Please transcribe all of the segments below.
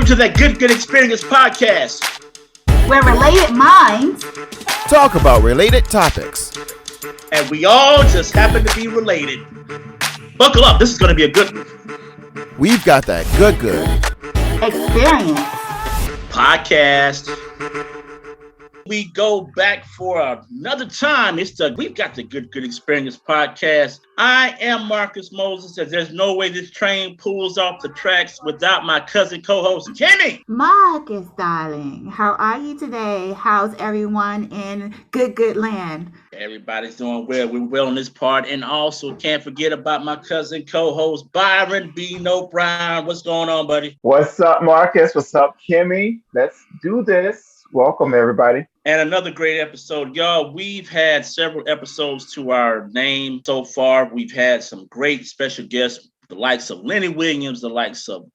Welcome to that Good Experience podcast, where related minds talk about related topics. And we all just happen to be related. Buckle up, this is going to be a good one. We've got that good experience podcast. We go back for another time. We've got the Good Experience podcast. I am Marcus Moses, and there's no way this train pulls off the tracks without my cousin co-host, Kimmy. Marcus, darling, how are you today? How's everyone in good land? Everybody's doing well. We're well on this part, and also can't forget about my cousin co-host, Byron B. No Brown. What's going on, buddy? What's up, Marcus? What's up, Kimmy? Let's do this. Welcome, everybody. And another great episode. Y'all, we've had several episodes to our name so far. We've had some great special guests, the likes of Lenny Williams, the likes of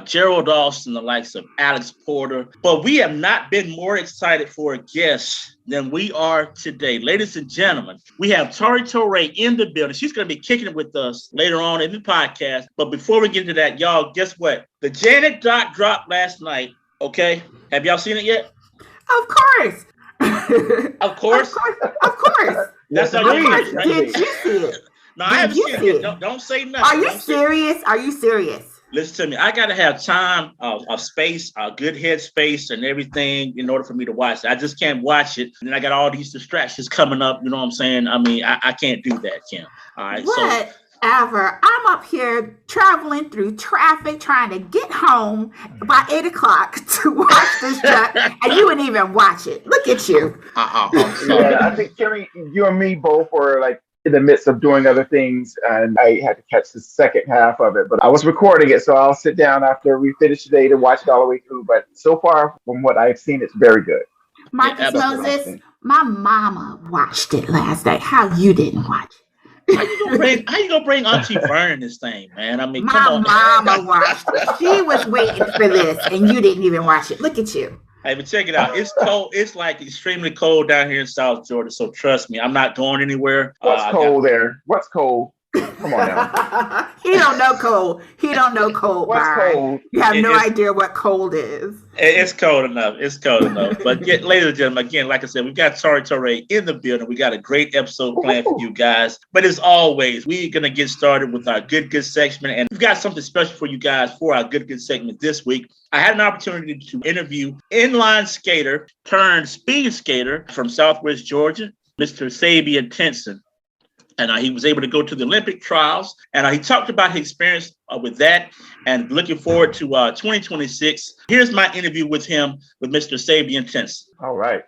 Gerald Austin, the likes of Alex Porter. But we have not been more excited for a guest than we are today. Ladies and gentlemen, we have Tarrey Torae in the building. She's going to be kicking it with us later on in the podcast. But before we get into that, y'all, guess what? The Janet doc dropped last night, okay? Have y'all seen it yet? Of course. Of course. That's how you right? Did you see it? No, I haven't seen it. Don't say nothing. Are you serious? Are you serious? Listen to me. I got to have time, a space, a good headspace and everything in order for me to watch it. I just can't watch it. And then I got all these distractions coming up. You know what I'm saying? I mean, I can't do that, Kim. All right. Whatever. I'm up here traveling through traffic, trying to get home by 8 o'clock to watch this show, and you wouldn't even watch it. Look at you. Yeah, I think, Kimmy, you and me both were like in the midst of doing other things, and I had to catch the second half of it. But I was recording it, so I'll sit down after we finish today to watch it all the way through. But so far, from what I've seen, it's very good. Marcus Moses, my mama watched it last night. How you didn't watch it? How you gonna bring Auntie Vern in this thing, man? I mean, come on. My mama watched it. She was waiting for this, and you didn't even watch it. Look at you. Hey, but check it out. It's cold. It's like extremely cold down here in South Georgia. So trust me, I'm not going anywhere. What's cold there? What's cold? Come on now. He don't know cold. He don't know cold. What's cold? You have no idea what cold is. It's cold enough. It's cold enough. But ladies and gentlemen, again, like I said, we've got Tarrey Torae in the building. We got a great episode planned for you guys. But as always, we're going to get started with our good segment. And we've got something special for you guys for our good segment this week. I had an opportunity to interview inline skater turned speed skater from Southwest Georgia, Mr. Sabian Tenson. And he was able to go to the Olympic trials. And he talked about his experience with that and looking forward to 2026. Here's my interview with him, with Mr. Sabian Tenson. All right.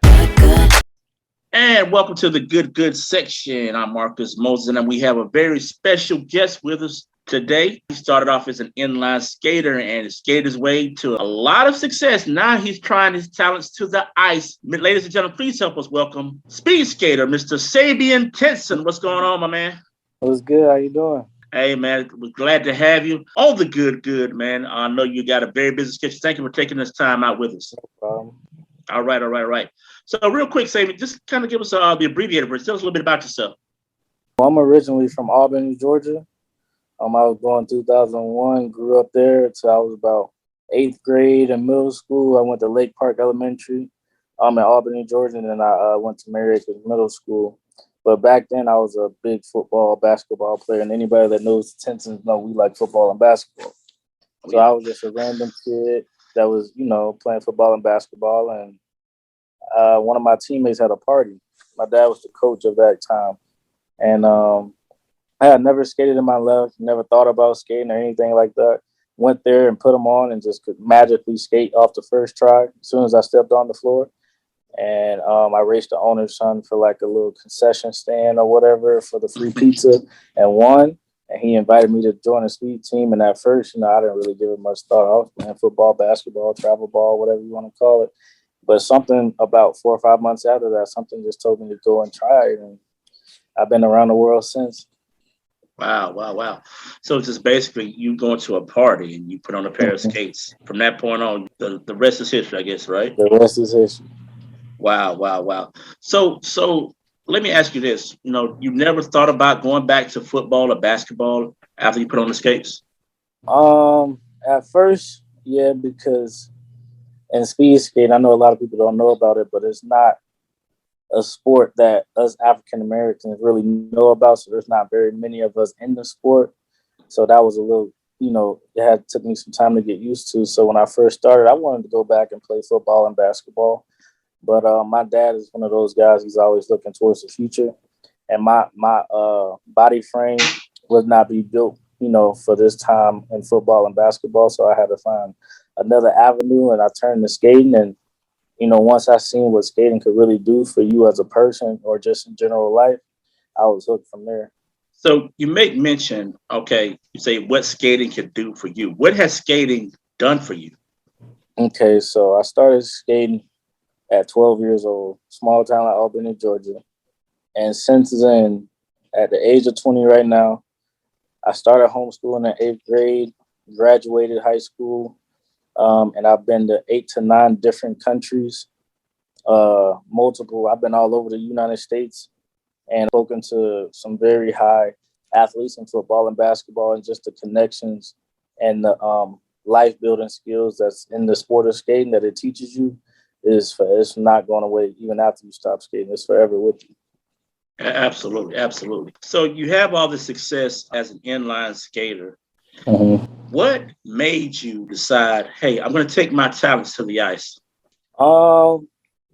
And welcome to the good section. I'm Marcus Moses, and we have a very special guest with us today. He started off as an inline skater and skated his way to a lot of success. Now he's trying his talents to the ice. Ladies and gentlemen, please help us welcome speed skater, Mr. Sabian Tenson. What's going on, my man? What's good? How you doing? Hey, man, we're glad to have you on the good, man. I know you got a very busy schedule. Thank you for taking this time out with us. No problem. All right. So real quick, Sabian, just kind of give us the abbreviated version. Tell us a little bit about yourself. Well, I'm originally from Albany, Georgia. I was born in 2001, grew up there until I was about 8th grade in middle school. I went to Lake Park Elementary in Albany, Georgia, and then I went to Mary Acres Middle School. But back then, I was a big football, basketball player, and anybody that knows the Tensons know we like football and basketball. So I was just a random kid that was, playing football and basketball, and one of my teammates had a party. My dad was the coach of that time, and I had never skated in my life, never thought about skating or anything like that. Went there and put them on and just could magically skate off the first try as soon as I stepped on the floor. And I raced the owner's son for like a little concession stand or whatever for the free pizza and won. And he invited me to join a speed team. And at first, I didn't really give it much thought. I was playing football, basketball, travel ball, whatever you want to call it. But something about 4 or 5 months after that, something just told me to go and try it. And I've been around the world since. Wow. So it's just basically you going to a party and you put on a pair of skates. From that point on, the rest is history, I guess, right? The rest is history. Wow. So let me ask you this. You never thought about going back to football or basketball after you put on the skates? At first, Yeah, because in speed skating, I know a lot of people don't know about it, but it's not a sport that us African Americans really know about. So there's not very many of us in the sport. So that was a little, took me some time to get used to. So when I first started, I wanted to go back and play football and basketball. But my dad is one of those guys. He's always looking towards the future, and my body frame would not be built, for this time in football and basketball. So I had to find another avenue, and I turned to skating. And once I seen what skating could really do for you as a person or just in general life, I was hooked from there. So you make mention, okay, you say what skating can do for you. What has skating done for you? Okay, so I started skating at 12 years old, small town like Albany, Georgia. And since then, at the age of 20 right now, I started homeschooling in 8th grade, graduated high school, and I've been to 8 to 9 different countries, multiple. I've been all over the United States and spoken to some very high athletes in football and basketball, and just the connections and the life building skills that's in the sport of skating that it teaches you. It's not going away even after you stop skating. It's forever with you. Absolutely, absolutely. So you have all the success as an inline skater. Mm-hmm. What made you decide, hey, I'm going to take my talents to the ice? Well,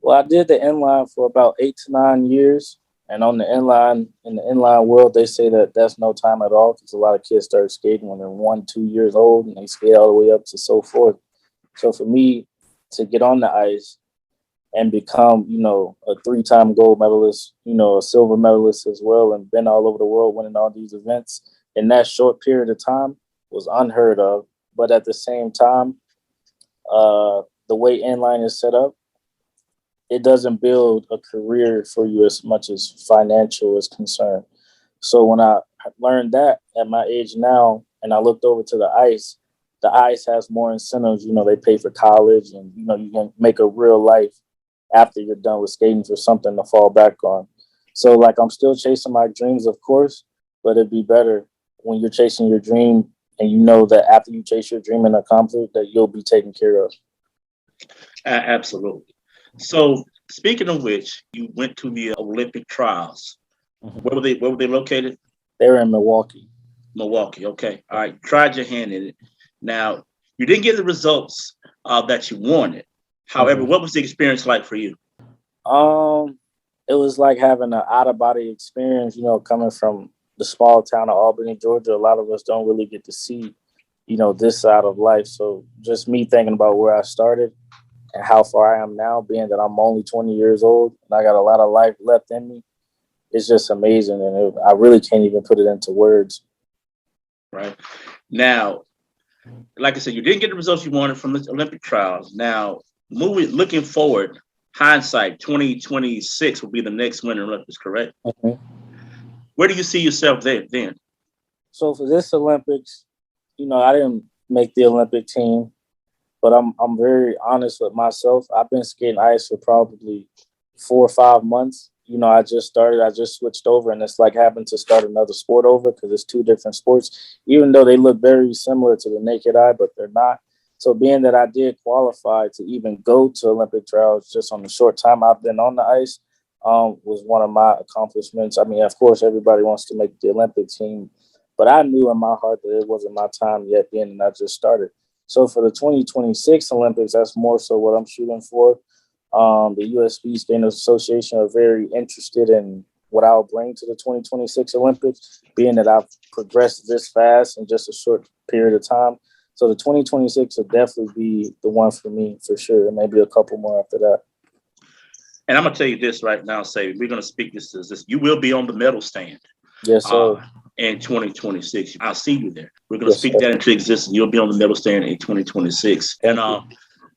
I did the inline for about 8 to 9 years. And in the inline world, they say that that's no time at all, because a lot of kids start skating when they're 1, 2 years old, and they skate all the way up to so forth. So for me to get on the ice and become, a 3-time gold medalist, a silver medalist as well, and been all over the world winning all these events in that short period of time was unheard of. But at the same time, the way inline is set up, it doesn't build a career for you as much as financial is concerned. So when I learned that at my age now, and I looked over to the ice has more incentives. They pay for college, and, you can make a real life after you're done with skating for something to fall back on. So, I'm still chasing my dreams, of course, but it'd be better when you're chasing your dream and you know that after you chase your dream and accomplish it, that you'll be taken care of. Absolutely. So, speaking of which, you went to the Olympic trials. Mm-hmm. Where were they located? They were in Milwaukee. Milwaukee. Okay. All right. Tried your hand in it. Now, you didn't get the results that you wanted. However, Mm-hmm. What was the experience like for you? It was like having an out-of-body experience, coming from the small town of Albany, Georgia. A lot of us don't really get to see, this side of life. So just me thinking about where I started and how far I am now, being that I'm only 20 years old and I got a lot of life left in me, it's just amazing. And I really can't even put it into words. Right. Now, like I said, you didn't get the results you wanted from the Olympic trials. Now, looking forward, hindsight, 2026 will be the next Winter Olympics, correct? Mm-hmm. Where do you see yourself there then? So for this Olympics, I didn't make the Olympic team, but I'm very honest with myself. I've been skating ice for probably 4 or 5 months. I just started. I just switched over, and it's like having to start another sport over because it's 2 different sports, even though they look very similar to the naked eye, but they're not. So being that I did qualify to even go to Olympic trials just on the short time I've been on the ice, was one of my accomplishments. I mean, of course, everybody wants to make the Olympic team, but I knew in my heart that it wasn't my time yet then, and I just started. So for the 2026 Olympics, that's more so what I'm shooting for. The U.S. Speed Skating Association are very interested in what I'll bring to the 2026 Olympics, being that I've progressed this fast in just a short period of time. So the 2026 will definitely be the one for me, for sure, and maybe a couple more after that. And I'm going to tell you this right now, say we're going to speak this as this. You will be on the medal stand. Yes, sir. In 2026. I'll see you there. We're going to speak sir. that into existence. You'll be on the medal stand in 2026. And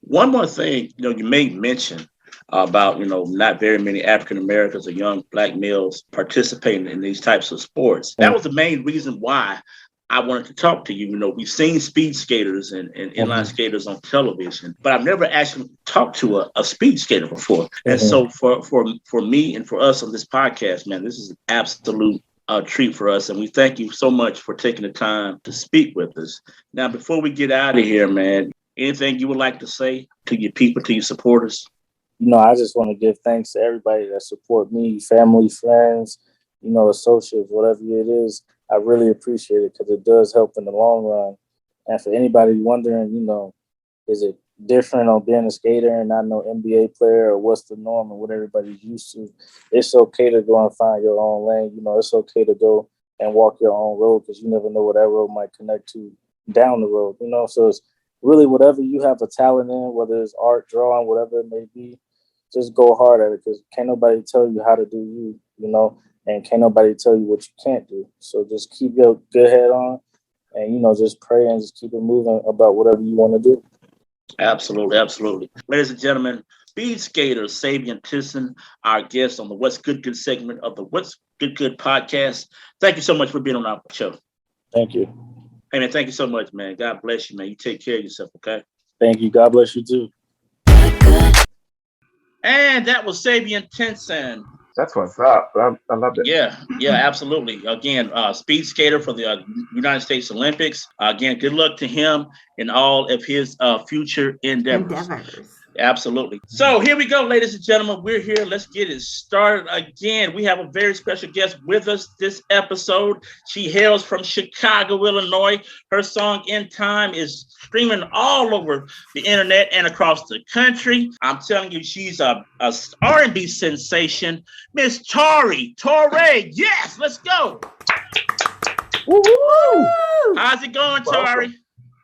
one more thing, you made mention about, not very many African Americans or young Black males participating in these types of sports. That was the main reason why I wanted to talk to you. We've seen speed skaters and inline skaters on television, but I've never actually talked to a speed skater before. And so for me and for us on this podcast, man, this is an absolute treat for us. And we thank you so much for taking the time to speak with us. Now, before we get out of here, man, Anything you would like to say to your people, to your supporters? I just want to give thanks to everybody that support me, family, friends, associates, whatever it is. I really appreciate it because it does help in the long run. And for anybody wondering, is it different on being a skater and not no NBA player, or what's the norm and what everybody's used to? It's okay to go and find your own lane. It's okay to go and walk your own road because you never know what that road might connect to down the road. So it's really whatever you have a talent in, whether it's art, drawing, whatever it may be, just go hard at it because can't nobody tell you how to do and can't nobody tell you what you can't do. So just keep your good head on and, just pray and just keep it moving about whatever you want to do. Absolutely, absolutely. Ladies and gentlemen, speed skater Sabian Tisson, our guest on the What's Good Good segment of the What's Good Good podcast. Thank you so much for being on our show. Thank you. Hey, man, thank you so much, man. God bless you, man. You take care of yourself, okay? Thank you. God bless you, too. And that was Sabian Tisson. That's what's up. I love it. Yeah, absolutely. Again, speed skater for the United States Olympics. Again, good luck to him in all of his future endeavors. Absolutely. So here we go, ladies and gentlemen. We're here. Let's get it started again. We have a very special guest with us this episode. She hails from Chicago, Illinois. Her song In Time is streaming all over the internet and across the country. I'm telling you, she's a R&B sensation. Miss Tarrey Torae. Yes, let's go. Woo-hoo. How's it going, Tarrey?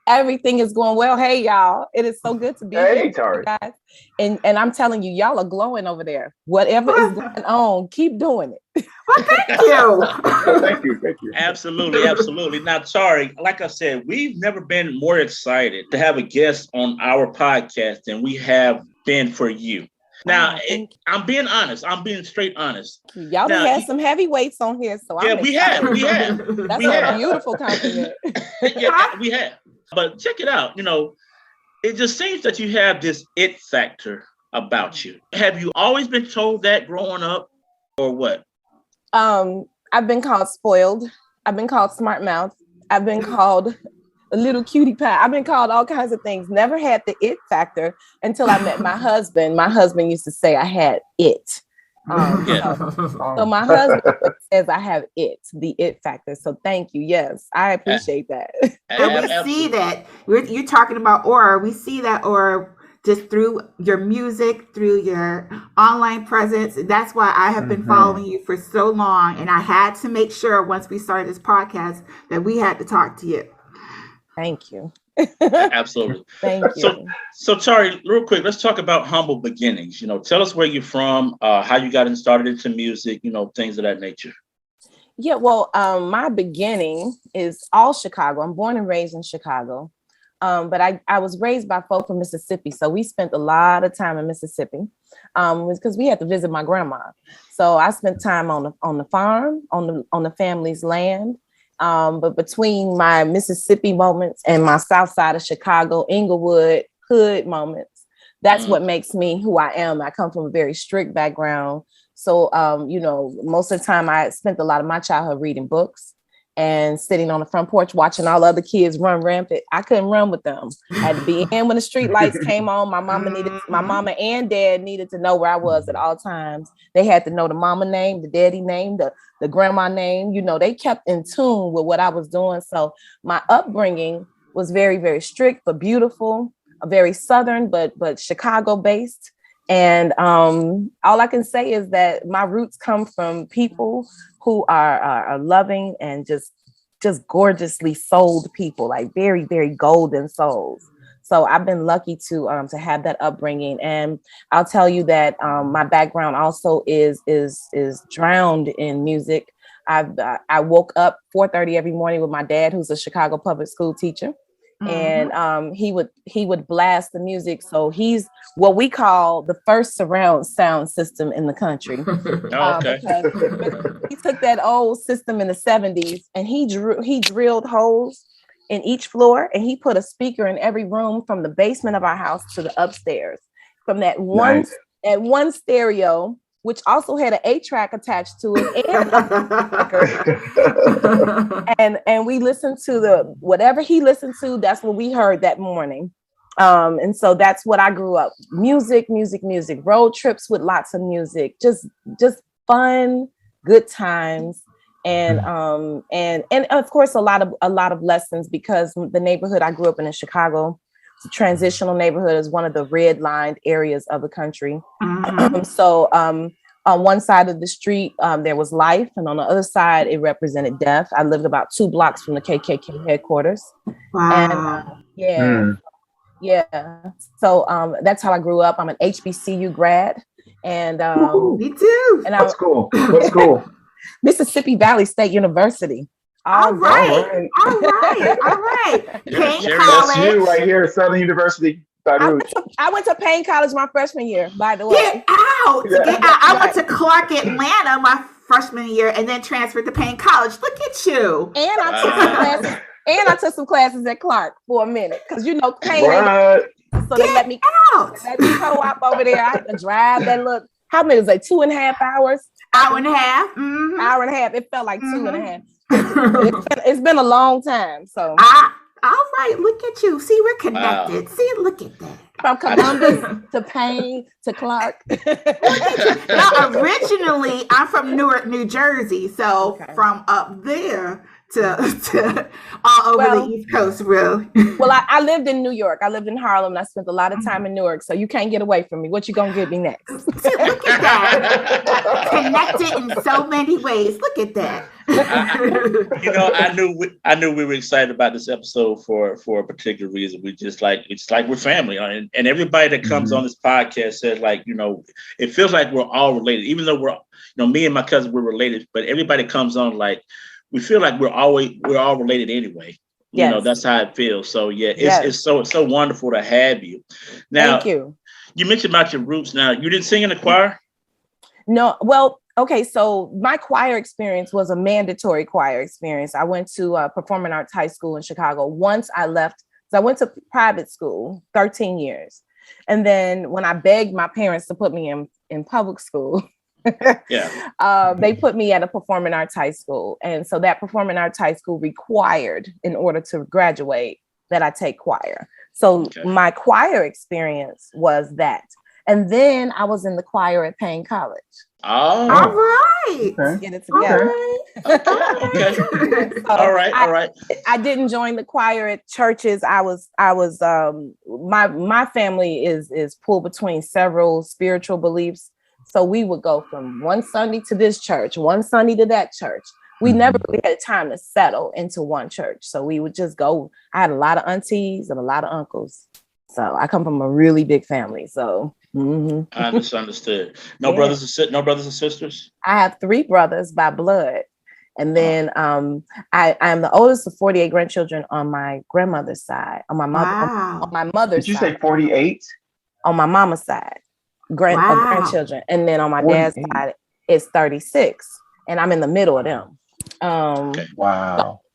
Everything is going well. Hey, y'all. It is so good to be here, Tarrey. guys. And I'm telling you, y'all are glowing over there. Whatever is going on, keep doing it. Well, thank you. Thank you. Absolutely. Now, Tarrey, like I said, we've never been more excited to have a guest on our podcast than we have been for you. Now, I'm being honest. I'm being straight honest. Y'all done had some heavyweights on here, so yeah, we have. That's a beautiful compliment. Yeah, we have. But check it out. It just seems that you have this it factor about you. Have you always been told that growing up, or what? I've been called spoiled. I've been called smart mouth. I've been called a little cutie pie. I've been called all kinds of things. Never had the it factor until I met my husband. My husband used to say I had it. So my husband says I have the it factor. So thank you. Yes, I appreciate that. And we see that you're talking about aura. We see that aura just through your music, through your online presence. That's why I have been following you for so long. And I had to make sure once we started this podcast that we had to talk to you. Thank you. Absolutely. Thank you. So Tarrey, real quick, let's talk about humble beginnings. Tell us where you're from, how you got started into music, things of that nature. Yeah, well, my beginning is all Chicago. I'm born and raised in Chicago. But I was raised by folk from Mississippi. So we spent a lot of time in Mississippi because we had to visit my grandma. So I spent time on the farm, on the family's land. But between my Mississippi moments and my South Side of Chicago, Inglewood, hood moments, that's what makes me who I am. I come from a very strict background. So, most of the time I spent a lot of my childhood reading books and sitting on the front porch watching all other kids run rampant. I couldn't run with them. I had to be in when the street lights came on. My mama and dad needed to know where I was at all times. They had to know the mama name, the daddy name, the grandma name. They kept in tune with what I was doing. So my upbringing was very, very strict, but beautiful, very Southern, but Chicago based. And all I can say is that my roots come from people who are loving and just gorgeously souled people, like very, very golden souls. So I've been lucky to have that upbringing. And I'll tell you that my background also is drowned in music. I woke up 4:30 every morning with my dad, who's a Chicago public school teacher. And he would blast the music. So he's what we call the first surround sound system in the country. Okay. He took that old system in the 70s and he drilled holes in each floor and he put a speaker in every room from the basement of our house to the upstairs. From that one stereo, which also had an 8-track attached to it, and we listened to whatever he listened to. That's what we heard that morning. And so that's what I grew up. Music, road trips with lots of music, just fun, good times. And of course a lot of lessons, because the neighborhood I grew up in Chicago, it's a transitional neighborhood, is one of the red lined areas of the country. So on one side of the street, there was life, and on the other side, it represented death. I lived about 2 blocks from the KKK headquarters. Wow. And so that's how I grew up. I'm an HBCU grad, and me too. And What's cool? What's cool? Mississippi Valley State University. All right. Payne College. You right here, Southern University. I went to Payne College my freshman year, by the way. Get out. I went to Clark, Atlanta my freshman year, and then transferred to Payne College. Look at you. And I took some classes. And I took some classes at Clark for a minute, because Payne. So they let me co-op over there. I had to drive that look. How many was it? 2.5 hours? Hour and a half. Hour and a half. It felt like 2.5. It's been a long time. So all right, look at you. See, we're connected. Wow. See, look at that. From Columbus to Payne to Clark. Now, originally, I'm from Newark, New Jersey. So from up there to all over the East Coast, really. Well, I lived in New York. I lived in Harlem, and I spent a lot of time in Newark. So you can't get away from me. What you gonna get me next? Look at that. Connected in so many ways. Look at that. I knew we were excited about this episode for a particular reason. It's like we're family, and everybody that comes on this podcast says, like, it feels like we're all related, even though we're, me and my cousin, we're related, but everybody comes on like we feel like we're all related anyway. Yes. That's how it feels. So it's so wonderful to have you. Now, thank you. You mentioned about your roots. Now, you didn't sing in the choir? No. Well, okay. So my choir experience was a mandatory choir experience. I went to Performing Arts High School in Chicago. Once I left, so I went to private school 13 years. And then when I begged my parents to put me in public school, they put me at a Performing Arts High School. And so that Performing Arts High School required, in order to graduate, that I take choir. So my choir experience was that. And then I was in the choir at Payne College. Oh, all right. Let's get it together. Okay. All right. I didn't join the choir at churches. My family is pulled between several spiritual beliefs. So we would go from one Sunday to this church, one Sunday to that church. We never really had time to settle into one church. So we would just go. I had a lot of aunties and a lot of uncles. So I come from a really big family. So I understood. No brothers and sisters? I have 3 brothers by blood. And then I'm the oldest of 48 grandchildren on my grandmother's side. On my mother's side. Did you say 48? On my mama's side. Of grandchildren. And then on my dad's side, it's 36. And I'm in the middle of them. Wow.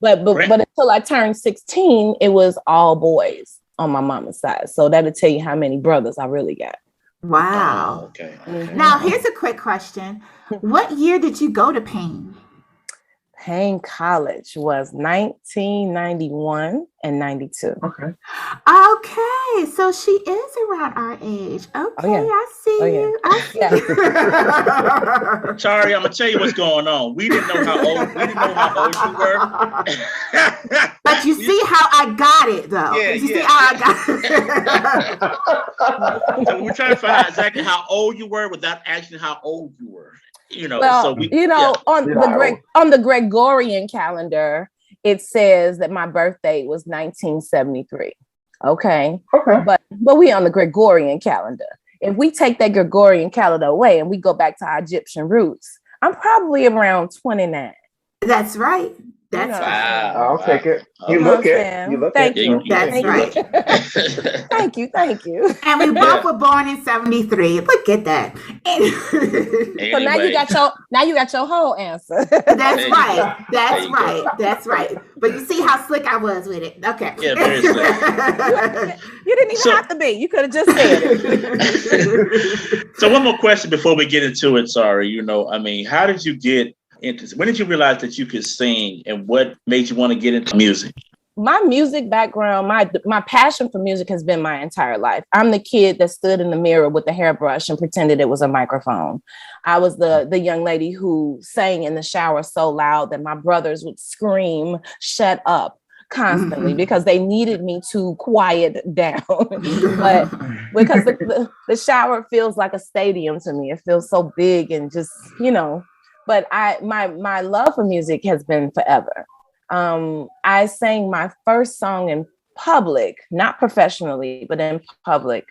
But until I turned 16, it was all boys on my mama's side. So that'll tell you how many brothers I really got. Wow. Okay. Now, here's a quick question. What year did you go to Payne? Payne College was 1991 and 92. Okay. So she is around our age. Okay, I see you. Tarrey, I'm gonna tell you what's going on. We didn't know how old you were. But you see how I got it, though. See how I got it. So we're trying to find out exactly how old you were without actually how old you were. On the Gregorian calendar, it says that my birthday was 1973. Okay. But we on the Gregorian calendar. If we take that Gregorian calendar away and we go back to our Egyptian roots, I'm probably around 29. That's right. That's right. I'll take it. You look it. Thank you. That's right. Thank you. And we both were born in 73. Look at that. So now you got your whole answer. That's right. But you see how slick I was with it. Okay. Yeah, very slick. You didn't even have to be. You could have just said it. So one more question before we get into it. Sorry, how did you get into? When did you realize that you could sing, and what made you want to get into music? my music background, my passion for music has been my entire life. I'm the kid that stood in the mirror with the hairbrush and pretended it was a microphone. I was the young lady who sang in the shower so loud that my brothers would scream, "Shut up," constantly because they needed me to quiet down. But because the shower feels like a stadium to me. It feels so big and just, but my love for music has been forever. I sang my first song in public, not professionally, but in public.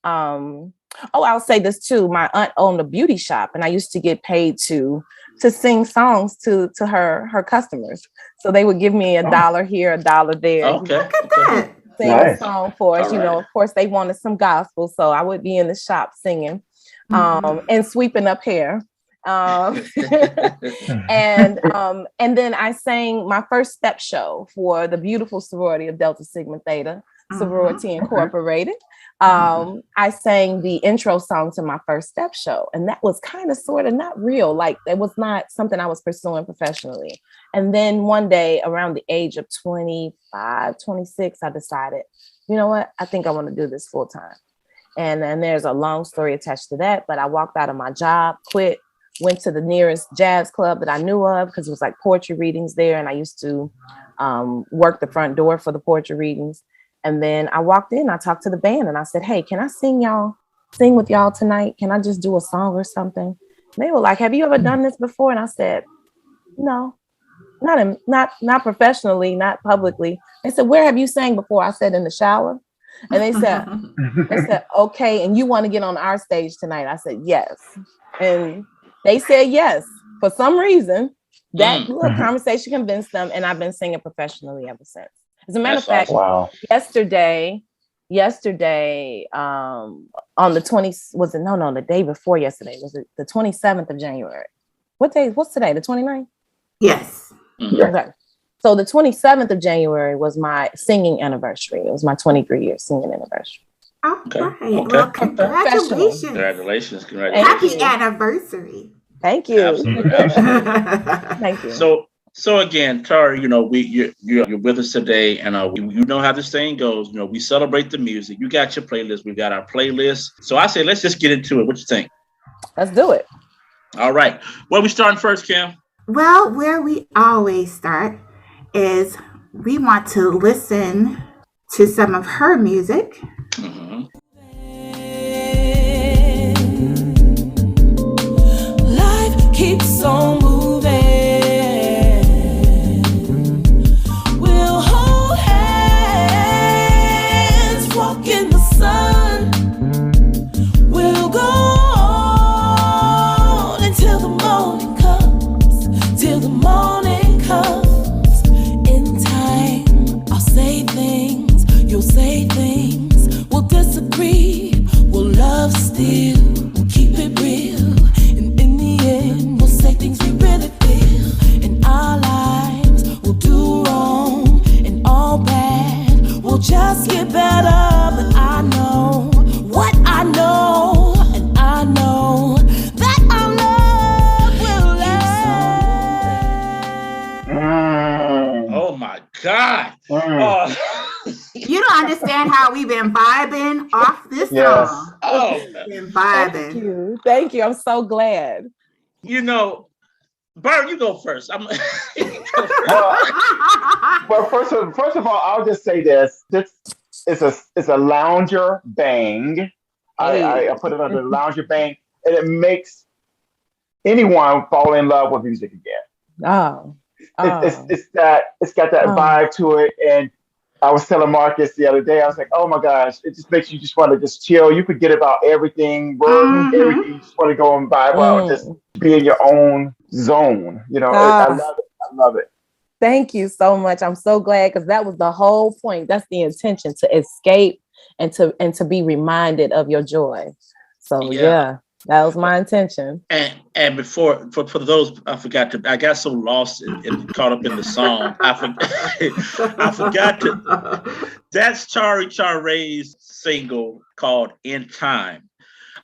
I'll say this too. My aunt owned a beauty shop, and I used to get paid to sing songs to her customers. So they would give me $1 here, $1 there. Okay. Look at that. Sing a song for us. All right. Of course, they wanted some gospel, so I would be in the shop singing, and sweeping up hair. And then I sang my first step show for the beautiful sorority of Delta Sigma Theta Sorority Incorporated. I sang the intro song to my first step show, and that was kind of sort of not real. Like, it was not something I was pursuing professionally. And then one day around the age of 25, 26, I decided, you know what? I think I want to do this full time. And then there's a long story attached to that, but I walked out of my job, quit, went to the nearest jazz club that I knew of because it was like poetry readings there. And I used to work the front door for the poetry readings. And then I walked in, I talked to the band and I said, "Hey, can I sing with y'all tonight? Can I just do a song or something?" And they were like, "Have you ever done this before?" And I said, "No, not professionally, not publicly." They said, "Where have you sang before?" I said, "In the shower." And they said, "Okay, and you want to get on our stage tonight?" I said, "Yes." And they said yes. For some reason, that little conversation convinced them, and I've been singing professionally ever since. As a matter of fact, yesterday, on the 20th, the day before yesterday, was it the 27th of January? What's today, the 29th? Yes. Okay. So the 27th of January was my singing anniversary. It was my 23-year singing anniversary. All right. Okay. Well, congratulations. Congratulations. Happy anniversary. Thank you. Absolutely. Thank you. So again, Tarrey, you're with us today, and you know how this thing goes. We celebrate the music. You got your playlist. We got our playlist. So I say, let's just get into it. What you think? Let's do it. All right. Where we starting first, Kim? Well, where we always start is we want to listen to some of her music. Mm-hmm. Life keeps on moving. We'll hold hands, walk in the sun. We'll go on until the morning comes. Till the morning comes. In time, I'll say things, you'll say things. We'll disagree, we'll love still, we'll keep it real. And in the end, we'll say things we really feel. In our lives, we'll do wrong and all bad. We'll just get better, but I know what I know, and I know that our love will last. Oh my God. You don't understand how we've been vibing off this Yes. song. Oh, Been Thank vibing. you. Thank you. I'm so glad. Bert, you go first. Well, first of all, I'll just say this. This is a lounger bang. I put it under the lounger bang, and it makes anyone fall in love with music again. It's got that vibe to it. And I was telling Marcus the other day, I was like, oh my gosh, it just makes you just want to just chill. You forget about everything, work, everything. You just want to go and vibe out and just be in your own zone. I love it. I love it. Thank you so much. I'm so glad, because that was the whole point. That's the intention, to escape and to be reminded of your joy. So yeah, that was my intention. And before, for those, I got so lost and caught up in the song. I forgot that's Tarrey Torae's single called "In Time."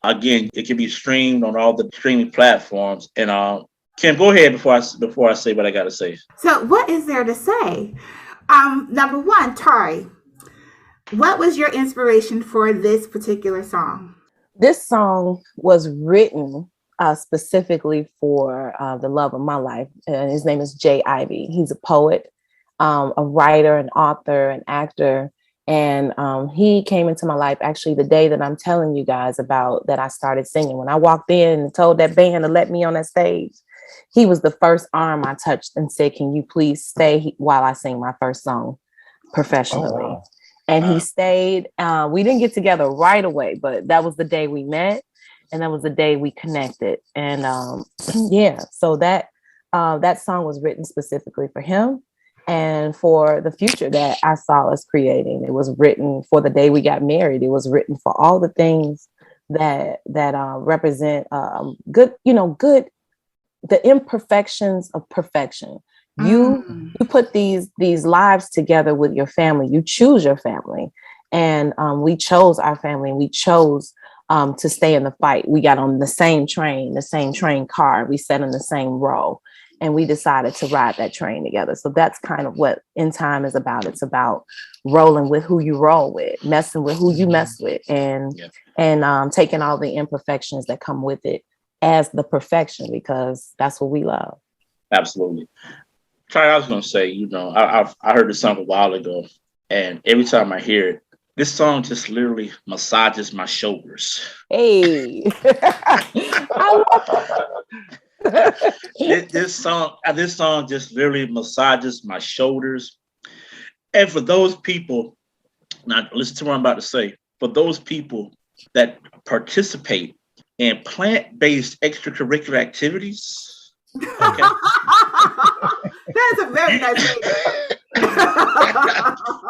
Again, it can be streamed on all the streaming platforms. And Kim, go ahead before I say what I got to say. So what is there to say? Number one, Tarrey, what was your inspiration for this particular song? This song was written specifically for the love of my life. And his name is Jay Ivy. He's a poet, a writer, an author, an actor. And he came into my life actually the day that I'm telling you guys about that I started singing. When I walked in and told that band to let me on that stage, he was the first arm I touched and said, "Can you please stay while I sing my first song professionally?" Oh, wow. And he stayed. We didn't get together right away, but that was the day we met. And that was the day we connected. And yeah, so that song was written specifically for him and for the future that I saw us creating. It was written for the day we got married. It was written for all the things that represent good, the imperfections of perfection. You put these lives together with your family. You choose your family. And we chose our family, and we chose to stay in the fight. We got on the same train car. We sat in the same row, and we decided to ride that train together. So that's kind of what In Time is about. It's about rolling with who you roll with, messing with who you mess with, and taking all the imperfections that come with it as the perfection, because that's what we love. Absolutely. Tarrey, I was going to say, I heard this song a while ago, and every time I hear it, this song just literally massages my shoulders. Hey, I love this song just literally massages my shoulders. And for those people, now listen to what I'm about to say, for those people that participate in plant-based extracurricular activities, okay. That's a very nice thing.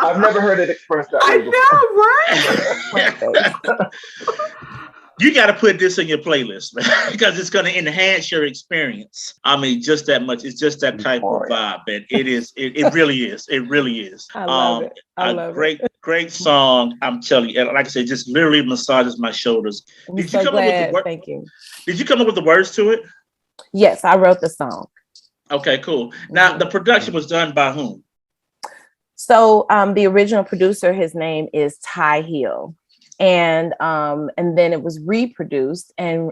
I've never heard it expressed that way. I know, right? You got to put this in your playlist, man, because it's going to enhance your experience. I mean, just that much. It's just that type of vibe, and it is. It really is. It really is. I love it. I love it. Great song. I'm telling you, like I said, just literally massages my shoulders. Thank you. Did you come up with the words to it? Yes, I wrote the song. Okay, cool. Now, the production was done by whom? So the original producer, his name is Ty Hill. And then it was reproduced and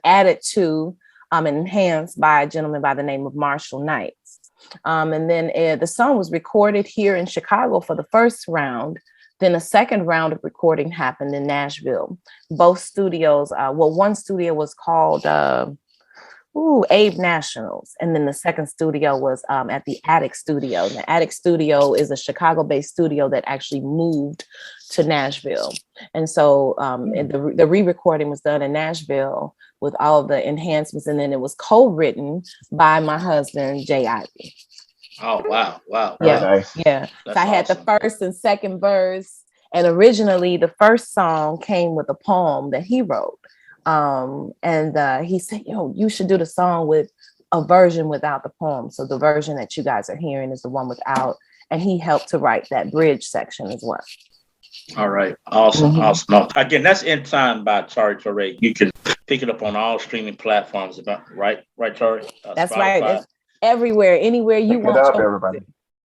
added to and enhanced by a gentleman by the name of Marshall Knights. And then the song was recorded here in Chicago for the first round. Then a second round of recording happened in Nashville. Both studios, one studio was called Abe Nationals. And then the second studio was at the Attic Studio. And the Attic Studio is a Chicago-based studio that actually moved to Nashville. And so the re-recording was done in Nashville with all of the enhancements. And then it was co-written by my husband, Jay Ivy. Oh, wow. Yeah, nice. Yeah. That's so I had the first and second verse. And originally the first song came with a poem that he wrote. And he said, you should do the song with a version without the poem. So the version that you guys are hearing is the one without. And he helped to write that bridge section as well. All right. Awesome. Awesome. Again, that's In Time by Tarrey Torae. You can pick it up on all streaming platforms. Right, Tarrey? That's Spotify. right. It's everywhere, anywhere you Pick want. it up, everybody.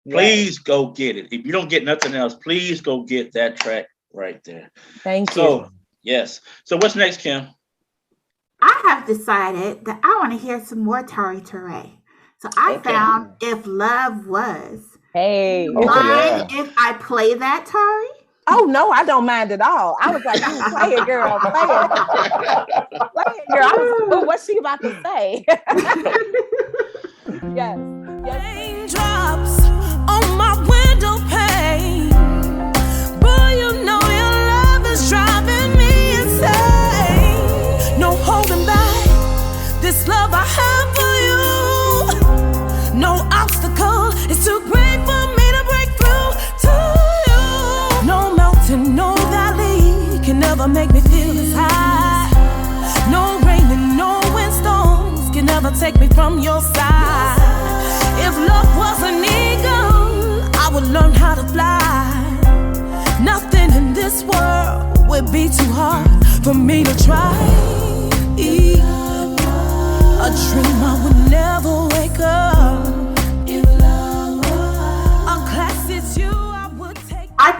Please go get it. If you don't get nothing else, please go get that track right there. Thank you. Yes. So what's next, Kim? I have decided that I want to hear some more Tarrey Torae. So I found If Love Was. Hey. Mind if I play that, Tarrey? Oh, no, I don't mind at all. I was like, play it, girl. Play it. Play it, girl. I was like, what's she about to say? Yes. Raindrops on my window pane. Boy, you know your love is driving me insane. No holding back this love I have for you. No obstacle is too great for me to break through to you. No mountain, no valley can never make me feel this high. No rain and no windstorms can never take me from your side. If love was an eagle, I would learn how to fly. Nothing in this world would be too hard for me to try. A dream I would never wake up. A classic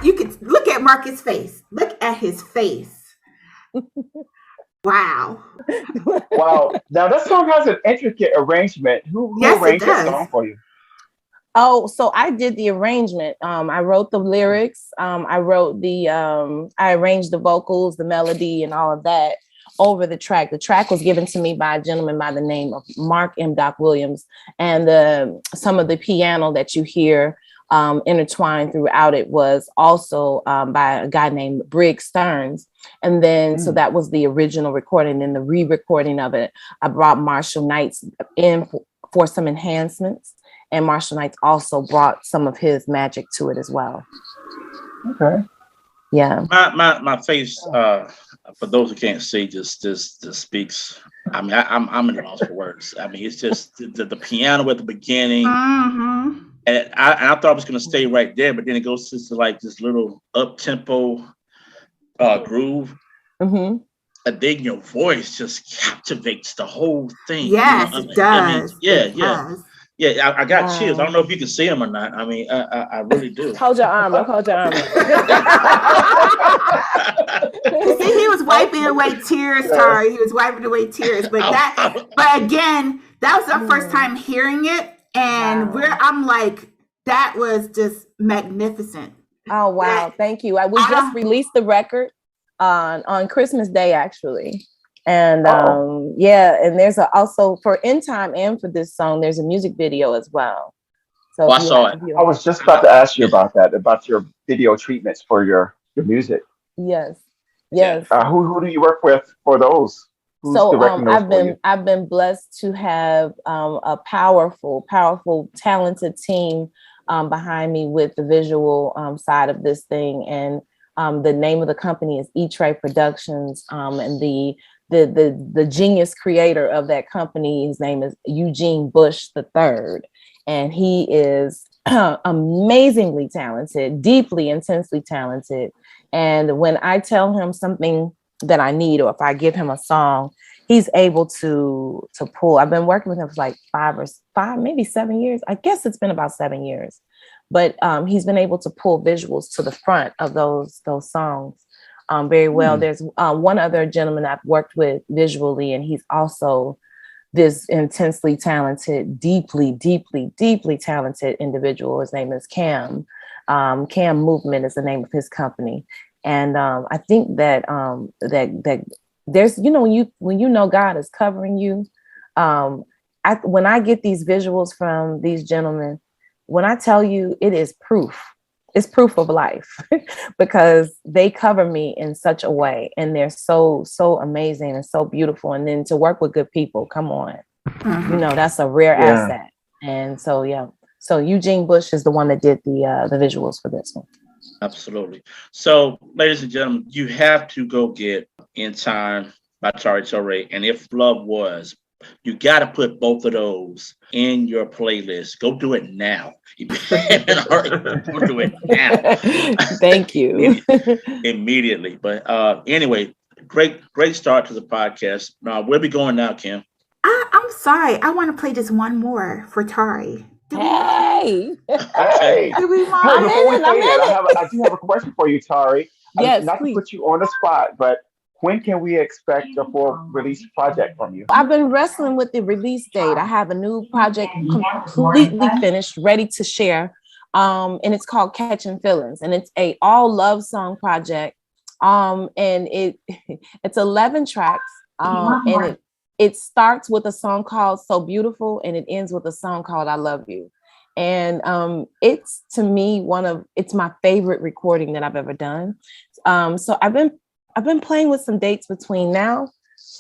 You could look at Marcus' face. Look at his face. Wow. Wow. Now that song has an intricate arrangement. Who Yes, it arranged that does. song for you? Oh, so I did the arrangement. I wrote the lyrics. I wrote I arranged the vocals, the melody, and all of that over the track. The track was given to me by a gentleman by the name of Mark M. Doc Williams, and some of the piano that you hear intertwined throughout it was also by a guy named Briggs Stearns. And then, so that was the original recording. And the re-recording of it, I brought Marshall Knights in for some enhancements. And Marshall Knights also brought some of his magic to it as well. Okay. Yeah. My face, for those who can't see, just speaks. I mean, I'm at a loss for words. I mean, it's just the piano at the beginning. Mm-hmm. And I thought I was going to stay right there, but then it goes to like this little up-tempo groove. Mm-hmm. And then your voice just captivates the whole thing. Yes, it does. Yeah, I got chills. I don't know if you can see them or not. I mean, I really do. Hold your arm. Hold your arm. See, he was wiping away tears, Tarrey. He was wiping away tears. But again, that was the first time hearing it. And I'm like, that was just magnificent. Oh, wow. Thank you. We just released the record on Christmas Day, actually. And and there's also for In Time and for this song, there's a music video as well. So I saw it. I was just about to ask you about that, about your video treatments for your music. Yes. Who do you work with for those? Who's directing those I've been blessed to have a powerful, talented team behind me with the visual side of this thing. And the name of the company is E-Tray Productions, and the genius creator of that company, his name is Eugene Bush III, and he is amazingly talented, deeply, intensely talented. And when I tell him something that I need, or if I give him a song, he's able to pull. I've been working with him for like 5, maybe 7 years. I guess it's been about 7 years, but he's been able to pull visuals to the front of those songs very well. There's one other gentleman I've worked with visually, and he's also this intensely talented, deeply talented individual. His name is Cam. Cam Movement is the name of his company. And I think that that there's, when you know God is covering you, when I get these visuals from these gentlemen, when I tell you, it is proof. It's proof of life because they cover me in such a way, and they're so amazing and so beautiful. And then to work with good people, come on, that's a rare asset. And so Eugene Bush is the one that did the visuals for this one. Absolutely. So, ladies and gentlemen, you have to go get In Time by Tarrey Torae, and If Love Was. You got to put both of those in your playlist. Go do it now. Go do it now. Thank you. Immediately. But anyway, great start to the podcast. Where we going now, Kim? I'm sorry. I want to play just one more for Tarrey. Hey. Do we want? I do have a question for you, Tarrey. Yes, not please. To put you on the spot, but when can we expect a full release project from you? I've been wrestling with the release date. I have a new project completely finished, ready to share. And it's called Catching Feelings. And it's a all love song project. And it's 11 tracks. And it starts with a song called So Beautiful, and it ends with a song called I Love You. And it's, to me, it's my favorite recording that I've ever done. So I've been playing with some dates between now,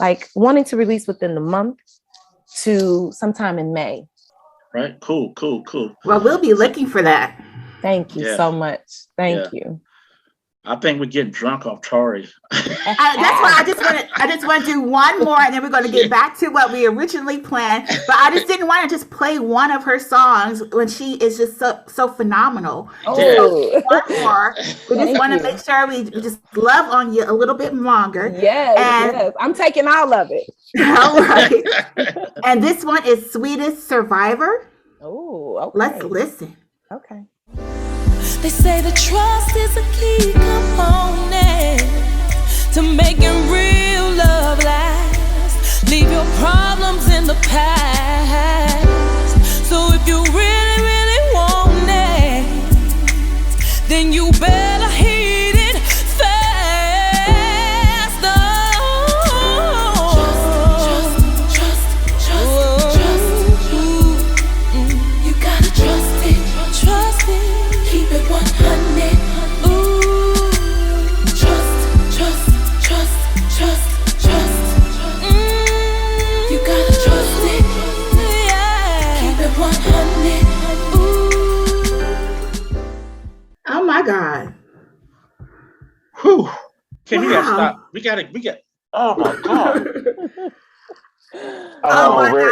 like wanting to release within the month to sometime in May. Right. Cool. Well, we'll be looking for that. Thank you so much. Thank you. I think we're getting drunk off Tarrey. That's why I just want to do one more, and then we're going to get back to what we originally planned. But I just didn't want to just play one of her songs when she is just so phenomenal. So one more. We just want to make sure we just love on you a little bit longer. Yes. I'm taking all of it. All right. And this one is Sweetest Survivor. Oh, okay. Let's listen. Okay. They say the trust is a key component to making real love last. Leave your problems in the past. So if you really, really want it, then you better heed it fast. Trust. You gotta trust it. Keep it 100. Trust. You gotta trust it. Yeah. Keep it 100. Oh my God. Whew. Okay, we gotta Wow. stop. We got. Oh my God. Oh my we've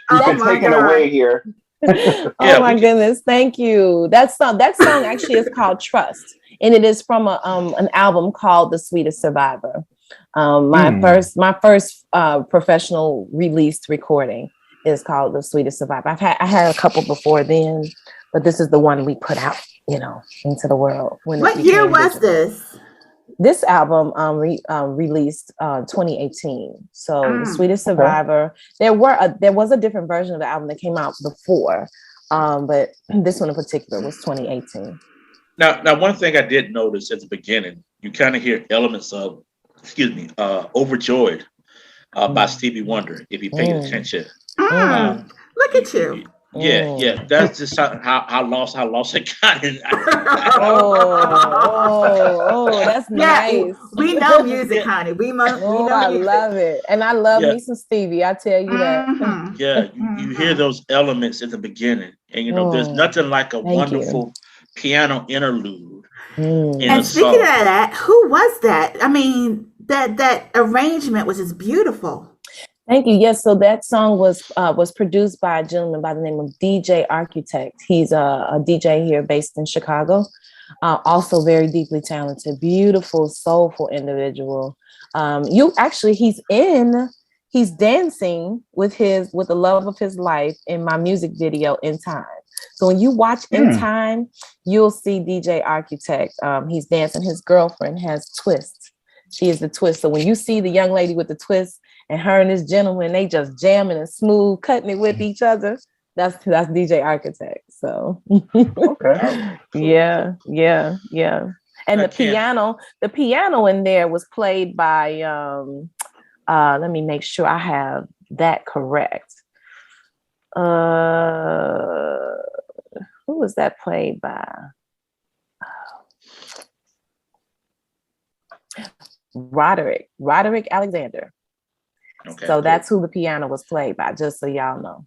God. been my taken God. away here. Yeah, Oh my goodness, thank you. That song actually is called Trust, and it is from an album called The Sweetest Survivor. My first professional released recording is called The Sweetest Survivor. I had a couple before then, but this is the one we put out, into the world. What year was this? This album released 2018. So The Sweetest Survivor. There was a different version of the album that came out before, but this one in particular was 2018. Now, one thing I did notice at the beginning, you kind of hear elements of, "Overjoyed" by Stevie Wonder. If you pay attention, Look at you. Yeah. That's just how lost I got it. That's nice. We know music, honey. We know I music. love it, and I love me some Stevie. I tell you that. Yeah, you hear those elements in the beginning, and there's nothing like a wonderful piano interlude. And speaking of that, who was that? I mean, that arrangement was just beautiful. Thank you. Yes, so that song was produced by a gentleman by the name of DJ Architect. He's a DJ here based in Chicago. Also very deeply talented, beautiful, soulful individual. He's dancing with the love of his life in my music video In Time. So when you watch In Time, you'll see DJ Architect. He's dancing. His girlfriend has twists. She is the twist. So when you see the young lady with the twist and her and this gentleman, they just jamming and smooth, cutting it with each other. That's DJ Architect. So Okay. Yeah. And the piano in there was played by let me make sure I have that correct. Who was that played by? Roderick Alexander. Okay, so that's who the piano was played by, just so y'all know.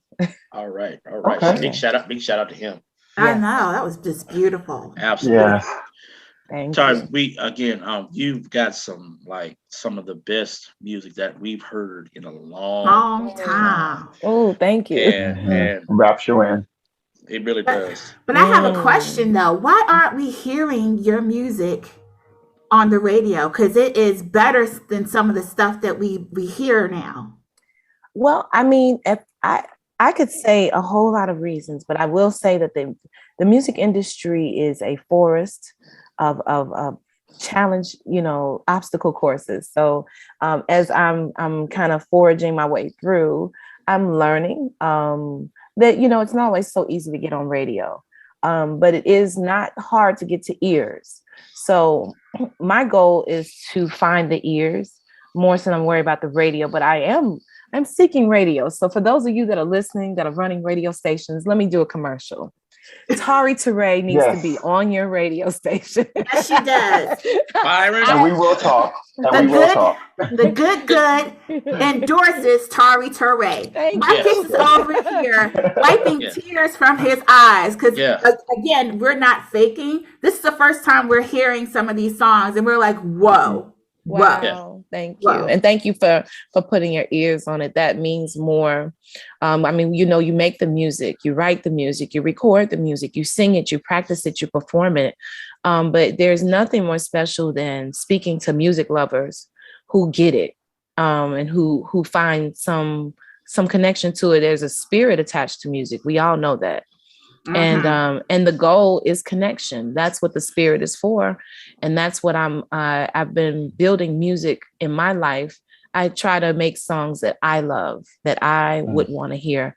All right. Okay. Big shout out to him. I know, that was just beautiful. Absolutely. Yes. Thank you. You've got some of the best music that we've heard in a long time. Oh, thank you. And wraps you in. It really does. But I have a question though. Why aren't we hearing your music on the radio? Because it is better than some of the stuff that we hear now. Well, I mean, if I could say a whole lot of reasons, but I will say that the music industry is a forest of challenge, obstacle courses. So as I'm kind of foraging my way through, I'm learning that, it's not always so easy to get on radio, but it is not hard to get to ears. So my goal is to find the ears more so than I'm worried about the radio, but I'm seeking radio. So for those of you that are listening, that are running radio stations, let me do a commercial. Tarrey Torae needs to be on your radio station. Yes, she does. And we will talk. The good endorses Tarrey Torae. Marcus is over here wiping tears from his eyes because, again, we're not faking. This is the first time we're hearing some of these songs, and we're like, whoa. Wow. Thank you. And thank you for putting your ears on it. That means more. You make the music, you write the music, you record the music, you sing it, you practice it, you perform it. But there's nothing more special than speaking to music lovers who get it and who find some connection to it. There's a spirit attached to music. We all know that. And the goal is connection. That's what the spirit is for. And that's what I've been building music in my life. I try to make songs that I love, that I would want to hear,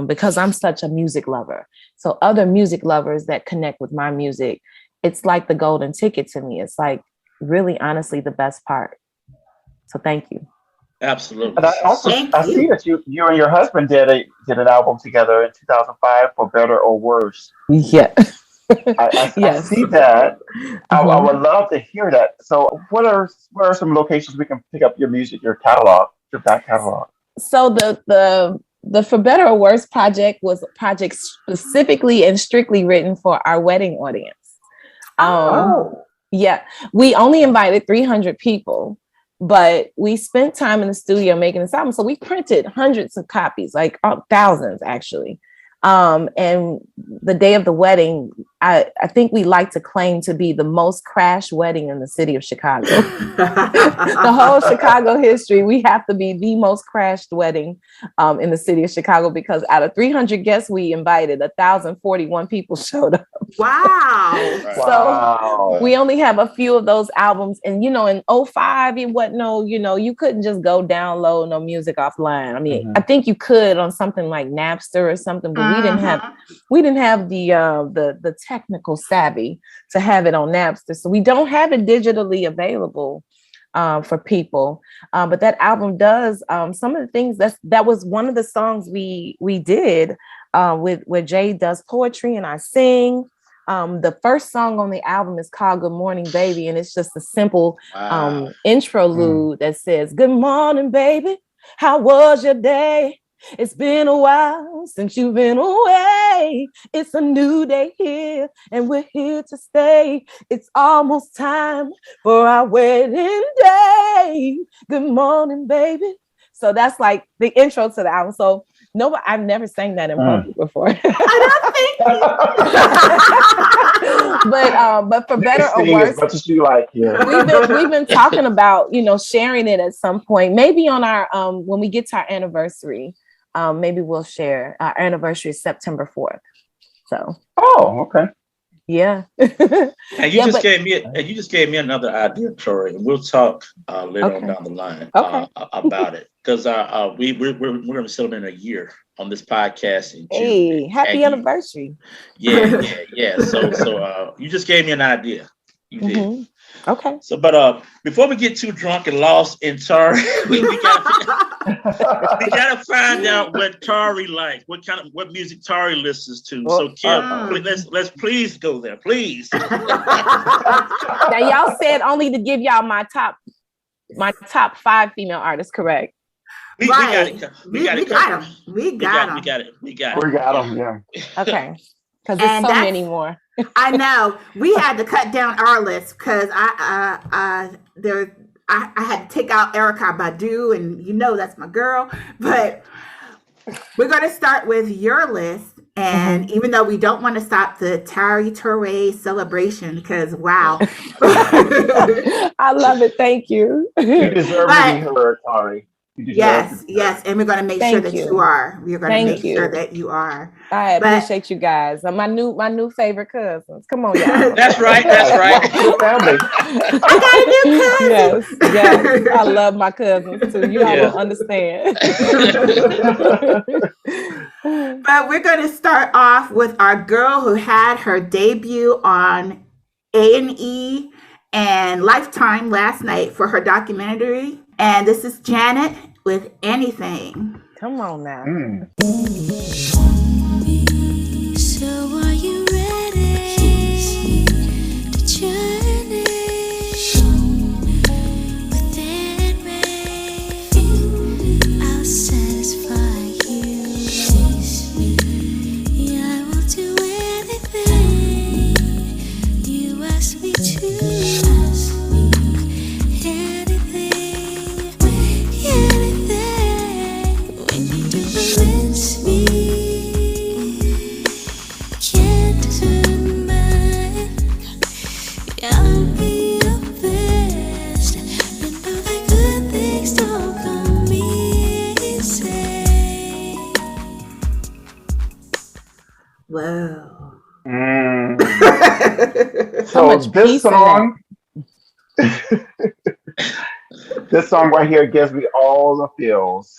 because I'm such a music lover. So other music lovers that connect with my music, it's like the golden ticket to me. It's like really, honestly, the best part. So thank you. Absolutely. And I see that you and your husband did an album together in 2005 for Better or Worse. Yeah. I Yes. see that. I would love to hear that. So what are some locations we can pick up your music, your catalog, your back catalog? So the For Better or Worse project was a project specifically and strictly written for our wedding audience. Yeah, we only invited 300 people, but we spent time in the studio making this album. So we printed hundreds of copies, like thousands actually. And the day of the wedding, I think we like to claim to be the most crashed wedding in the city of Chicago. The whole Chicago history, we have to be the most crashed wedding in the city of Chicago, because out of 300 guests we invited, 1,041 people showed up. Wow. So we only have a few of those albums. And, in 2005, it wasn't you couldn't just go download no music offline. I mean, I think you could on something like Napster or something, but we didn't have the technical savvy to have it on Napster. So we don't have it digitally available for people. But that album does some of the things that was one of the songs we did where Jay does poetry and I sing. The first song on the album is called Good Morning Baby, and it's just a simple interlude that says, "Good morning, baby. How was your day? It's been a while since you've been away. It's a new day here, and we're here to stay. It's almost time for our wedding day. Good morning, baby." So that's like the intro to the album. So I've never sang that in public before. But for better or worse, as much as you like, we've been talking about sharing it at some point. Maybe on our when we get to our anniversary. Maybe we'll share. Our anniversary is September 4th. So. Oh, okay. Yeah. And you gave me another idea, Torae, and we'll talk later on down the line about it, because we're going to celebrate a year on this podcast in June. Hey, happy anniversary! Yeah. So you just gave me an idea. You did. Okay. So, but before we get too drunk and lost in Tarrey, we gotta find out what Tarrey likes, what music Tarrey listens to. So, Kim, let's please go there, please. Now, y'all said only to give y'all my top 5 female artists, correct? We got it. We got it. Yeah. Okay. Because there's so many more. I know we had to cut down our list because I had to take out Erykah Badu, and that's my girl. But we're going to start with your list, and even though we don't want to stop the Tarrey Torae celebration, because wow, I love it. Thank you. You deserve to be heard, Tarrey. Yes, and we're going to make sure that you are. We're going to make sure that you are. I appreciate you guys. My new favorite cousins. Come on, y'all. That's right. Family. I got a new cousin. Yes. I love my cousins too. You all don't understand. But we're going to start off with our girl who had her debut on A&E and Lifetime last night for her documentary. And this is Janet with Anything. Come on now. So are you ready to journey within me? I'll satisfy you. Yeah, I will do anything you ask me to. Anything when you do miss me. So much this peace in that. song, this song right here gives me all the feels.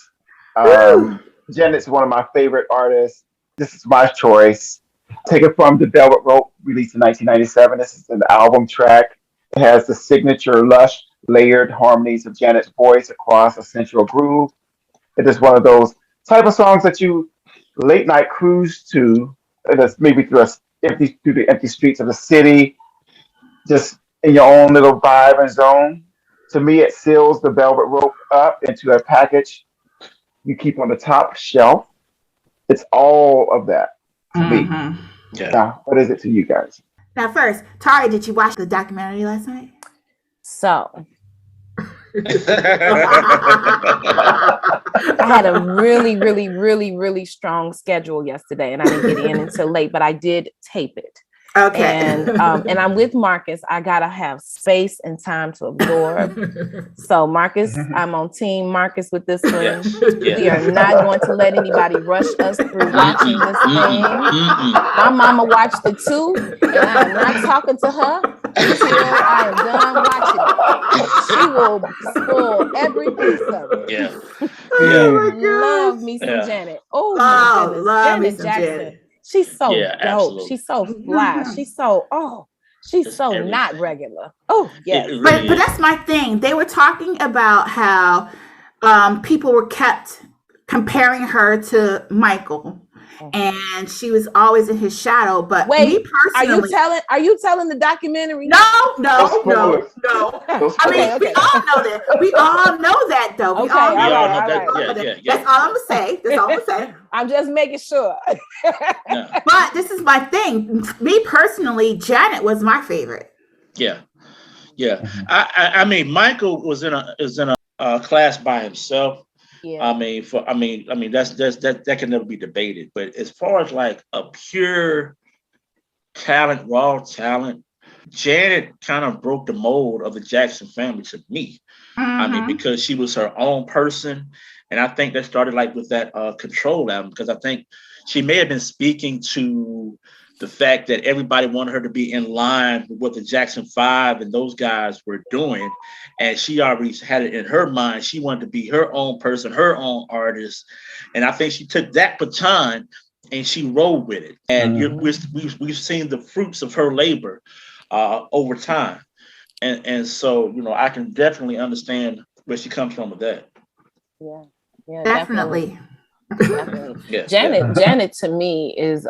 Woo. Janet's one of my favorite artists. This is my choice. Taken from The Velvet Rope, released in 1997. This is an album track. It has the signature lush, layered harmonies of Janet's voice across a central groove. It is one of those type of songs that you late night cruise to, that's maybe through the empty streets of the city, just in your own little vibe and zone. To me, it seals The Velvet Rope up into a package you keep on the top shelf. It's all of that to me. Yeah. Now, what is it to you guys? Now, first, Tarrey, did you watch the documentary last night? So I had a really, really, really, really strong schedule yesterday, and I didn't get in until late, but I did tape it. Okay. And I'm with Marcus. I gotta have space and time to absorb. So Marcus, I'm on team Marcus with this one. Yes. We are not going to let anybody rush us through watching this thing. My mama watched it too, and I am not talking to her until I am done watching it. She will spoil every piece of it. Yeah. Love me some Janet. Oh my goodness. love Janet me some Jackson. Janet. She's so Yeah, dope. absolutely. She's so fly. She's so she's so everything. not regular. Oh yes. It really But is. that's my thing. They were talking about how people were kept comparing her to Michael, and she was always in his shadow. But Wait, me personally, are you telling the documentary? no. No. I mean, we all know that. We all know that, though. We Okay, all know all that. right. Yeah. That's all I'm gonna say. That's all I'm gonna say. I'm just making sure. No. But this is my thing. Me personally, Janet was my favorite. Yeah. I mean, Michael is in a class by himself. Yeah. I mean, that can never be debated. But as far as like a pure talent, raw talent, Janet kind of broke the mold of the Jackson family to me. I mean, because she was her own person. And I think that started like with that Control album, because I think she may have been speaking to the fact that everybody wanted her to be in line with what the Jackson 5 and those guys were doing. And she already had it in her mind. She wanted to be her own person, her own artist. And I think she took that baton and she rolled with it. And we've seen the fruits of her labor over time. And so, I can definitely understand where she comes from with that. Yeah, Definitely. Yeah. Janet to me is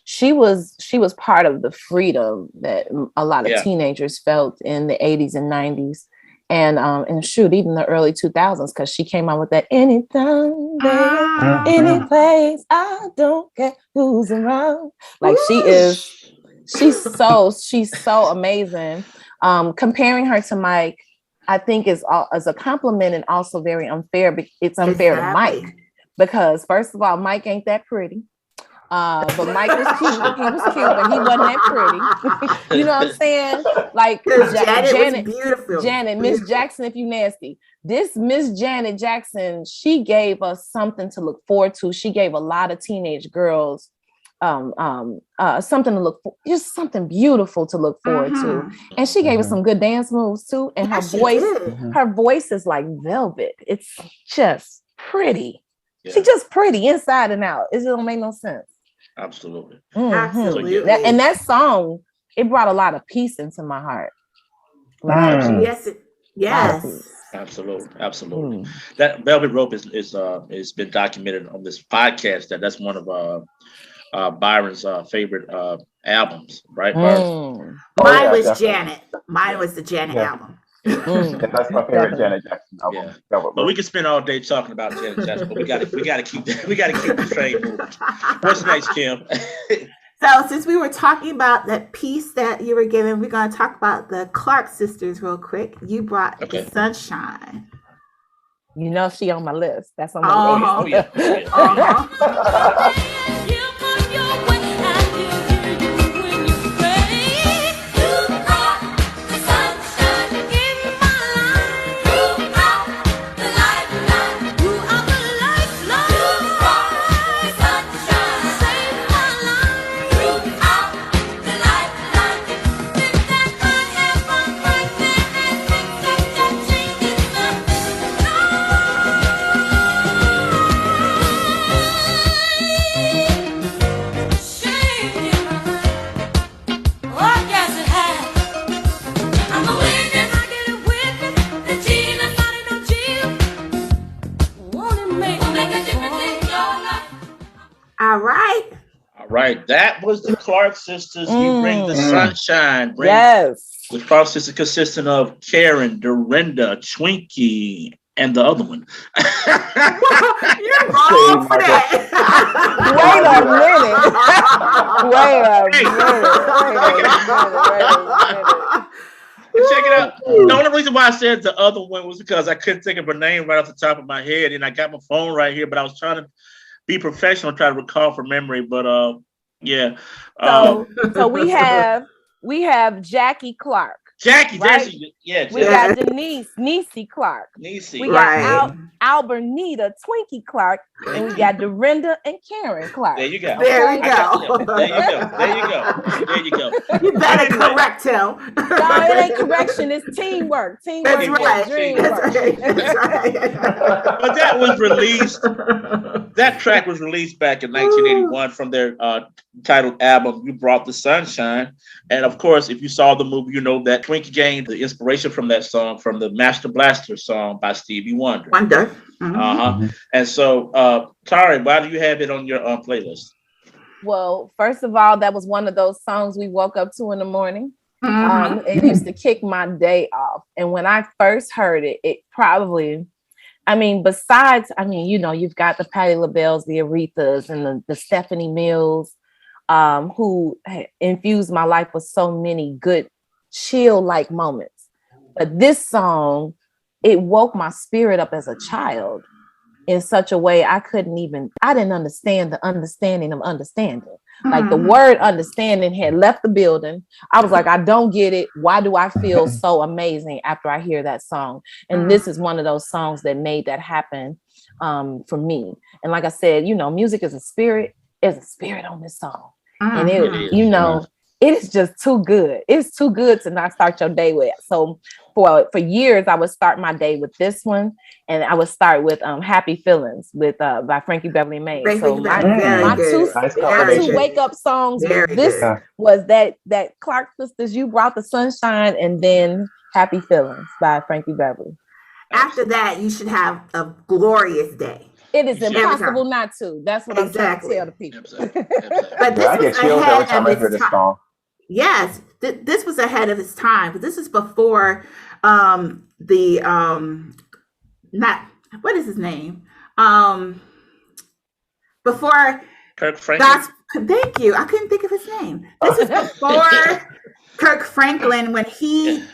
she was part of the freedom that a lot of teenagers felt in the 80s and 90s, and shoot, even the early 2000s, because she came out with that anytime, baby, any place, I don't care who's around. Like she's so amazing. Comparing her to Mike, I think is a compliment and also very unfair. It's unfair to Mike because first of all, Mike ain't that pretty. But Mike was cute. He was cute, but he wasn't that pretty. You know what I'm saying? Like Janet was beautiful. Janet, Miss Jackson, if you nasty. This Miss Janet Jackson, she gave us something to look forward to. She gave a lot of teenage girls something to look for, just something beautiful to look forward to. And she gave us some good dance moves too. And her voice is like velvet. It's just pretty. Yeah. She's just pretty inside and out. It don't make no sense. Absolutely. Absolutely. And that song, it brought a lot of peace into my heart. Yes. Absolutely. That Velvet Rope is been documented on this podcast. That's one of Byron's favorite albums, right? Mine was Janet. Mine was the Janet album. That's my favorite Janet Jackson album. But we can spend all day talking about Janet Jackson, but we gotta keep the train moving. What's next, Kim? So since we were talking about that piece that you were given, we're going to talk about the Clark sisters real quick. You brought the Sunshine. You know she on my list. That's on my list. Right. That was the Clark sisters. You bring the sunshine. The Clark sisters consisting of Karen, Dorinda, Twinkie, and the other one. You're wrong for that. Wait a minute. Check it out. The only reason why I said the other one was because I couldn't think of her name right off the top of my head, and I got my phone right here, but I was trying to be professional, try to recall from memory. But yeah. So we have Jackie Clark. Jackie, right? We got Denise, Niecy Clark. We got Albernita, Twinkie Clark, and we got Dorinda and Karen Clark. There you go. There we go. There you go. You better correct him. No, it ain't correction. It's teamwork. That's right. That's right. But that was released. That track was released back in 1981 from their titled album, You Brought the Sunshine. And of course, if you saw the movie, you know that Twinkie gained the inspiration from that song from the Master Blaster song by Stevie Wonder. And so, Tarrey, why do you have it on your playlist? Well, first of all, that was one of those songs we woke up to in the morning. It used to kick my day off. And when I first heard it, it probably, besides, you've got the Patti LaBelle's, the Arethas, and the Stephanie Mills, who infused my life with so many good chill-like moments. But this song, it woke my spirit up as a child in such a way I didn't understand the understanding of understanding. Like the word understanding had left the building. I was like, I don't get it. Why do I feel so amazing after I hear that song? And this is one of those songs that made that happen for me. And like I said, music is a spirit. There's a spirit on this song. And it is just too good. It's too good to not start your day with. So for years, I would start my day with this one, and I would start with "Happy Feelings" by Frankie Beverly May. So my two wake up songs was that Clark Sisters, You Brought the Sunshine, and then "Happy Feelings" by Frankie Beverly. After that, you should have a glorious day. It is impossible not to. That's what I'm trying to tell the people. But this was ahead of its time. Yes, this was ahead of its time. But this is before what is his name? Before Kirk Franklin. Thank you. I couldn't think of his name. This is before Kirk Franklin, when he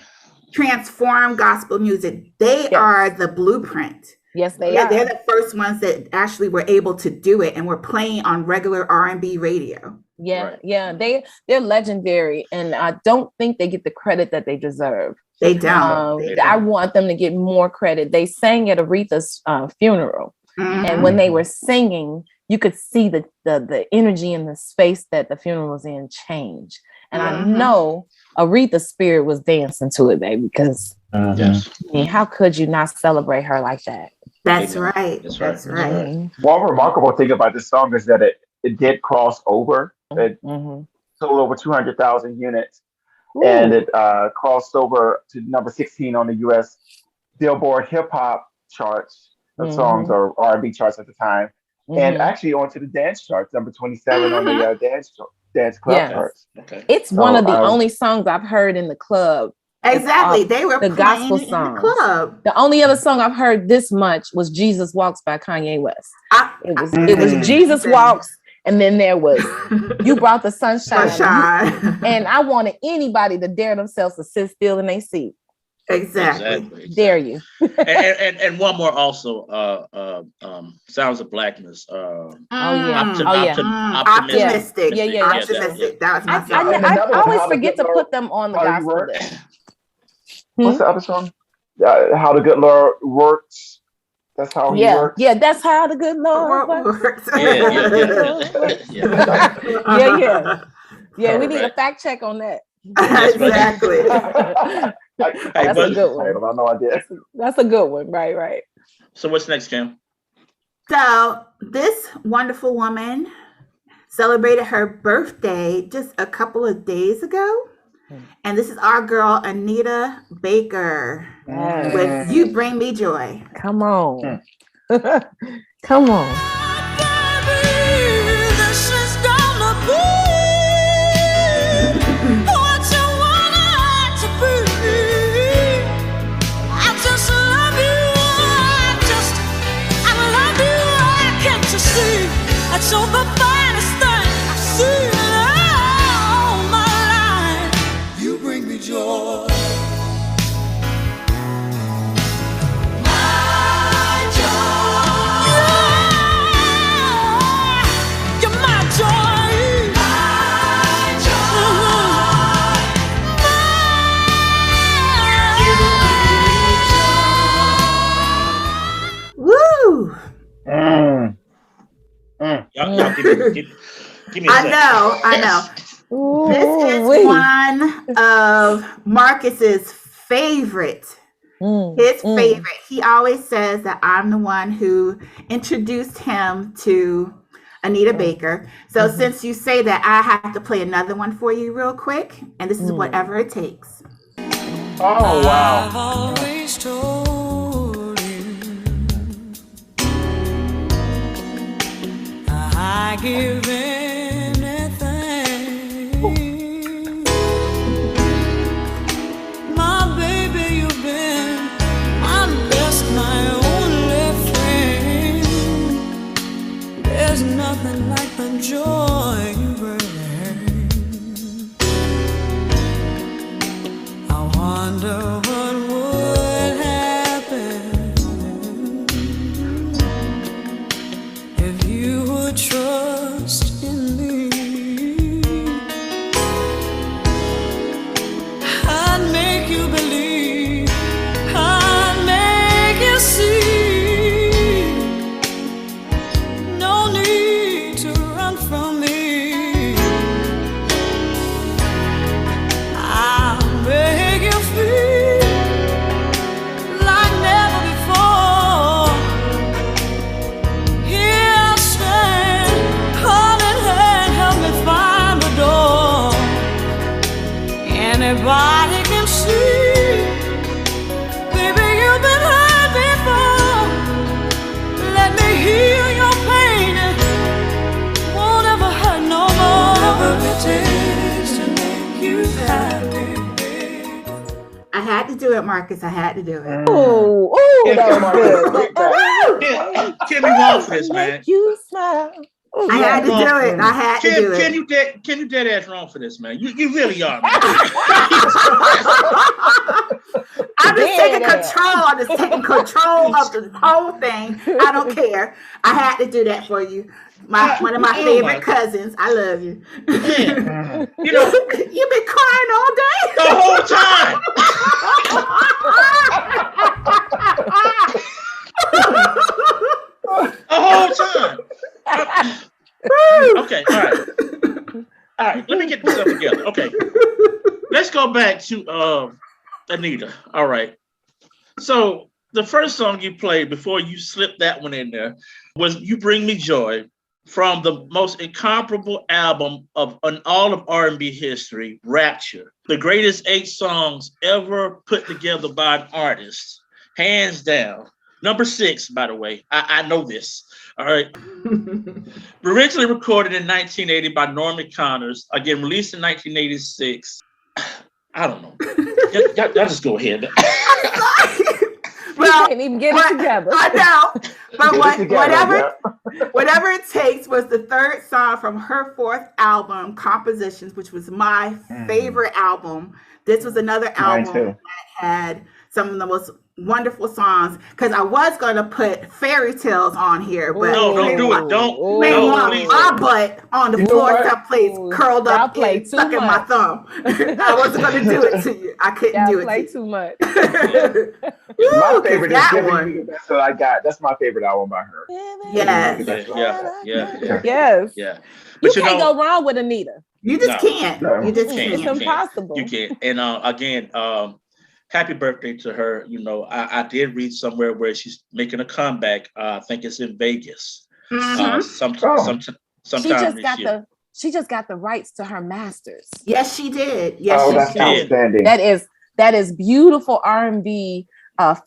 transformed gospel music. They are the blueprint. Yes, they are. They're the first ones that actually were able to do it and were playing on regular R&B radio. Yeah, they're legendary, and I don't think they get the credit that they deserve. They don't. I want them to get more credit. They sang at Aretha's funeral, and when they were singing, you could see the energy in the space that the funeral was in change. And I know Aretha's spirit was dancing to it, baby, because how could you not celebrate her like that? That's right. That's right. One remarkable thing about this song is that it did cross over. It sold over 200,000 units. Ooh. And it crossed over to number 16 on the U.S. Billboard hip hop charts of songs, or R&B charts at the time, and actually onto the dance charts, number 27 on the dance club charts. Okay. It's one of the only songs I've heard in the club. Exactly, they were the gospel song. The club. The only other song I've heard this much was "Jesus Walks" by Kanye West. It was Jesus Walks. And then there was You Brought the Sunshine. And I wanted anybody to dare themselves to sit still in their seat. Exactly. Dare you. and one more also, Sounds of Blackness. Optimistic. Yeah. Optimistic. That was my song. I always forget to put them on the gospel list. What's the other song? How the Good Lord Works. That's how he works. Yeah, that's how the good Lord works. Yeah, we need a fact check on that. Exactly. That's a good one. I have no idea. That's a good one. Right. So what's next, Kim? So this wonderful woman celebrated her birthday just a couple of days ago. And this is our girl, Anita Baker, with You Bring Me Joy. Come on. Come on. Baby, this is gonna be Give me a second. I know. This is one of Marcus's favorite. His favorite. He always says that I'm the one who introduced him to Anita Baker. So since you say that, I have to play another one for you real quick. And this is Whatever It Takes. Oh, wow. I've always told you I give anything. My baby, you've been my best, my only friend. There's nothing like the joy you bring. I wonder what would happen if you would trust in me. I'd make you believe, I'd make you see. No need to run from me. I'll make you feel like never before. Here I stand, hand in hand, help me find the door. Anybody can see, baby, you've been hurt before. Let me heal your pain, it won't ever hurt no more. Whatever it takes to make you happy. I had to do it, Marcus. I had to do it. Oh, that was good. Kim, you wrong for this, man. You smile. I had to do it. I had to do Kim, it. you dead ass wrong for this, man. You really are, man. I'm just taking control. I'm just taking control of the whole thing. I don't care. I had to do that for you. One of my favorite cousins. I love you. Man, you know, You've been crying all day. the whole time. The whole time. Okay, all right. All right, let me get this up together. Okay. Let's go back to Anita. All right. So the first song you played before you slipped that one in there was You Bring Me Joy from the most incomparable album on all of R&B history, Rapture. The greatest 8 songs ever put together by an artist, hands down. Number 6, by the way. I know this. All right. Originally recorded in 1980 by Norman Connors, again released in 1986. I don't know. Y'all just go ahead. Well, Can't even get it together. I know. But whatever it takes was the 3rd song from her 4th album, Compositions, which was my favorite album. This was another album that had some of the most wonderful songs. Because I was going to put Fairy Tales on here, but No, don't do it. Don't. They No, want please. my butt on the floor someplace, curled up and stuck in my much. thumb. I wasn't going to do it to you. I couldn't do it Play to you. too much. My favorite is that Giving one. You the Best That I Got. That's my favorite album by her. Yes. Yes. Yeah. You But can't go wrong with Anita. You just can't. No. You just It's can't. impossible. You can't. And again, happy birthday to her. You know, I did read somewhere where she's making a comeback. I think it's in Vegas. Sometime this year. She just got the rights to her masters. Yes, she did. Yes, That's she did. outstanding. That is beautiful R&B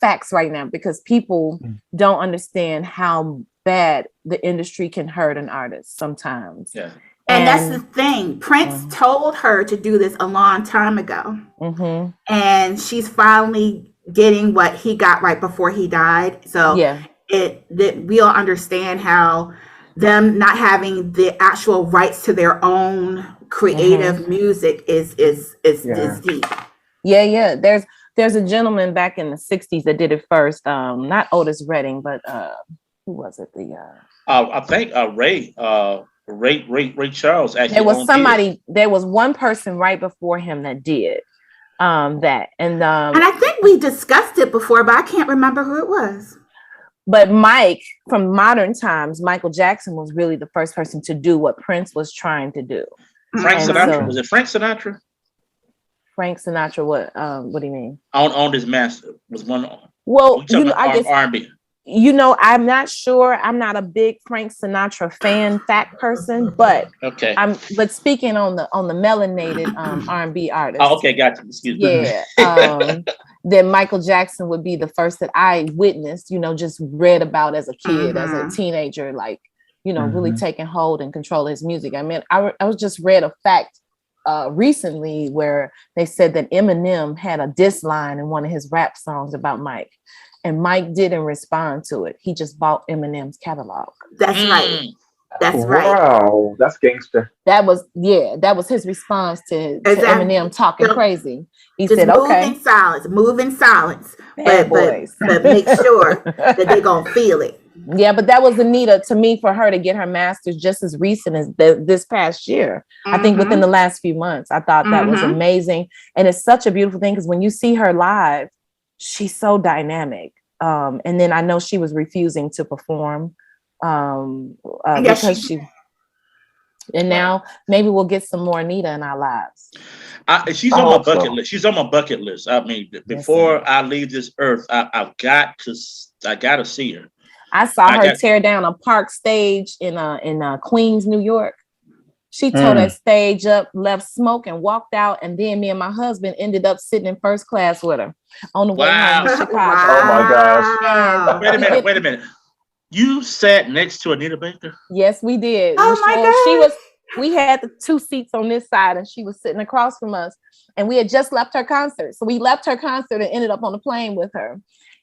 facts right now, because people don't understand how bad the industry can hurt an artist sometimes. Yeah. And that's the thing. Prince told her to do this a long time ago. And she's finally getting what he got right before he died. So we'll understand how them not having the actual rights to their own creative music is deep. Yeah. There's a gentleman back in the 60s that did it first. Not Otis Redding, but who was it? I think Ray Charles actually. There was one person right before him that did that. And I think we discussed it before, but I can't remember who it was. But Mike, from modern times, Michael Jackson was really the first person to do what Prince was trying to do. Frank And Sinatra. so- Was it Frank Sinatra? Frank Sinatra, what do you mean? On his master was one. Well, I guess R&B. I'm not sure. I'm not a big Frank Sinatra fan fact person, but Okay. but speaking on the melanated R&B artist. Oh, okay, gotcha. Excuse me. Yeah. Then Michael Jackson would be the first that I witnessed, just read about as a kid, as a teenager, like, really taking hold and control of his music. I mean, I was just read a fact recently where they said that Eminem had a diss line in one of his rap songs about Mike, and Mike didn't respond to it. He just bought Eminem's catalog. That's right. That's right. Wow, that's gangster. That was his response to Eminem talking crazy. He said, "Okay, move in silence, Bad but boys. make sure that they're gonna feel it." Yeah, but that was Anita to me, for her to get her master's just as recent as this past year. I think within the last few months. I thought that was amazing. And it's such a beautiful thing because when you see her live, she's so dynamic. And then I know she was refusing to perform because she. And now maybe we'll get some more Anita in our lives. She's on my bucket list. She's on my bucket list. I mean, before I leave this earth, I got to see her. I saw her tear down a park stage in Queens, New York. She tore that stage up, left smoke, and walked out. And then me and my husband ended up sitting in first class with her on the way home to Chicago. Oh my gosh! Wait a minute. You sat next to Anita Baker? Yes, we did. Oh my God. We had the two seats on this side and she was sitting across from us, and we had just left her concert. So we left her concert and ended up on the plane with her.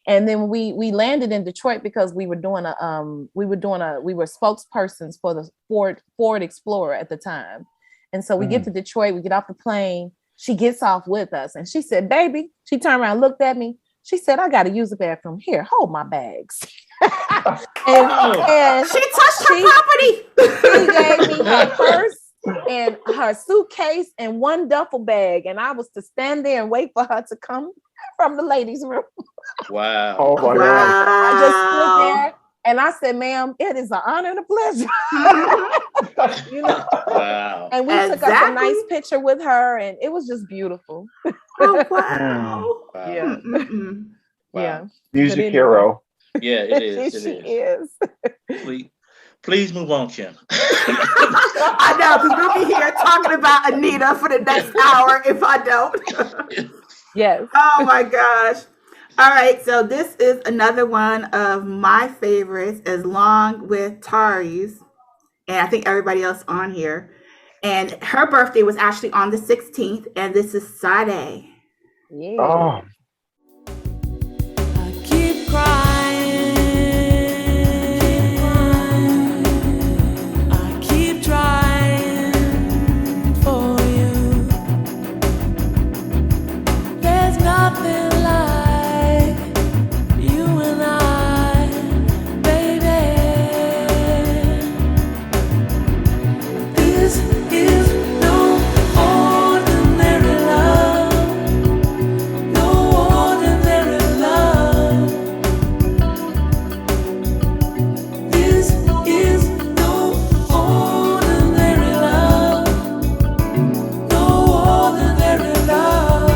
And then we landed in Detroit because we were spokespersons for the Ford Explorer at the time. And so we get to Detroit, we get off the plane, she gets off with us and she said, "Baby," she turned around, looked at me. She said, "I got to use the bathroom. Here, hold my bags." and she touched her property. She gave me her purse and her suitcase and one duffel bag, and I was to stand there and wait for her to come from the ladies' room. Wow! Oh my God! I just stood there and I said, "Ma'am, it is an honor and a pleasure." Wow! And we took up a nice picture with her, and it was just beautiful. Oh wow! Yeah. Wow. Yeah. Music hero. Yeah, it is. She is. Please move on, Kim. I know, because we'll be here talking about Anita for the next hour if I don't. Yes. Oh my gosh. All right, so this is another one of my favorites, along with Tarrey's, and I think everybody else on here. And her birthday was actually on the 16th, and this is Sade. Yeah. Oh. I keep crying. I keep trying for you. There's nothing like you and I, baby. This is no ordinary love. No ordinary love. This is no ordinary love. No ordinary love.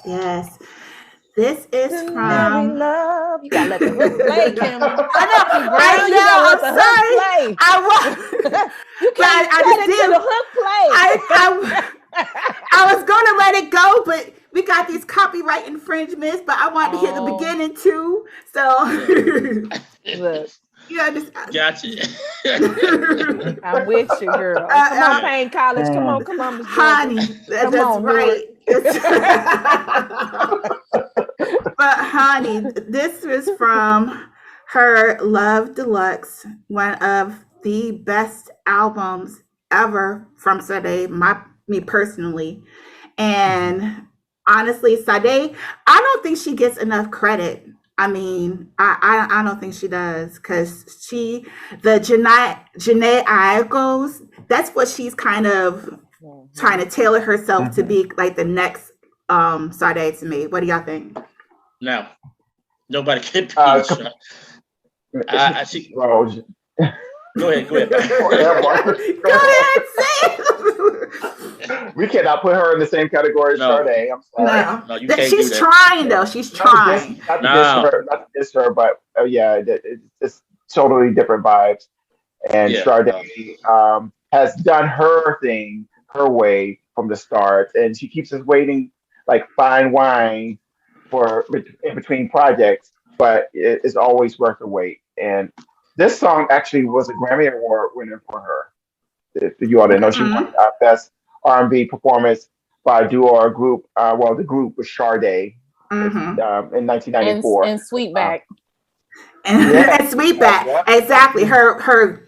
Yes. This is Ordinary from. love. You gotta let the hook play, Kim. I You gotta let the know. hook Sorry, play. I was. You can't I let just it did. till the hook play. I was gonna let it go, but we got these copyright infringements. But I wanted to hear the beginning too. So Look, you understand? Gotcha. I'm with you, girl. Come on, Payne College. Come on, Miss Honey, Georgia. that's on, right. But honey, this was from her Love Deluxe, one of the best albums ever from Sade, me personally. And honestly, Sade, I don't think she gets enough credit. I mean, I don't think she does, because the Janae Aikos, that's what she's kind of trying to tailor herself to be like the next Sade to me. What do y'all think? Now, nobody can beat she, Well, Go ahead. Go ahead, say it. we cannot put her in the same category as No. Sade. I'm sorry. No, you can't She's do that. trying though. She's trying. Not to diss her, but it's totally different vibes. And Sade has done her thing, her way from the start, and she keeps us waiting like fine wine for in between projects, but it's always worth the wait. And this song actually was a Grammy Award winner for her. If you all didn't know, she won Best R&B Performance by a duo or group. The group was Sade in 1994. And Sweetback. And Sweetback. Exactly. Her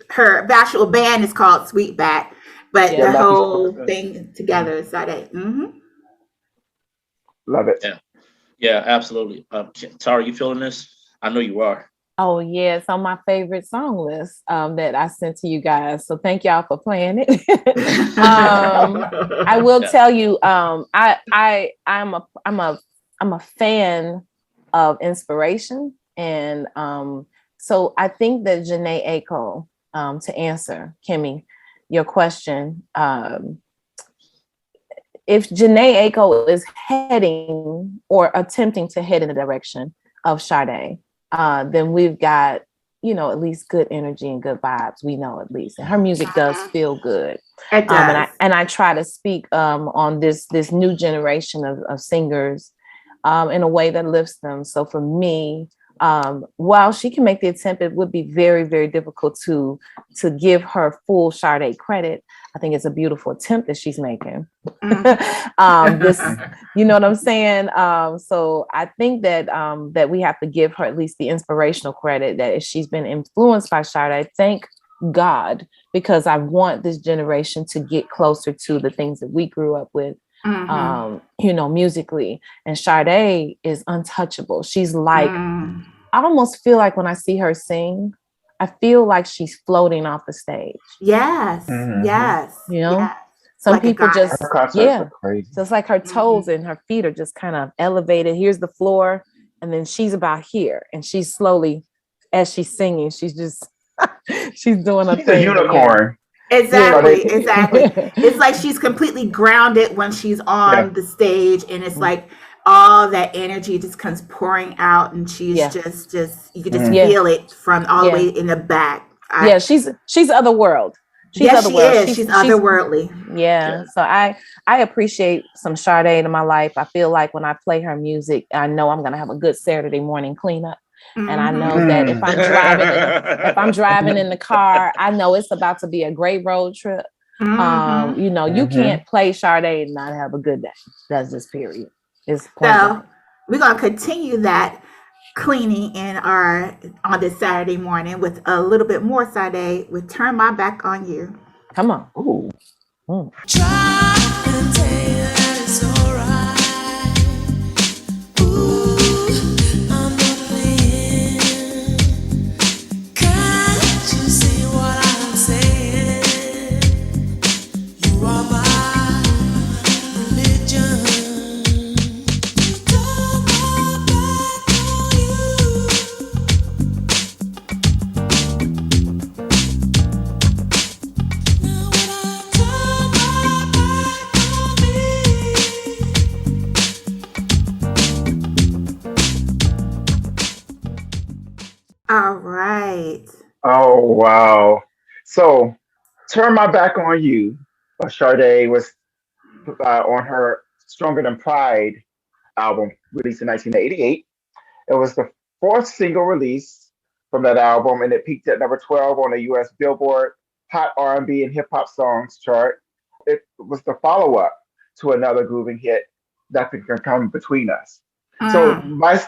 actual band is called Sweetback, but the whole thing together is Sade. Love it. Yeah, absolutely. Tarrey, you feeling this? I know you are. Oh yeah, it's on my favorite song list that I sent to you guys. So thank y'all for playing it. I will tell you, I'm a fan of inspiration, and so I think that Jhené Aiko, to answer Kimmy your question, if Jhené Aiko is heading or attempting to head in the direction of Sade, then we've got, at least good energy and good vibes. We know at least, and her music does feel good. It does. And I try to speak on this new generation of singers in a way that lifts them. So for me, while she can make the attempt, it would be very, very difficult to give her full Sade credit. I think it's a beautiful attempt that she's making. This, you know what I'm saying? So I think that we have to give her at least the inspirational credit that if she's been influenced by Sade, thank God, because I want this generation to get closer to the things that we grew up with. Musically, and Sade is untouchable. She's like, I almost feel like when I see her sing, I feel like she's floating off the stage. Yes. Yes. Some like people just, crazy. So it's like her toes and her feet are just kind of elevated. Here's the floor, and then she's about here, and she's slowly, as she's singing, she's just, she's doing a thing. A unicorn. Exactly. It's like she's completely grounded when she's on the stage, and it's like all that energy just comes pouring out, and she's just you can just feel it from all the way in the back. She's otherworld. She's otherworldly. So I appreciate some Sade in my life. I feel like when I play her music, I know I'm gonna have a good Saturday morning cleanup. And I know that if I'm driving in the car, I know it's about to be a great road trip. You can't play Sade and not have a good day. That's just period. It's so we're gonna continue that cleaning on this Saturday morning with a little bit more Sade with "Turn My Back on You." Come on. Ooh. Try and tell you that it's alright. All right. Oh, wow. So, Turn My Back on You. Sade was on her Stronger Than Pride album, released in 1988. It was the fourth single release from that album, and it peaked at number 12 on the U.S. Billboard Hot R&B and Hip Hop Songs chart. It was the follow-up to another grooving hit, Nothing Can Come Between Us. So my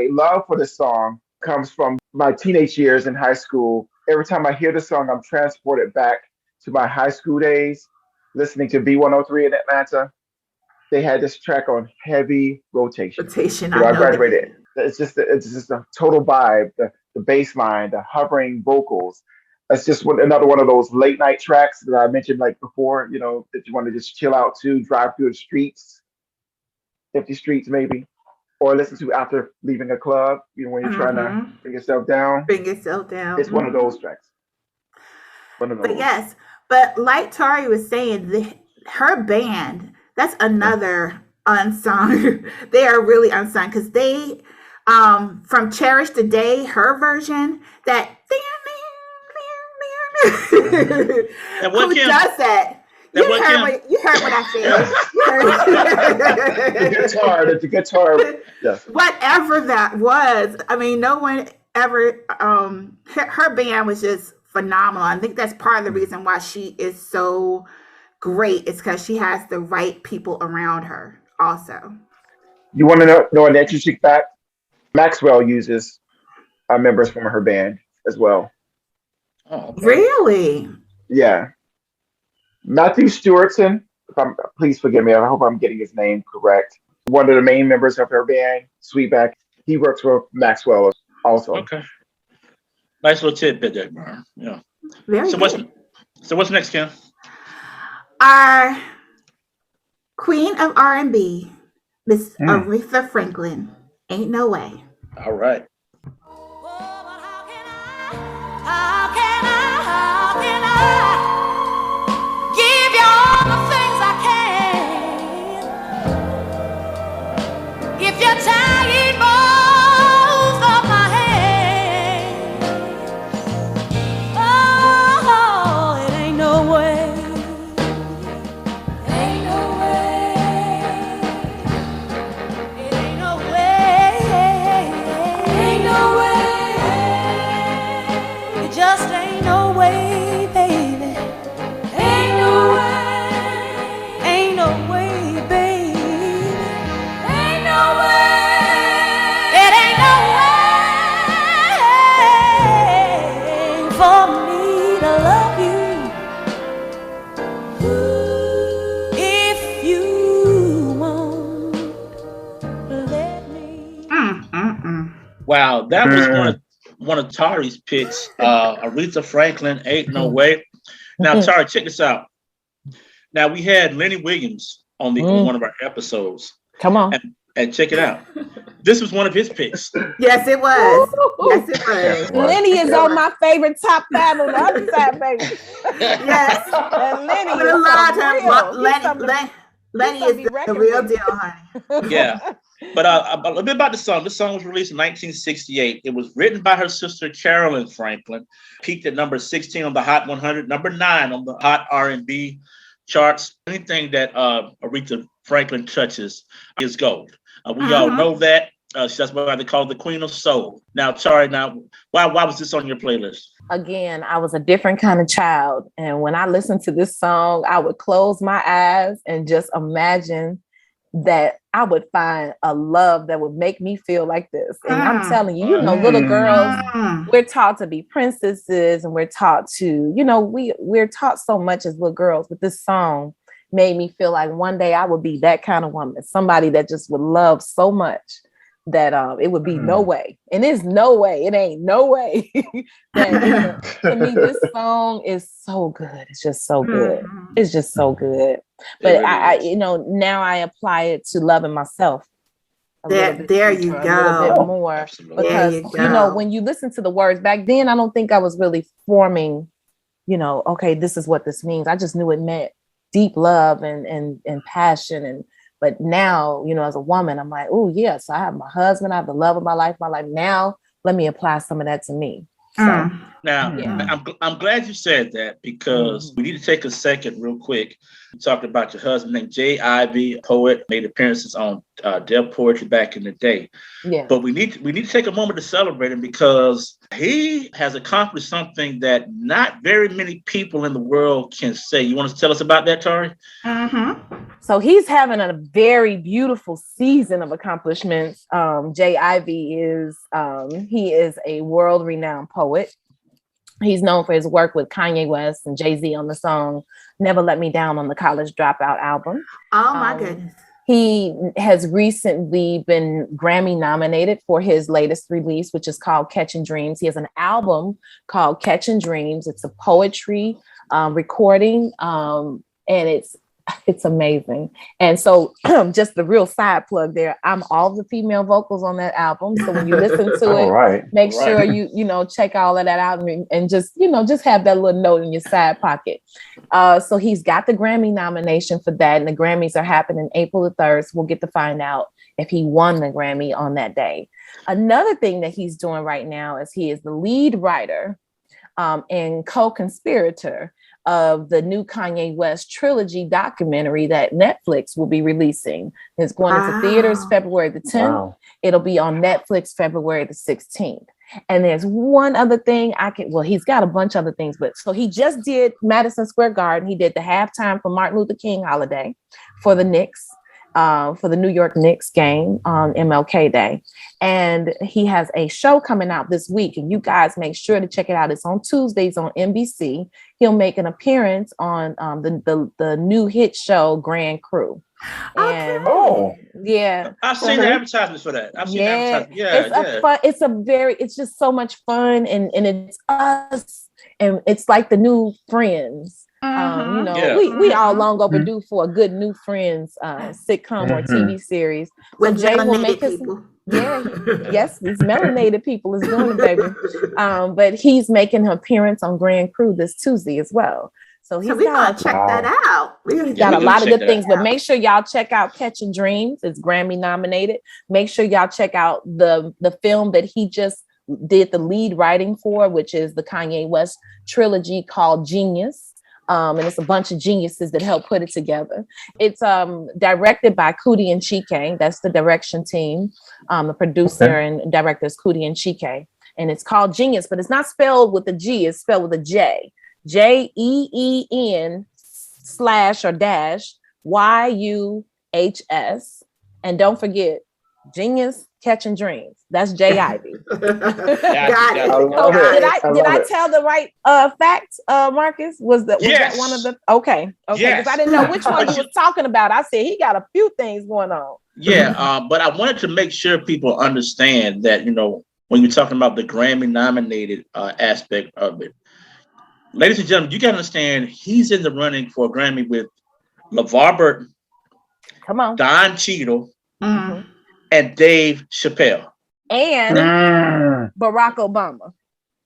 love for this song comes from my teenage years in high school. Every time I hear the song, I'm transported back to my high school days, listening to B103 in Atlanta. They had this track on heavy rotation. I graduated. It's just a total vibe. The bass line, the hovering vocals. That's just another one of those late night tracks that I mentioned like before, you know, that you want to just chill out to, drive through the streets, empty streets maybe, or listen to after leaving a club, you know, when you're trying to bring yourself down. Bring yourself down. It's one of those tracks. One of those. But yes, but like Tarrey was saying, her band, that's another unsung. They are really unsung because they, from Cherish the Day, her version, that And what who Kim? does that? That You what heard, Kim? you heard what I said. The guitar. Yes. Whatever that was, I mean, no one ever, her band was just phenomenal. I think that's part of the reason why she is so great. It's because she has the right people around her also. You want to know an interesting fact? Maxwell uses members from her band as well. Oh, okay. Really? Yeah. Matthew Stewartson, please forgive me, I hope I'm getting his name correct. One of the main members of her band, Sweetback, he works with Maxwell also. Okay. Nice little tidbit there, Brian. Yeah. Very So good. what's next, Kim? Our queen of R&B, Miss Aretha Franklin. Ain't no way. All right. Give you all the things I can if you're tired both of my hands. Oh, it ain't no way. Ain't no way. It ain't no way. Ain't no way. It just ain't no way, baby. Ain't no way, baby. Ain't no way. It ain't no way for me to love you if you won't let me. Wow, that was one of Tari's picks. Aretha Franklin, Ain't No Way. Now, Tari, check this out. Now, we had Lenny Williams on one of our episodes. Come on. And check it out. This was one of his picks. Yes, it was. Yes, it was. Lenny is on my favorite top 5 on the other side, baby. Yes. And Lenny But is a lot of real. times, Lenny is the real deal, honey. Yeah. But a little bit about the song. This song was released in 1968. It was written by her sister Carolyn Franklin. Peaked at number 16 on the Hot 100, number 9 on the Hot R&B charts. Anything that Aretha Franklin touches is gold. We all know that. That's why they call her the Queen of Soul. Now, Tari, why was this on your playlist? Again, I was a different kind of child. And when I listened to this song, I would close my eyes and just imagine that I would find a love that would make me feel like this. And I'm telling you, little girls, we're taught to be princesses and we're taught to, we're taught so much as little girls, but this song made me feel like one day I would be that kind of woman, somebody that just would love so much that it would be no way. And there's no way, it ain't no way. That, to me, this song is so good. It's just so good. It's just so good. But I now I apply it to loving myself. There you go. A little bit more. Absolutely. Because, when you listen to the words back then, I don't think I was really forming, okay, this is what this means. I just knew it meant deep love and passion. But now, as a woman, I'm like, oh, yes, I have my husband. I have the love of my life. Now, let me apply some of that to me. So, I'm glad you said that because we need to take a second real quick. You talked about your husband named Jay Ivy, a poet, made appearances on Deb Poetry back in the day. Yeah. But we need to take a moment to celebrate him because he has accomplished something that not very many people in the world can say. You want to tell us about that, Tarrey? So he's having a very beautiful season of accomplishments. Jay Ivy is a world-renowned poet. He's known for his work with Kanye West and Jay-Z on the song Never Let Me Down on the College Dropout album. Oh my goodness. He has recently been Grammy nominated for his latest release, which is called Catching Dreams. He has an album called Catching Dreams. It's a poetry recording, and it's amazing. And so just the real side plug there, I'm all the female vocals on that album. So when you listen to it, make sure you know, check all of that out and just, you know, just have that little note in your side pocket. So he's got the Grammy nomination for that. And the Grammys are happening April the 3rd. So we'll get to find out if he won the Grammy on that day. Another thing that he's doing right now is he is the lead writer and co-conspirator of the new Kanye West trilogy documentary that Netflix will be releasing. It's going into theaters February the 10th. Wow. It'll be on Netflix February the 16th. And there's one other thing he's got a bunch of other things, but so he just did Madison Square Garden. He did the halftime for Martin Luther King holiday for the Knicks. For the New York Knicks game on MLK Day. And he has a show coming out this week, and you guys make sure to check it out. It's on Tuesdays on NBC. He'll make an appearance on the new hit show Grand Crew. And yeah, I've seen the advertisements for that. I've seen the advertisements. It's just so much fun, and it's us, and it's like the new Friends. You know, we all long overdue for a good new Friends sitcom or TV series. So Jay will make us. Yes, these melanated people is doing it, baby. But he's making an appearance on Grand Crew this Tuesday as well. So we're gonna check that out. He's got a lot of good things, but make sure y'all check out Catching Dreams. It's Grammy nominated. Make sure y'all check out the film that he just did the lead writing for, which is the Kanye West trilogy called Genius. And it's a bunch of geniuses that help put it together. It's directed by Kudi and Chike. That's the direction team. The producer and director is Kudi and Chike. And it's called Genius, but it's not spelled with a G. It's spelled with a J. JEEN /YUHS. And don't forget, Genius Catching Dreams. That's Jay Ivy. Got it. Did I tell the right fact, Marcus? Was that one of the okay? Because I didn't know which one he was talking about. I said he got a few things going on. Yeah, but I wanted to make sure people understand that, you know, when you're talking about the Grammy nominated aspect of it, ladies and gentlemen, you got to understand he's in the running for a Grammy with LeVar Burton, Don Cheadle, and Dave Chappelle. And Barack Obama.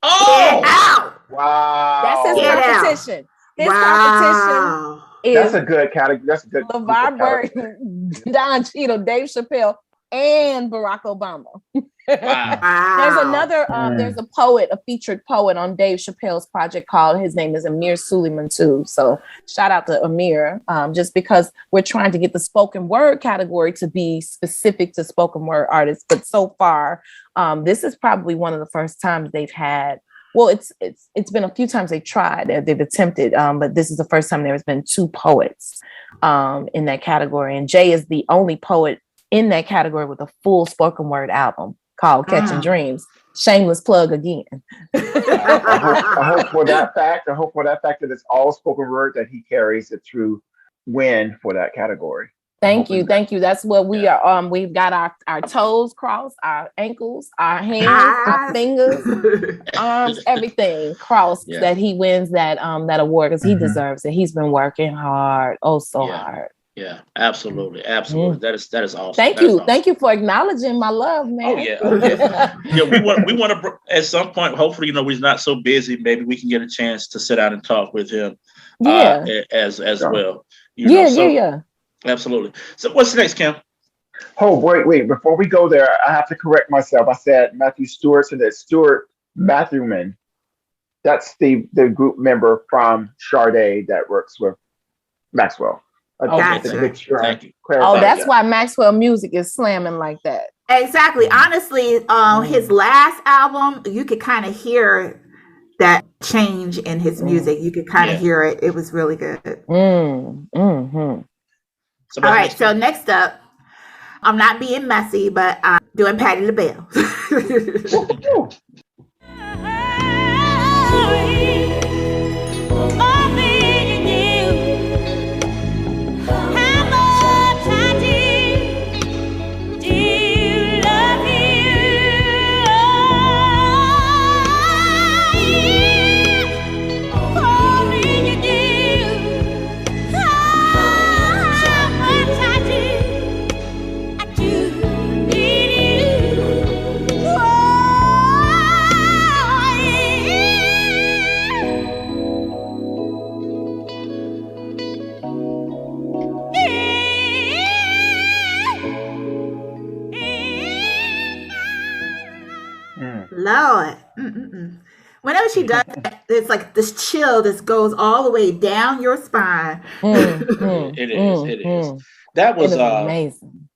Oh! Wow. That's his competition. His competition is that's a good category. That's a good LeVar Burton, Don Cheadle, Dave Chappelle, and Barack Obama. Wow. There's another, there's a poet, a featured poet on Dave Chappelle's project called, his name is Amir Suleiman too. So shout out to Amir, just because we're trying to get the spoken word category to be specific to spoken word artists. But so far, this is probably one of the first times they've had, well, it's been a few times they've tried, they've attempted, but this is the first time there has been two poets in that category. And Jay is the only poet in that category with a full spoken word album called Catching Dreams. Shameless plug again. I hope for that fact that it's all spoken word that he carries a true win for that category. Thank you. That's what we are. We've got our toes crossed, our ankles, our hands, our fingers, arms, everything crossed that he wins that award because he deserves it. He's been working hard, hard. Yeah, absolutely. That is awesome. Thank you. Awesome. Thank you for acknowledging my love, man. We want to at some point, hopefully, you know, we're not so busy. Maybe we can get a chance to sit down and talk with him as well. Yeah. Absolutely. So what's next, Kim? Oh, wait. Before we go there, I have to correct myself. I said Matthew Stewart, and that's Stuart Matthewman. That's the group member from Sade that works with Maxwell. Thank you. That's why Maxwell music is slamming like that. Exactly. Honestly, his last album, you could kind of hear that change in his music. You could kind of hear it. It was really good. All right. So next up, I'm not being messy, but I'm doing Patti LaBelle. How much I did Whenever she does that, it's like this chill just goes all the way down your spine. It is. That was amazing.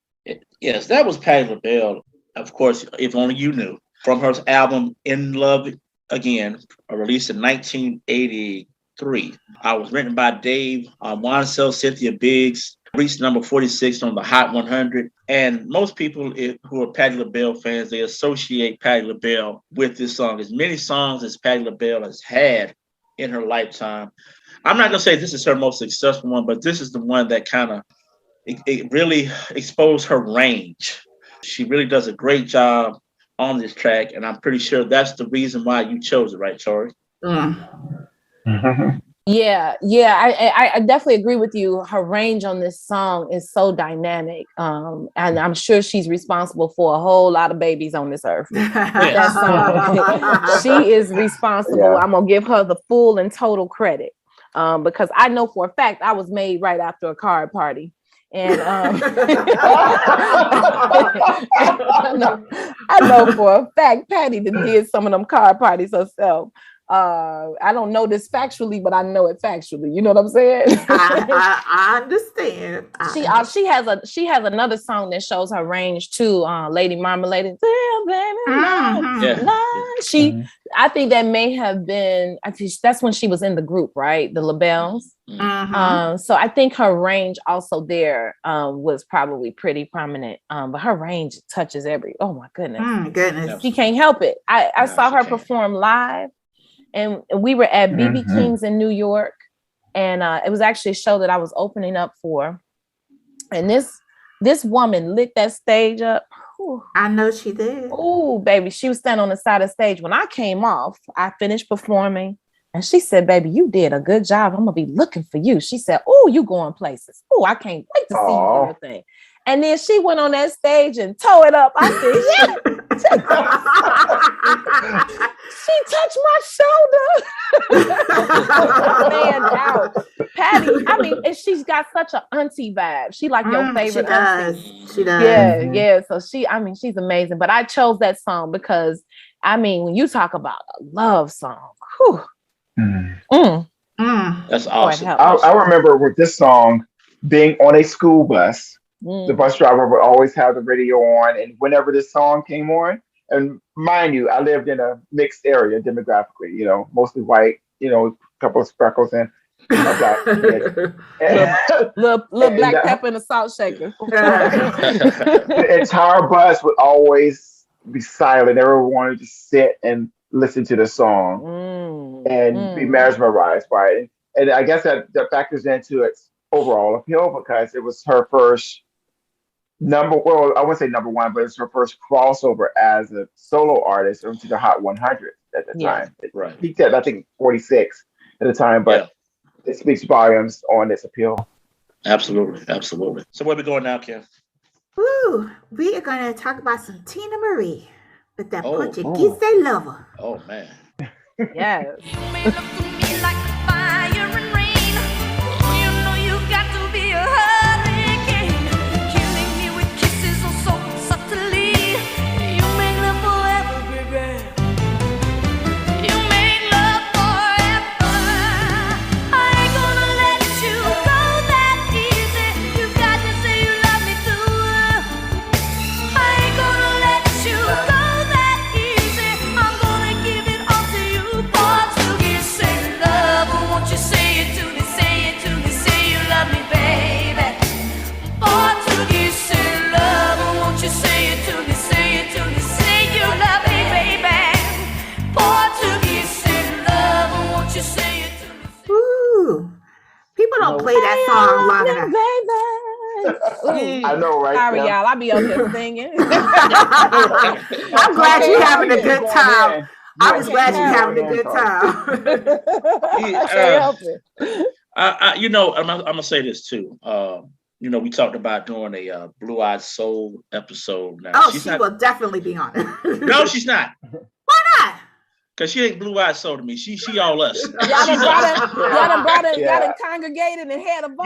Yes, that was Patti LaBelle. Of course, if only you knew, from her album "In Love Again," released in 1983. I was written by Dave Wansell, Cynthia Biggs, reached number 46 on the Hot 100. And most people who are Patti LaBelle fans, they associate Patti LaBelle with this song. As many songs as Patti LaBelle has had in her lifetime, I'm not going to say this is her most successful one, but this is the one that kind of it really exposed her range. She really does a great job on this track, and I'm pretty sure that's the reason why you chose it, right, Tarrey? Yeah, I definitely agree with you. Her range on this song is so dynamic, and I'm sure she's responsible for a whole lot of babies on this earth. That song. She is responsible. Yeah. I'm gonna give her the full and total credit, because I know for a fact I was made right after a card party. And I know for a fact Patti did some of them card parties herself. I don't know this factually, but I know it factually. You know what I'm saying? I understand. She has another song that shows her range too. Lady Marmalade. I think that may have been. I think that's when she was in the group, right? The LaBelles. So I think her range also there was probably pretty prominent. But her range touches every. Oh my goodness! Goodness, she can't help it. I saw her perform live. And we were at BB King's in New York, and it was actually a show that I was opening up for. And this woman lit that stage up. Whew. I know she did. Oh, baby, she was standing on the side of the stage. When I came off, I finished performing, and she said, "Baby, you did a good job. I'm gonna be looking for you." She said, "Oh, you going places. Oh, I can't wait to see you do your thing." And then she went on that stage and tore it up. I said, "Yeah." She touched my shoulder. Man out. Patti, I mean, and she's got such an auntie vibe. She like your favorite auntie. She does. Yeah. So she's amazing. But I chose that song because, I mean, when you talk about a love song, whew. That's awesome. I remember with this song being on a school bus. The bus driver would always have the radio on, and whenever this song came on, and mind you, I lived in a mixed area demographically, mostly white, a couple of speckles and black. little black pepper and a salt shaker. The entire bus would always be silent. Everyone wanted to sit and listen to the song and be mesmerized by it. And I guess that factors into its overall appeal because it was her first I wouldn't say number one, but it's her first crossover as a solo artist into the Hot 100 at the time. It peaked at, I think, 46 at the time, but it speaks volumes on its appeal. Absolutely. So where we going now, Kim? Woo! We are going to talk about some Tina Marie with that Portuguese lover. Oh, man. Yes. People don't play that song long enough. I know, right? Sorry, y'all. I be up here singing. I'm glad you're having a good time. I was glad you're having a good time. I'm gonna say this too. We talked about doing a Blue Eyed Soul episode. Now, she will definitely be on it. No, she's not. Why not? Because she ain't Blue Eyed Soul to me. She all us. Y'all done brought it, y'all done congregated and had a vote.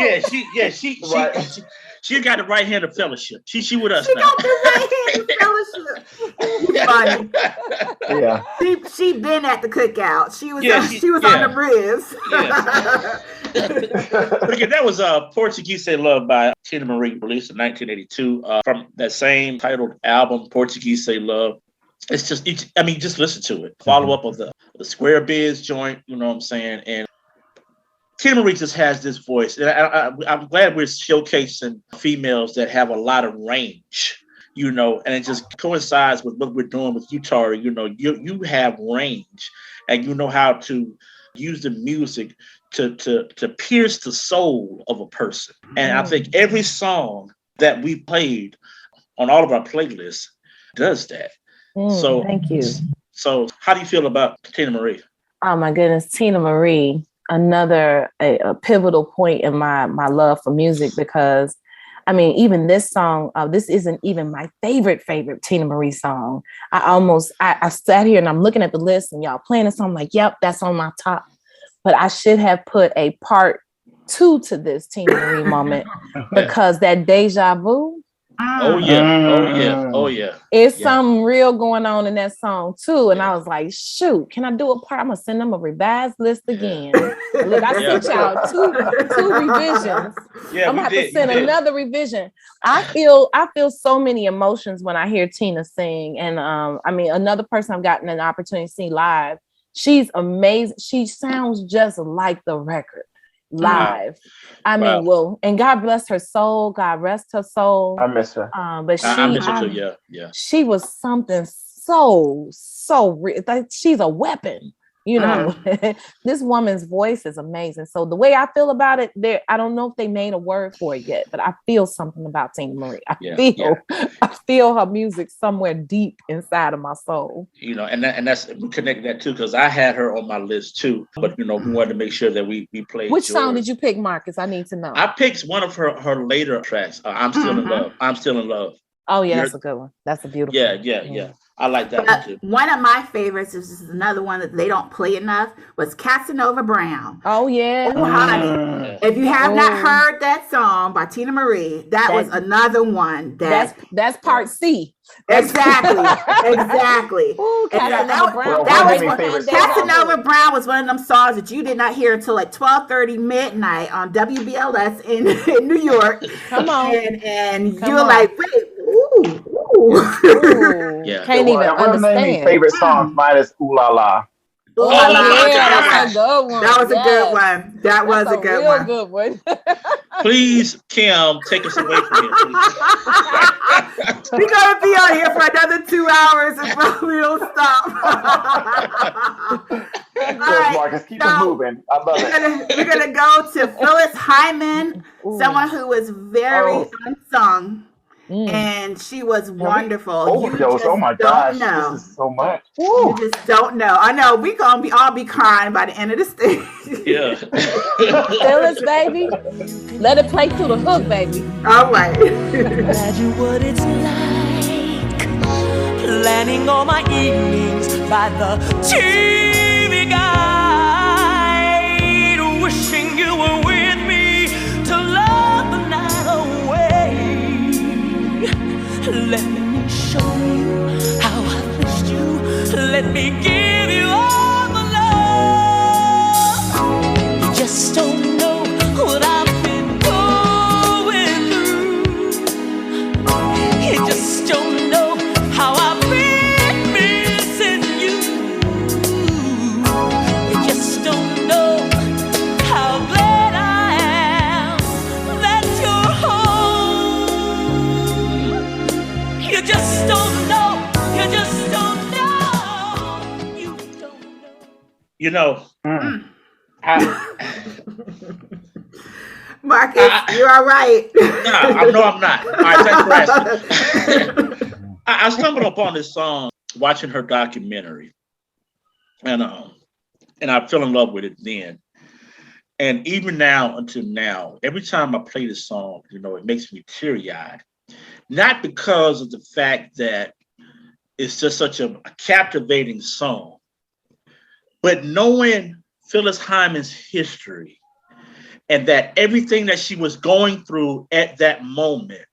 She got the right hand of fellowship. She with us She now. got the right hand of fellowship. Funny. Yeah. She been at the cookout. She was on yeah. the ribs. Yes. But again, that was Portuguese Love by Tina Marie, released in 1982 from that same titled album, Portuguese Love. It's just, just listen to it. Follow up of the Square Biz joint, you know what I'm saying? And Tina Marie just has this voice. And I'm glad we're showcasing females that have a lot of range, and it just coincides with what we're doing with you, Tarrey. You have range, and you know how to use the music to pierce the soul of a person. And I think every song that we played on all of our playlists does that. So thank you. So how do you feel about Tina Marie? Oh my goodness, Tina Marie, another a pivotal point in my love for music, because even this song, this isn't even my favorite Tina Marie song. I sat here and I'm looking at the list and y'all playing this song. I'm like, yep, that's on my top. But I should have put a part 2 to this Tina Marie moment, because that deja vu. Oh yeah. It's something real going on in that song too. And I was like, shoot, can I do a part? I'm gonna send them a revised list again. Look, I sent y'all two revisions. Yeah, I'm gonna have to send another revision. I feel so many emotions when I hear Tina sing. And another person I've gotten an opportunity to see live. She's amazing. She sounds just like the record live. Wow. And God bless her soul. God rest her soul. I miss her. But I miss her too. Yeah. She was something so real. Like, she's a weapon. This woman's voice is amazing. So the way I feel about it, I don't know if they made a word for it yet, but I feel something about Tina Marie. I feel her music somewhere deep inside of my soul. And that's, we connected that too, because I had her on my list too. But we wanted to make sure that we played. Which song did you pick, Marcus? I need to know. I picked one of her later tracks. I'm Still in Love. I'm Still in Love. Oh yeah, that's a good one. That's a beautiful one. Yeah. I like that one too. One of my favorites, this is another one that they don't play enough, was Casanova Brown. Oh yeah. Oh, honey. If you have not heard that song by Tina Marie, that was another one that's part C. Exactly. Ooh, Casanova Brown. Casanova Brown was one of them songs that you did not hear until like 12:30 midnight on WBLS in New York. Come on. And you're like, wait, ooh. Yeah. Can't even understand. Favorite songs, mine is Ooh La La. Ooh La La. That's a good one. That was a good one. That was a good one. Good one. Please, Kim, take us away from here, please. We're going to be on here for another 2 hours if we don't stop. All right, Marcus, keep it moving. I love it. We're going to go to Phyllis Hyman, someone who was very unsung. And she was wonderful. Overdose. Oh my gosh. This is so much. You just don't know. I know we're going to all be crying by the end of the stage. Yeah. Phyllis, baby. Let it play through the hook, baby. All right. Imagine what it's like, planning all my evenings by the TV guide, wishing you were with me to love the night away. Let me show you how I missed you. Let me give you all the love. You just don't know what I've been going through. You just don't know how I've been missing you. You just don't know how glad I am that you're home. You just don't know. You just don't know. You don't know. Marcus, you're all right. No, I'm not. All right, thanks for asking. I stumbled upon this song watching her documentary, and I fell in love with it then. And even now, until now, every time I play this song, it makes me teary-eyed. Not because of the fact that it's just such a captivating song, but knowing Phyllis Hyman's history and that everything that she was going through at that moment,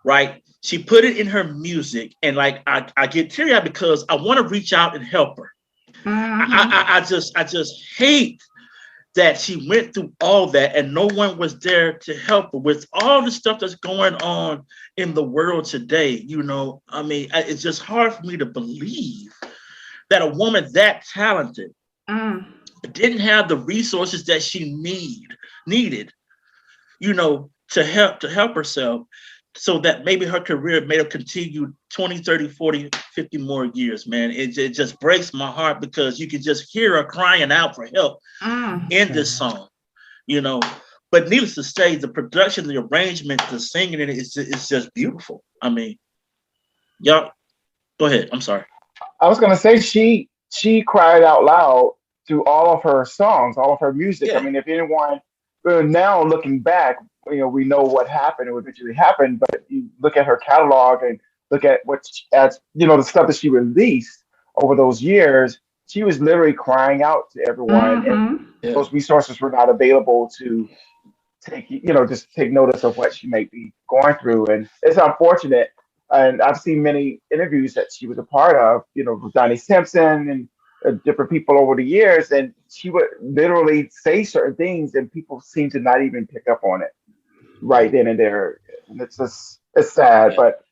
right? She put it in her music, and like I get teary-eyed because I want to reach out and help her. I just hate that she went through all that and no one was there to help her with all the stuff that's going on in the world today. You know, I mean, it's just hard for me to believe that a woman that talented didn't have the resources that she needed, you know, to help herself, so that maybe her career may have continued 20, 30, 40, 50 more years, man. It just breaks my heart because you can just hear her crying out for help in this song, you know. But needless to say, the production, the arrangement, the singing in it is just beautiful. I mean, y'all, go ahead. I'm sorry. I was gonna say she cried out loud through all of her songs, all of her music. Yeah. I mean, if anyone now looking back, you know, we know what happened and what eventually happened, but you look at her catalog and look at as you know, the stuff that she released over those years, she was literally crying out to everyone, and those resources were not available to just take notice of what she may be going through. And it's unfortunate. And I've seen many interviews that she was a part of, you know, with Donnie Simpson and different people over the years, and she would literally say certain things, and people seem to not even pick up on it right then and there. And it's sad, but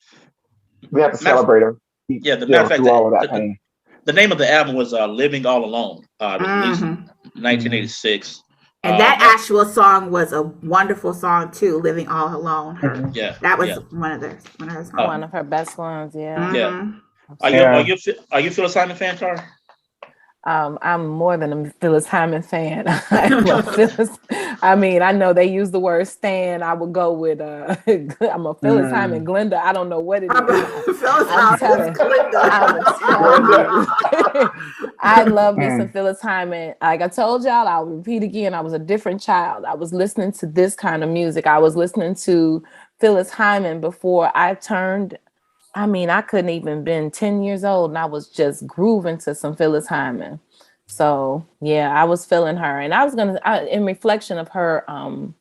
we have to celebrate her. Yeah, the matter of fact, through all of that pain. The name of the album was "Living All Alone," released in 1986. And that actual song was a wonderful song too, "Living All Alone." Yeah, that was one of her songs. One of her best ones. Yeah. Are you Phyllis Hyman fan, Tara? I'm more than a Phyllis Hyman fan. I love Phyllis. I mean, I know they use the word stan. I would go with I'm a Phyllis Hyman Glenda. I don't know what it is. I love me some Phyllis Hyman. Like I told y'all, I'll repeat again, I was a different child. I was listening to this kind of music. I was listening to Phyllis Hyman before I turned. I mean, I couldn't even been 10 years old and I was just grooving to some Phyllis Hyman. So yeah, I was feeling her. And I was in reflection of her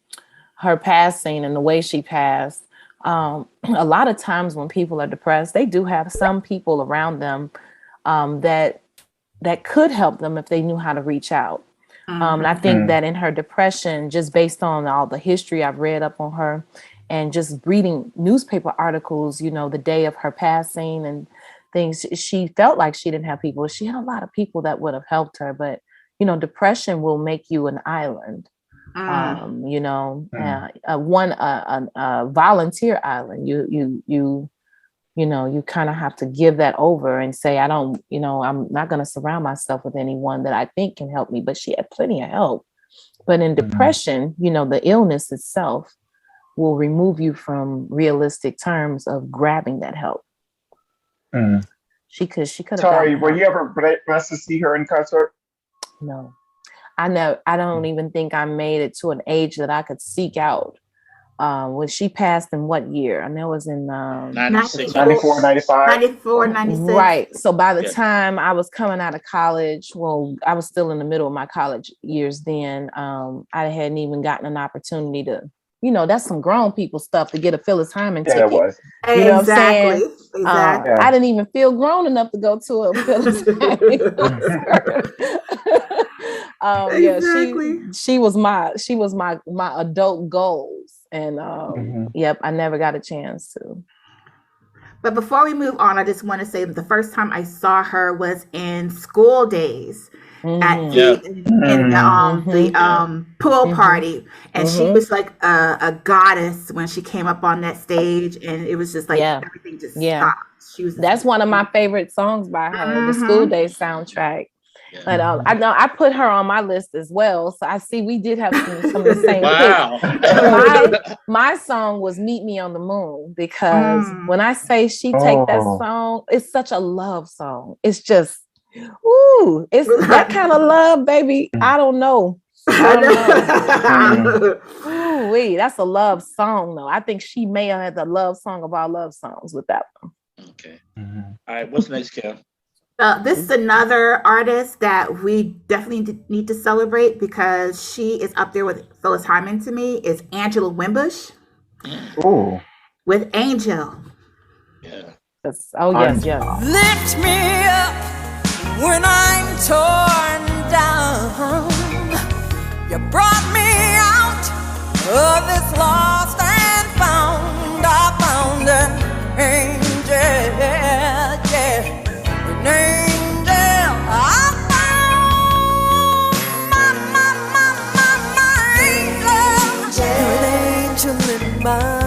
passing and the way she passed, a lot of times when people are depressed, they do have some people around them that could help them if they knew how to reach out. And I think that in her depression, just based on all the history I've read up on her, and just reading newspaper articles, you know, the day of her passing and things, she felt like she didn't have people. She had a lot of people that would have helped her, but, you know, depression will make you an island, you know, a volunteer island. You know, you kind of have to give that over and say, I'm not going to surround myself with anyone that I think can help me, but she had plenty of help. But in depression, you know, the illness itself will remove you from realistic terms of grabbing that help. She could have. Sorry, were you ever blessed to see her in concert? No, I don't even think I made it to an age that I could seek out. When she passed in what year? I know it was in 96. 94, 95. 94, 96. Right. So by the time I was coming out of college, well, I was still in the middle of my college years then. I hadn't even gotten an opportunity to, you know, that's some grown people stuff to get a Phyllis Hyman ticket. Yeah, it was. You know what I'm saying? Exactly. I didn't even feel grown enough to go to a Phyllis Hyman concert. She was my adult goals. And yep, I never got a chance to. But before we move on, I just want to say that the first time I saw her was in School Days at the pool party, and she was like a goddess when she came up on that stage, and it was just like everything just stopped. That's one of my favorite songs by her, the School Days soundtrack. But I know I put her on my list as well. So I see we did have some of the same picks. My song was Meet Me on the Moon, because when I say she take that song, it's such a love song. It's just, ooh, it's that kind of love, baby. I don't know. Ooh, that's a love song though. I think she may have had the love song of our love songs with that one. Okay. All right, what's next, Kev? This is another artist that we definitely need to celebrate because she is up there with Phyllis Hyman to me, is Angela Wimbush. Ooh. With Angel. Yeah. Yes. Oh, yes, yes. Lift me up when I'm torn down. You brought me out of this lost and found. I found an angel, yeah, an angel. I found my angel. You're an angel in my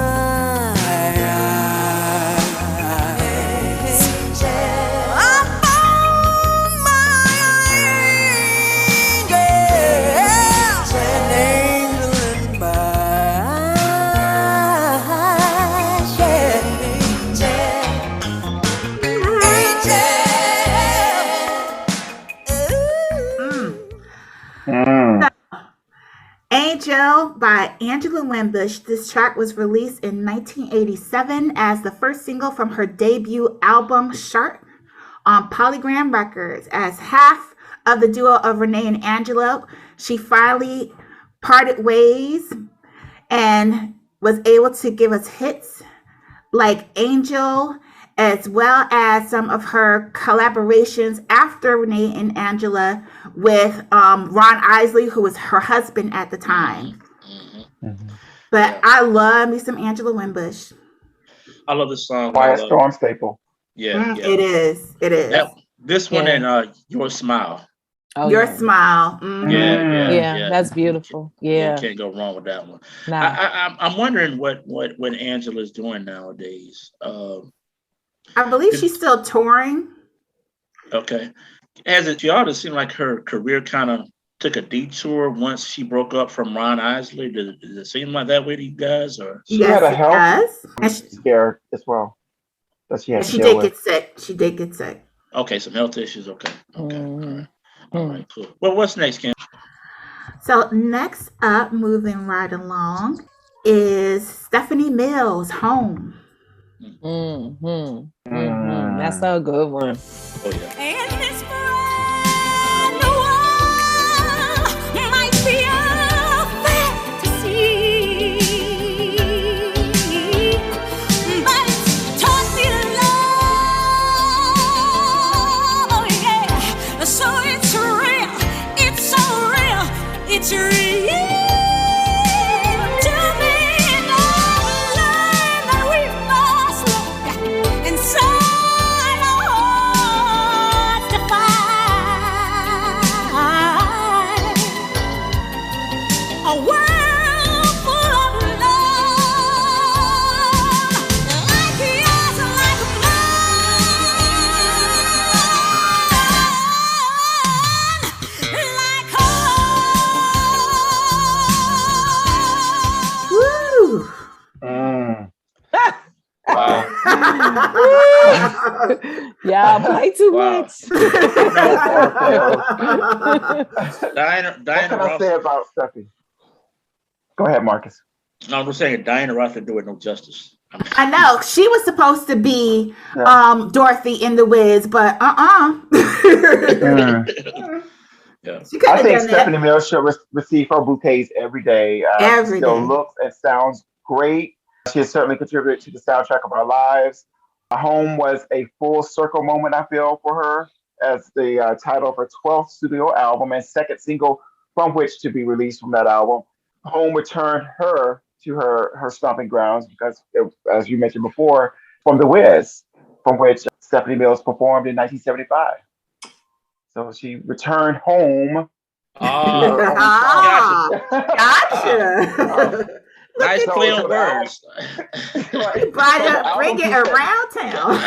Angel by Angela Wimbush. This track was released in 1987 as the first single from her debut album, Sharp, on Polygram Records. As half of the duo of Renee and Angela, she finally parted ways and was able to give us hits like Angel, as well as some of her collaborations after Renee and Angela with Ron Isley, who was her husband at the time. But I love me some Angela Wimbush. I love this song. Quiet Storm staple. Yeah, It is. It is. This one and Your Smile. Oh, Your yeah. Smile. Yeah, that's beautiful. Yeah. Can't go wrong with that one. Nah. I'm wondering what Angela's doing nowadays. I believe she's still touring. Okay. As it ought to seem like her career kind of took a detour once she broke up from Ron Isley. Does it seem like that way to you guys? Or she had a health does. scare as well. That she had she did get sick. She did get sick. Okay, some health issues. Okay. All right, cool. Well, what's next, Kim? So next up, moving right along, is Stephanie Mills, Home. That's a good one. Oh, yeah. And this brand new world might be a fantasy, but it's taught me to love, oh yeah. So it's real, it's so real, it's real. Y'all play too much. Diana what can I Ross. say about Steffi? Go ahead, Marcus. No, I'm just saying Diana Ross didn't do it no justice. I know she was supposed to be Dorothy in The Wiz, but Yeah. I think Stephanie Mills should receive her bouquets every day. Every still day. looks and sounds great. She has certainly contributed to the soundtrack of our lives. Home was a full circle moment, I feel, for her as the title of her 12th studio album and second single from which to be released from that album. Home returned her to her stomping grounds because, as you mentioned before, from The Wiz, from which Stephanie Mills performed in 1975. So she returned home. Gotcha. Nice play on words. Bring it around town.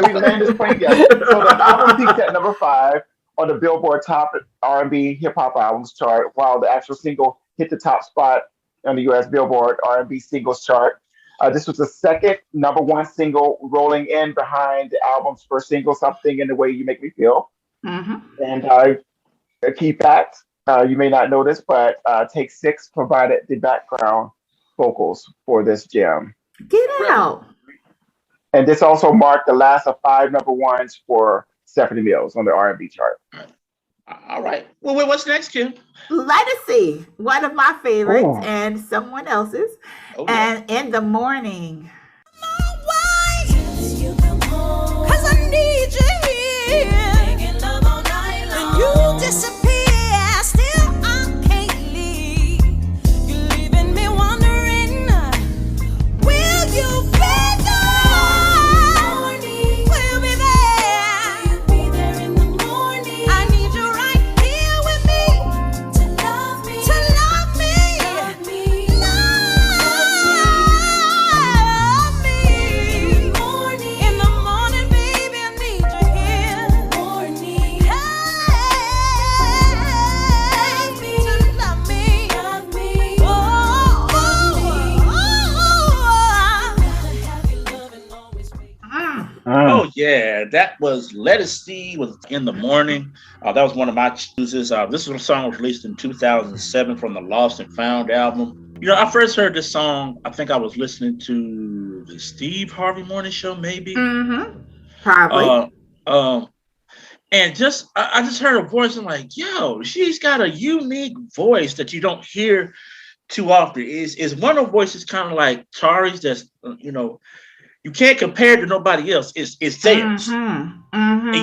We land this plane together. So the album peaked at number 5 on the Billboard Top R&B Hip Hop Albums chart, while the actual single hit the top spot on the U.S. Billboard R&B Singles chart. This was the second number 1 single, rolling in behind the album's first single, Something in the Way You Make Me Feel. And a key fact, you may not know this, but Take 6 provided the background vocals for this jam. Get out. And this also marked the last of 5 number ones for Stephanie Mills on the R&B chart. All right. Well, what's next, Kim? Legacy, one of my favorites, Oh. and someone else's. Oh, yeah. And In the Morning. Cause I need you here. Making love all night long. And you disappear. Still I can't leave. You're leaving me wondering, will you be there? We'll be there. Will you be there in the morning? I need you right here with me. To love me. To love me. Love me. Love me. In the morning, baby, I need you here. Morning. Hey, to love me. Love me. Oh, gotta have your love and always be. Oh yeah, that was Let It See was In the Morning. That was one of my choices. This was a song that was released in 2007 from the Lost and Found album. You know, I first heard this song, I think I was listening to the Steve Harvey Morning Show, maybe. Mm-hmm. Probably. And I just heard her voice and like, yo, she's got a unique voice that you don't hear too often. Is one of her voices kind of like Tarrey's? That's you can't compare it to nobody else. It's theirs. Mm-hmm. And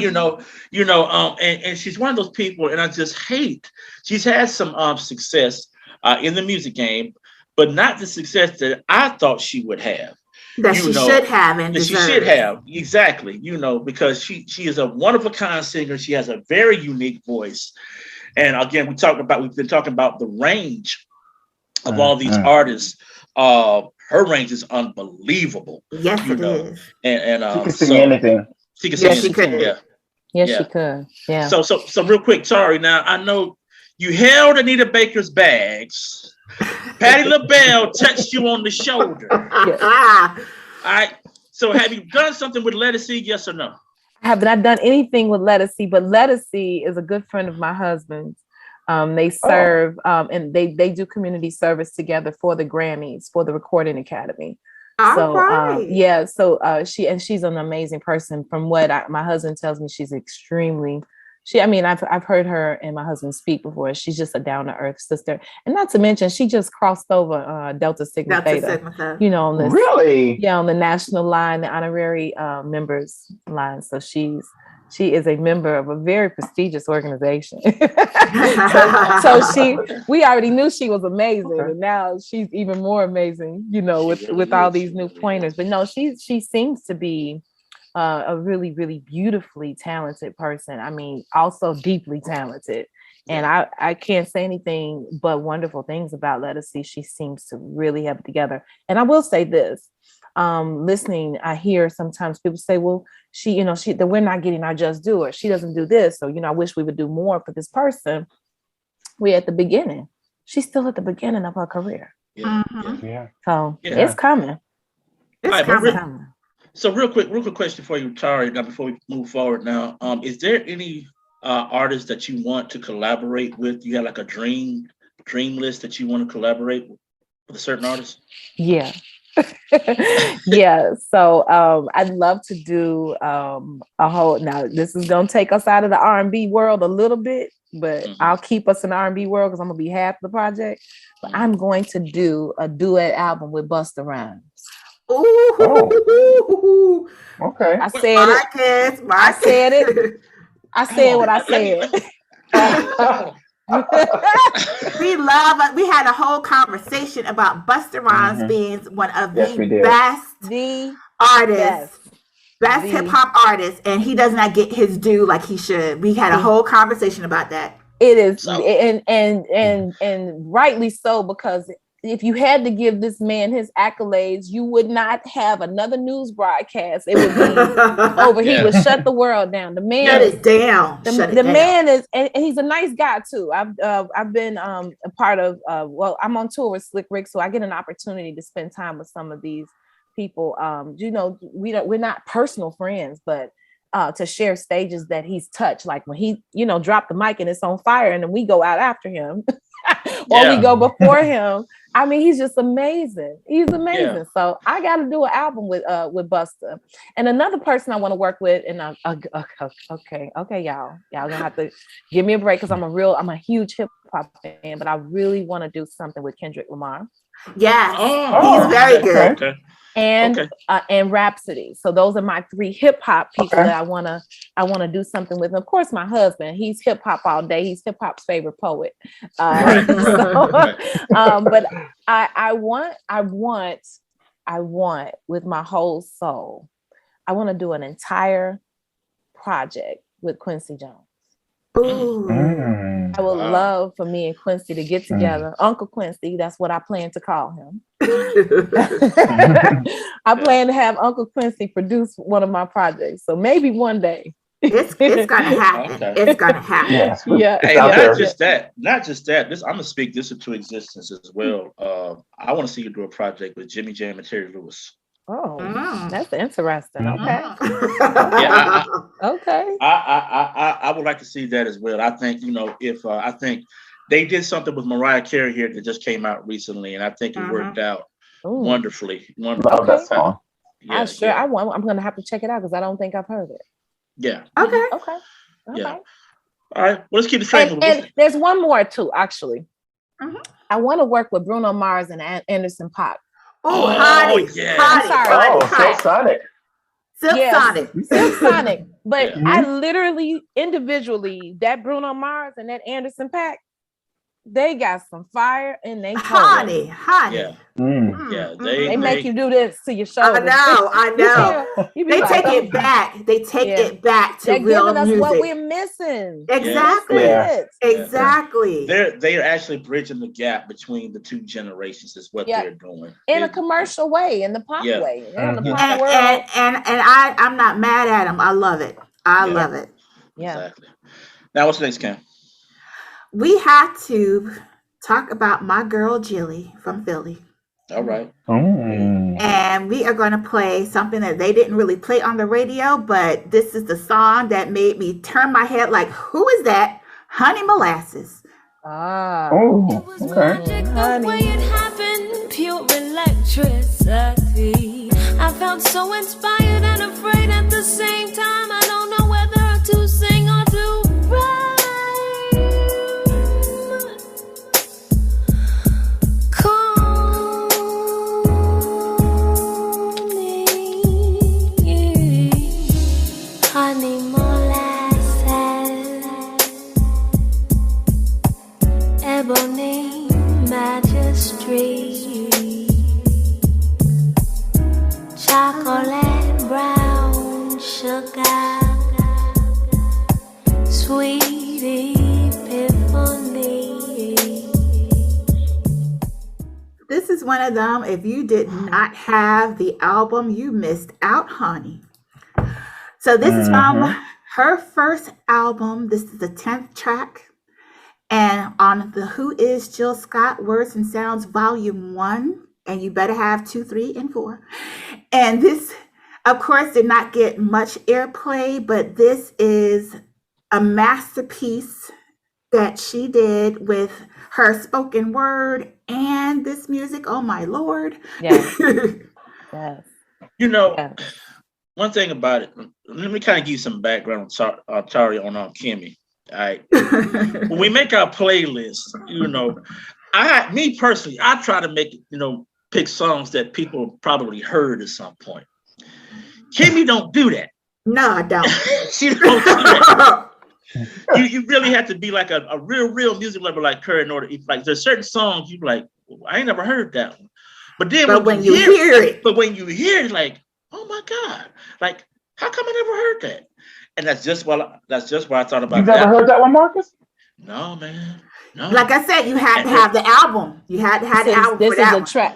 Mm-hmm. and she's one of those people, and I just hate. She's had some success in the music game, but not the success that I thought she would have. That she should have and That she deserves. should have, exactly. Because she is a one of a kind singer. She has a very unique voice, and again, we've been talking about the range of all these artists. Her range is unbelievable. Yes, it is. And She can sing anything. She can sing Yes, she anything. could. Yeah. Yes, Yeah. she could. Yeah. So real quick, sorry. Now I know you held Anita Baker's bags. Patti LaBelle touched you on the shoulder. All right. So have you done something with Let It See? Yes or no? I have not done anything with Let Us See, but Let Us See is a good friend of my husband's. They serve and they do community service together for the Grammys, for the Recording Academy. Right. She's an amazing person. From what my husband tells me, she's extremely. I've heard her and my husband speak before. She's just a down to earth sister, and not to mention she just crossed over Delta Sigma Theta. On this, Really? on the national line, the honorary members line. So she is a member of a very prestigious organization. We already knew she was amazing, and now she's even more amazing, with all these new pointers. But no, she seems to be a really, really beautifully talented person. I mean, also deeply talented. And I can't say anything but wonderful things about Let Us See. She seems to really have it together. And I will say this. Listening, I hear sometimes people say, well, that we're not getting our just due, or she doesn't do this. So, I wish we would do more for this person. We're at the beginning. She's still at the beginning of her career. Yeah. Yeah. So it's coming. It's coming. So real quick question for you, Tarrey, now before we move forward now. Is there any artists that you want to collaborate with? You have like a dream list that you want to collaborate with a certain artist? Yeah. Yeah. So I'd love to do a whole. Now this is gonna take us out of the R&B world a little bit, but I'll keep us in the R&B world because I'm gonna be half the project. But I'm going to do a duet album with Busta Rhymes. Ooh. Okay. I said it. I said it. I said what I said. We had a whole conversation about Busta Rhymes being one of the best artists, best hip hop artists, and he does not get his due like he should. We had a whole conversation about that. It is, and rightly so, because if you had to give this man his accolades, you would not have another news broadcast. It would be over. He would shut the world down. The man shut it down. The man is, and he's a nice guy too. I've been a part of. I'm on tour with Slick Rick, so I get an opportunity to spend time with some of these people. We're not personal friends, but to share stages that he's touched, like when he dropped the mic and it's on fire, and then we go out after him. or we go before him. I mean, he's just amazing. He's amazing. Yeah. So I got to do an album with Busta. And another person I want to work with, and okay, y'all gonna have to give me a break because I'm a huge hip hop fan, but I really want to do something with Kendrick Lamar. Yes, Oh, he's very good. Okay. And Rhapsody. So those are my 3 hip hop people that I wanna do something with. And of course, my husband, he's hip hop all day. He's hip hop's favorite poet. But I want with my whole soul, I want to do an entire project with Quincy Jones. Ooh. I would love for me and Quincy to get together. Uncle Quincy, that's what I plan to call him. I plan to have Uncle Quincy produce one of my projects. So maybe one day. It's gonna happen. Okay. It's gonna happen. Yeah. Hey, not just that. This I'm gonna speak this into existence as well. I want to see you do a project with Jimmy Jam and Terry Lewis. Oh, that's interesting. Okay. Yeah, Okay. I would like to see that as well. I think, if I think they did something with Mariah Carey here that just came out recently, and I think it worked out wonderfully. Love that song. Yeah, I'm gonna have to check it out because I don't think I've heard it. Okay. Yeah. All right. Well, let's keep the train moving. And there's one more too, actually. I want to work with Bruno Mars and Anderson .Paak. Oh, Hottie. Yeah. I'm sorry. Silk Sonic. Silk Sonic. But I literally, individually, that Bruno Mars and that Anderson .Paak, they got some fire in they Honey. Yeah. Yeah. They make you do this to your shoulder. I know. They take it back. They take it back to They're real giving us music. what we're missing. Exactly. Exactly. They are actually bridging the gap between the 2 generations is what they're doing. In a commercial way, in the pop way. In the pop world. And I'm not mad at them. I love it. I love it. Yeah. Exactly. Now what's next, Cam? We had to talk about my girl Jilly from Philly. All right. And we are going to play something that they didn't really play on the radio, but this is the song that made me turn my head like, who is that? Honey Molasses. Oh, okay. The way it happened, pure electricity. I felt so inspired and afraid at the same time. I don't know whether to sing or to rhyme. Honey molasses, ebony magistry, chocolate brown sugar, sweet epiphany. This is one of them. If you did not have the album, you missed out, honey. So this is from her first album. This is the 10th track. And on the Who Is Jill Scott Words and Sounds Volume 1. And you better have 2, 3, and 4. And this, of course, did not get much airplay, but this is a masterpiece that she did with her spoken word and this music. Oh, my Lord. Yes. Yes. One thing about it, let me kind of give you some background on Tarrey on Kimmy. All right. When we make our playlist, me personally, I try to make, pick songs that people probably heard at some point. Kimmy don't do that. No, I don't. She don't do that. You really have to be like a real music lover like her in order. Like there's certain songs you like, I ain't never heard that one. But then when you hear it, like, oh my God, like how come I never heard that? And that's just why I thought about You've that. never heard that one, Marcus? No, man. No. Like I said, you had to have the album. You had to have the album.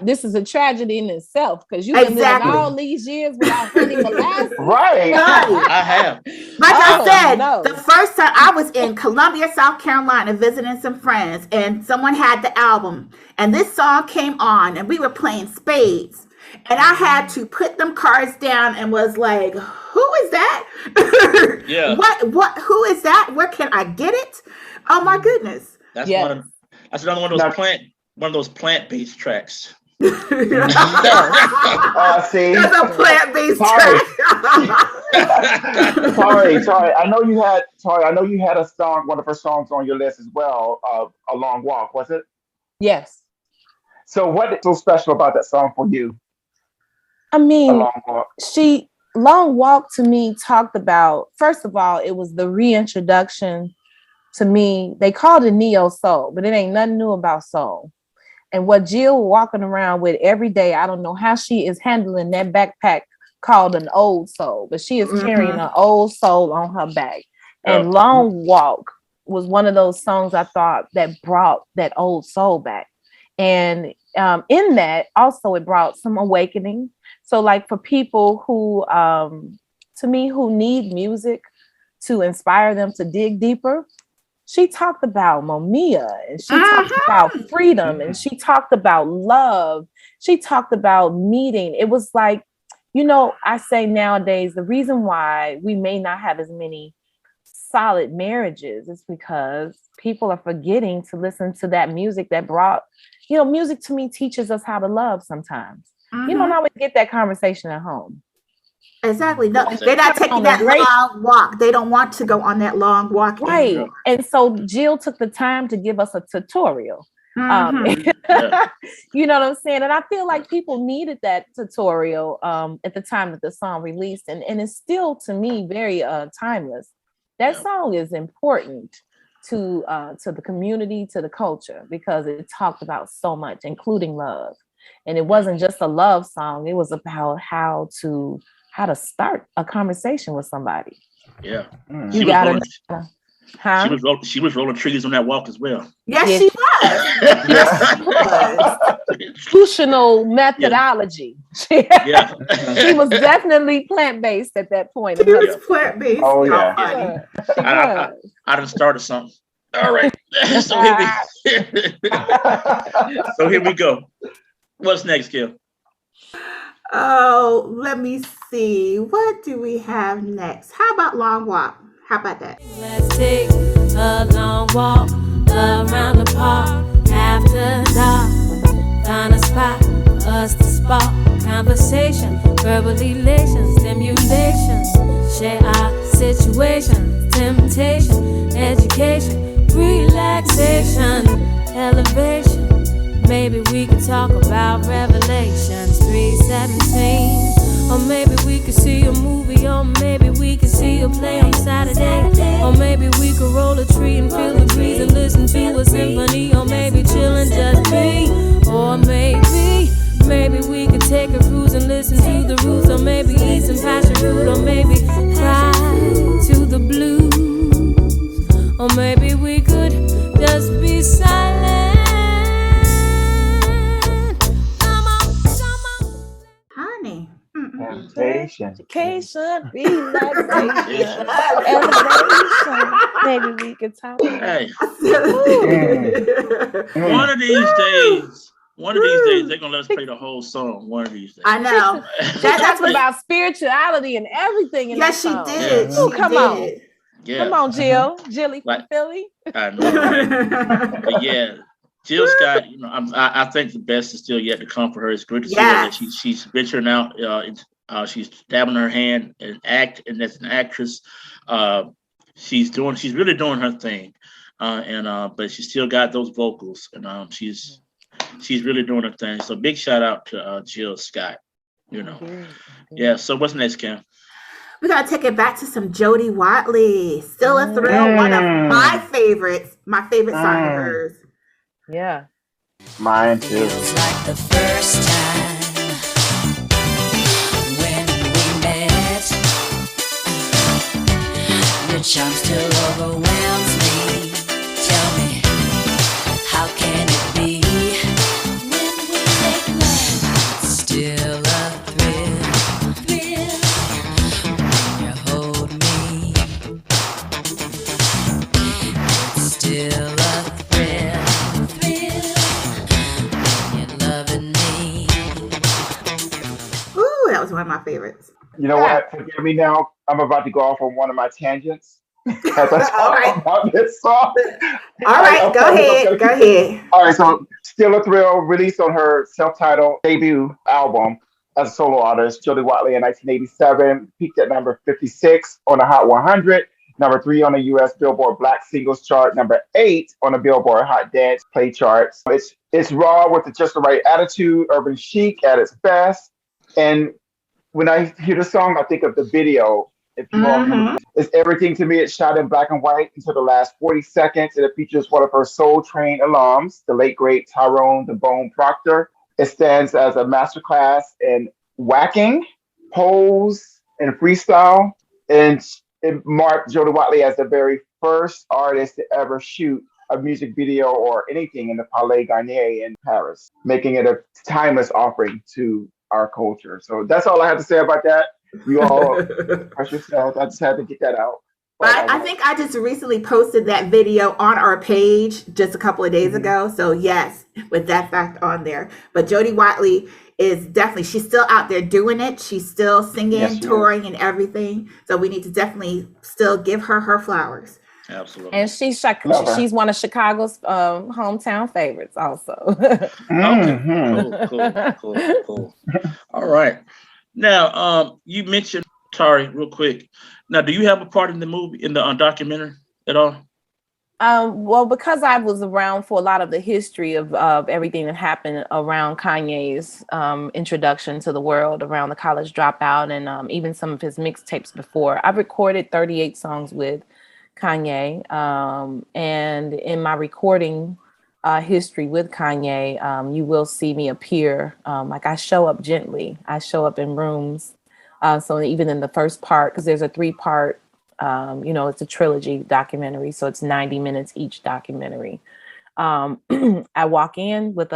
This is a tragedy in itself because you've been living all these years without Honey Molasses. Right. I have. Like I said, the first time I was in Columbia, South Carolina, visiting some friends, and someone had the album, and this song came on, and we were playing spades. And I had to put them cards down and was like, who is that? Yeah. What, who is that? Where can I get it? Oh my goodness. That's I said another one of those plant-based tracks. See, That's a plant-based Tarrey. track. Tarrey, I know you had a song, one of her songs on your list as well, A Long Walk, was it? Yes. So what is so special about that song for you? I A mean, Long Walk. Long Walk to me talked about, first of all, it was the reintroduction to me. They called it neo soul, but it ain't nothing new about soul. And what Jill walking around with every day, I don't know how she is handling that backpack called an old soul, but she is carrying an old soul on her back. And Long Walk was one of those songs I thought that brought that old soul back. And in that also it brought some awakening. So like for people who, to me, who need music to inspire them to dig deeper, she talked about Momia, and she talked about freedom, and she talked about love. She talked about meeting. It was like, you know, I say nowadays, the reason why we may not have as many solid marriages is because people are forgetting to listen to that music that brought, you know, music to me teaches us how to love sometimes. You don't always get that conversation at home. Exactly. No, they're not taking that long walk. They don't want to go on that long walk. Right. Anymore. And so Jill took the time to give us a tutorial. You know what I'm saying? And I feel like people needed that tutorial at the time that the song released. And it's still, to me, very timeless. That song is important to the community, to the culture, because it talked about so much, including love. And it wasn't just a love song. It was about how to start a conversation with somebody. Yeah. You got it. She was rolling trees on that walk as well. Yes, she was. Institutional methodology. Yeah. She was definitely plant-based at that point. She was plant-based. Oh, yeah. I done started something. All right. So here we go. What's next, Gil? Oh, let me see. What do we have next? How about Long Walk? How about that? Let's take a long walk around the park after dark. Find a spot for us to spark conversation, verbal elation, stimulation. Share our situation, temptation, education, relaxation, elevation. Maybe we could talk about Revelations 3:17. Or maybe we could see a movie, or maybe we could see a play on Saturday. Or maybe we could roll a tree and feel the breeze and listen to a symphony. Or maybe chill and just be. Or maybe we could take a cruise and listen to the roots. Or maybe eat some passion fruit. Or maybe cry to the blues. Or maybe we could just be silent. Temptation. Education, relaxation, elevation. Maybe we could talk about it. One of these days, they're gonna let us play the whole song. One of these days. I know. That's about spirituality and everything. Yes, she did. Oh, come on. Yeah. Come on, Jill. Jilly from Philly. I know. Right? But yeah. Jill Scott, you know, I think the best is still yet to come for her. It's good to see her that she's venturing out. She's dabbing her hand and as an actress. She's really doing her thing, but she still got those vocals, and she's really doing her thing. So big shout out to Jill Scott. You know, yeah. So what's next, Cam? We gotta take it back to some Jody Watley. Still a thrill. One of my favorites. My favorite song of hers. Yeah. Mine too. Feels like the first time when we met. Your charm still overwhelms me. Tell me, how can it be when we make love? It's still a thrill when you hold me. It's still a thrill. That was one of my favorites. You know what? Forgive me now. I'm about to go off on one of my tangents as I talk about this song. All right, go ahead. Go ahead. All right, so Still a Thrill released on her self-titled debut album as a solo artist, Jody Watley in 1987, peaked at number 56 on the Hot 100, number 3 on the U.S. Billboard Black Singles Chart, number 8 on the Billboard Hot Dance Play charts. It's raw with just the right attitude, urban chic at its best. And when I hear the song, I think of the video. If you all remember, it's everything to me. It's shot in black and white until the last 40 seconds, and it features one of her Soul Train alums, the late great Tyrone "The Bone" Proctor. It stands as a masterclass in whacking, pose, and freestyle, and it marked Jody Watley as the very first artist to ever shoot a music video or anything in the Palais Garnier in Paris, making it a timeless offering to our culture. So that's all I have to say about that. You all press yourselves. I just had to get that out. I think I just recently posted that video on our page just a couple of days ago. So yes, with that fact on there. But Jody Watley is definitely, she's still out there doing it. She's still singing, touring, and everything. So we need to definitely still give her her flowers. Absolutely. And she's one of Chicago's hometown favorites also. Cool. All right. Now, you mentioned Tarrey real quick. Now, do you have a part in the movie, in the documentary at all? Well, because I was around for a lot of the history of everything that happened around Kanye's introduction to the world, around the college dropout, and even some of his mixtapes before. I've recorded 38 songs with Kanye, and in my recording history with Kanye, you will see me appear. Like I show up gently. I show up in rooms. So even in the first part, because there's a 3-part, it's a trilogy documentary. So it's 90 minutes each documentary. I walk in with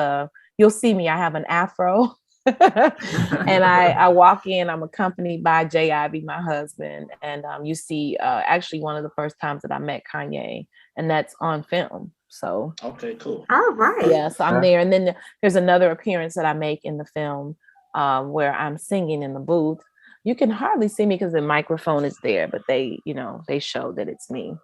you'll see me, I have an afro. And I walk in, I'm accompanied by Jay Ivy, my husband. And you see actually one of the first times that I met Kanye, and that's on film. So okay, cool. All right. Yeah, so I'm there. And then there's another appearance that I make in the film where I'm singing in the booth. You can hardly see me because the microphone is there, but they show that it's me.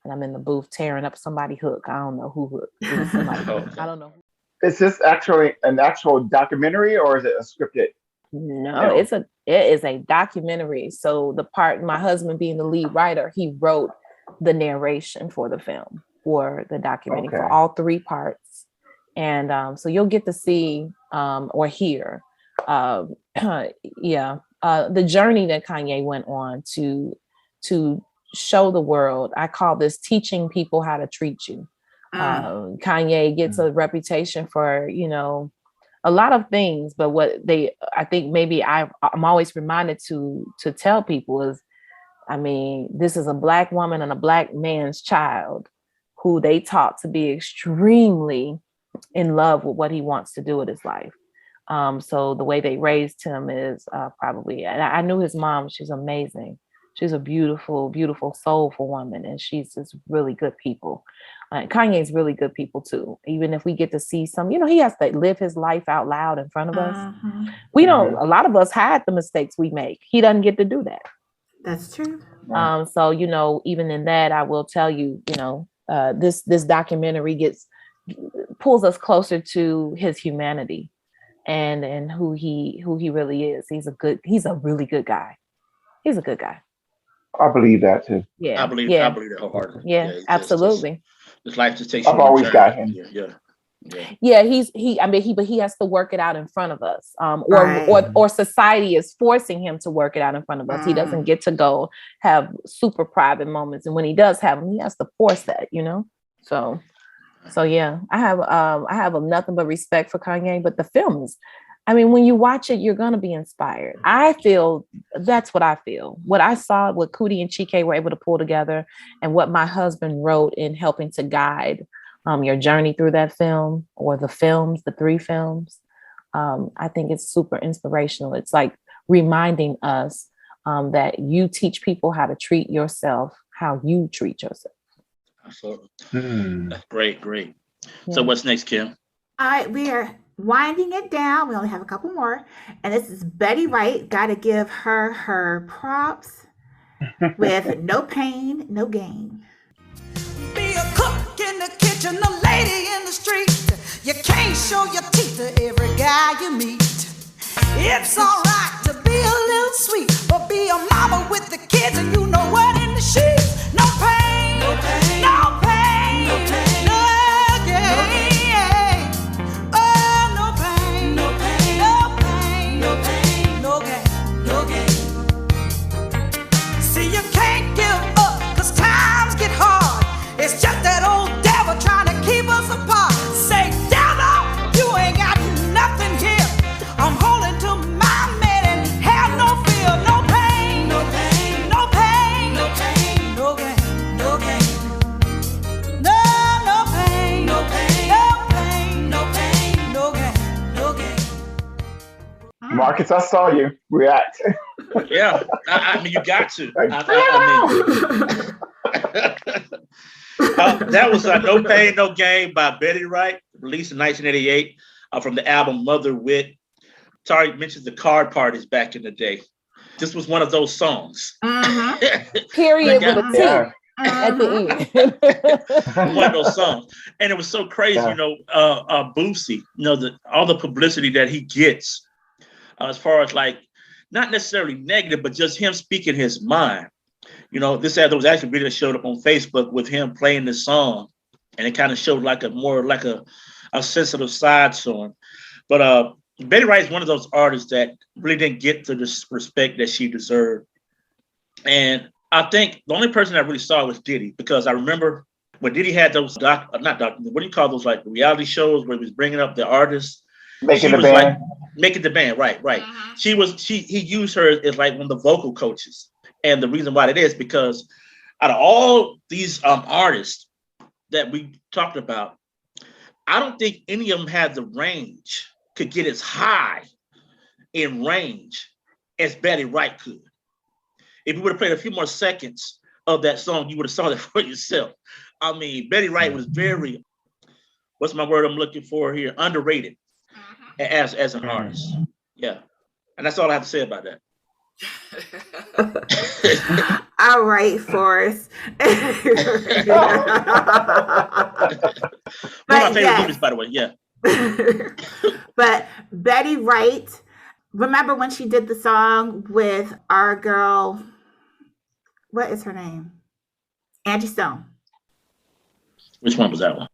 And I'm in the booth tearing up somebody's hook. I don't know who hook. It was somebody hook. I don't know. Is this actually an actual documentary or is it a scripted? No, it is a documentary. So the part, my husband being the lead writer, he wrote the narration for the film, for the documentary, for all 3 parts. And so you'll get to see or hear, the journey that Kanye went on to show the world. I call this teaching people how to treat you. Kanye gets a reputation for, a lot of things, but I think maybe I'm always reminded to tell people is, this is a Black woman and a Black man's child who they taught to be extremely in love with what he wants to do with his life. So the way they raised him is probably, and I knew his mom, she's amazing. She's a beautiful, beautiful, soulful woman, and she's just really good people. Kanye's really good people too. Even if we get to see some, he has to live his life out loud in front of us. We don't, a lot of us hide the mistakes we make. He doesn't get to do that. That's true. So, even in that, I will tell you, this documentary pulls us closer to his humanity and who he really is. He's a really good guy. He's a good guy. I believe that too. Yeah. I believe that wholeheartedly. Yeah, absolutely. His life just takes. I've always got him. Yeah, he has to work it out in front of us, or society is forcing him to work it out in front of us. He doesn't get to go have super private moments, and when he does have them, he has to force that, So yeah, I have nothing but respect for Kanye. But the film is, when you watch it, you're gonna be inspired. I feel that's what I feel. What I saw, what Cootie and Chike were able to pull together, and what my husband wrote in helping to guide your journey through that film, or the 3 films. I think it's super inspirational. It's like reminding us that you teach people how to treat yourself, how you treat yourself. Absolutely. That's great. Yeah. So what's next, Kim? All right, we are winding it down. We only have a couple more. And this is Betty Wright. Got to give her props with No Pain, No Gain. Be a cook in the kitchen. preaching a lady in the street. You can't show your teeth to every guy you meet. It's alright to be a little sweet, but be a mama with the kids and you know what in the sheets. No pain, no pain, no pain, no pain, no gain. Oh, no pain, no pain, no pain, no pain, no gain, no gain. See, you can't give up, cause times get hard. It's just that old devil trying to keep us apart. Say, devil, you ain't got nothing here. I'm holding to my man and have no fear. No pain, no pain, no pain, no pain, no gain, no gain. No, no pain, no pain, no pain, no pain, no gain, no gain. Marcus, I saw you react. Yeah, I mean, you got to. Like, That was No Pain, No Gain by Betty Wright, released in 1988 from the album Mother Wit. Tarrey mentioned the card parties back in the day. This was one of those songs. Period with a T Yeah. at the end. One of those songs. And it was so crazy, Yeah. Boosie, all the publicity that he gets as far as like, not necessarily negative, but just him speaking his mind. There was actually a video that showed up on Facebook with him playing this song, and it kind of showed like a sensitive side to him. But Betty Wright is one of those artists that really didn't get the respect that she deserved. And I think the only person I really saw was Diddy, because I remember when Diddy had those what do you call those, like reality shows where he was bringing up the artists. Making the band. Making the band, right. He used her as like one of the vocal coaches. And the reason why it is because out of all these artists that we talked about, I don't think any of them had the range, could get as high in range as Betty Wright could. If you would have played a few more seconds of that song, you would have saw that for yourself. I mean, Betty Wright was very, what's my word I'm looking for here? Underrated as an artist. Yeah. And that's all I have to say about that. All right, Forrest. One of my favorite movies, by the way. Yeah. But Betty Wright, remember when she did the song with our girl, what is her name? Angie Stone. Which one was that one?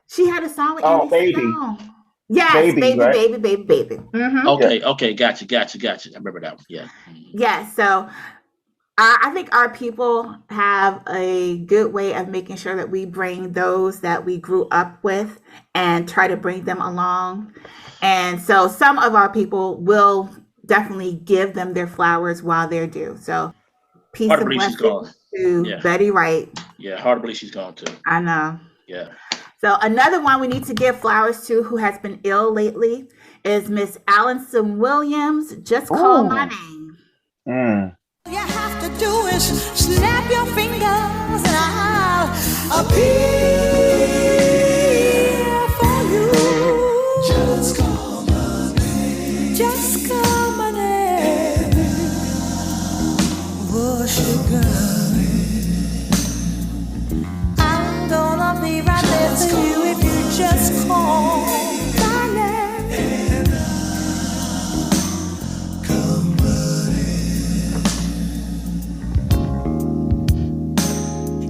She had a song with Angie Baby. Stone. Yes, Baby, baby, right? baby. Mm-hmm. Okay, gotcha. I remember that one. Yeah. Yeah, so I think our people have a good way of making sure that we bring those that we grew up with and try to bring them along. And so some of our people will definitely give them their flowers while they're due. So peace Hard to and believe she's blessings gone. to Yeah. Betty Wright. Yeah, hard to believe she's gone too. I know. Yeah. So another one we need to give flowers to who has been ill lately is Miss Allison Williams. Just Call My Name. All you have to do is snap your fingers and I'll appear for you. Just call my name. Just call my name. Oh, sugar. I'm gonna be right there for you if you just call my name.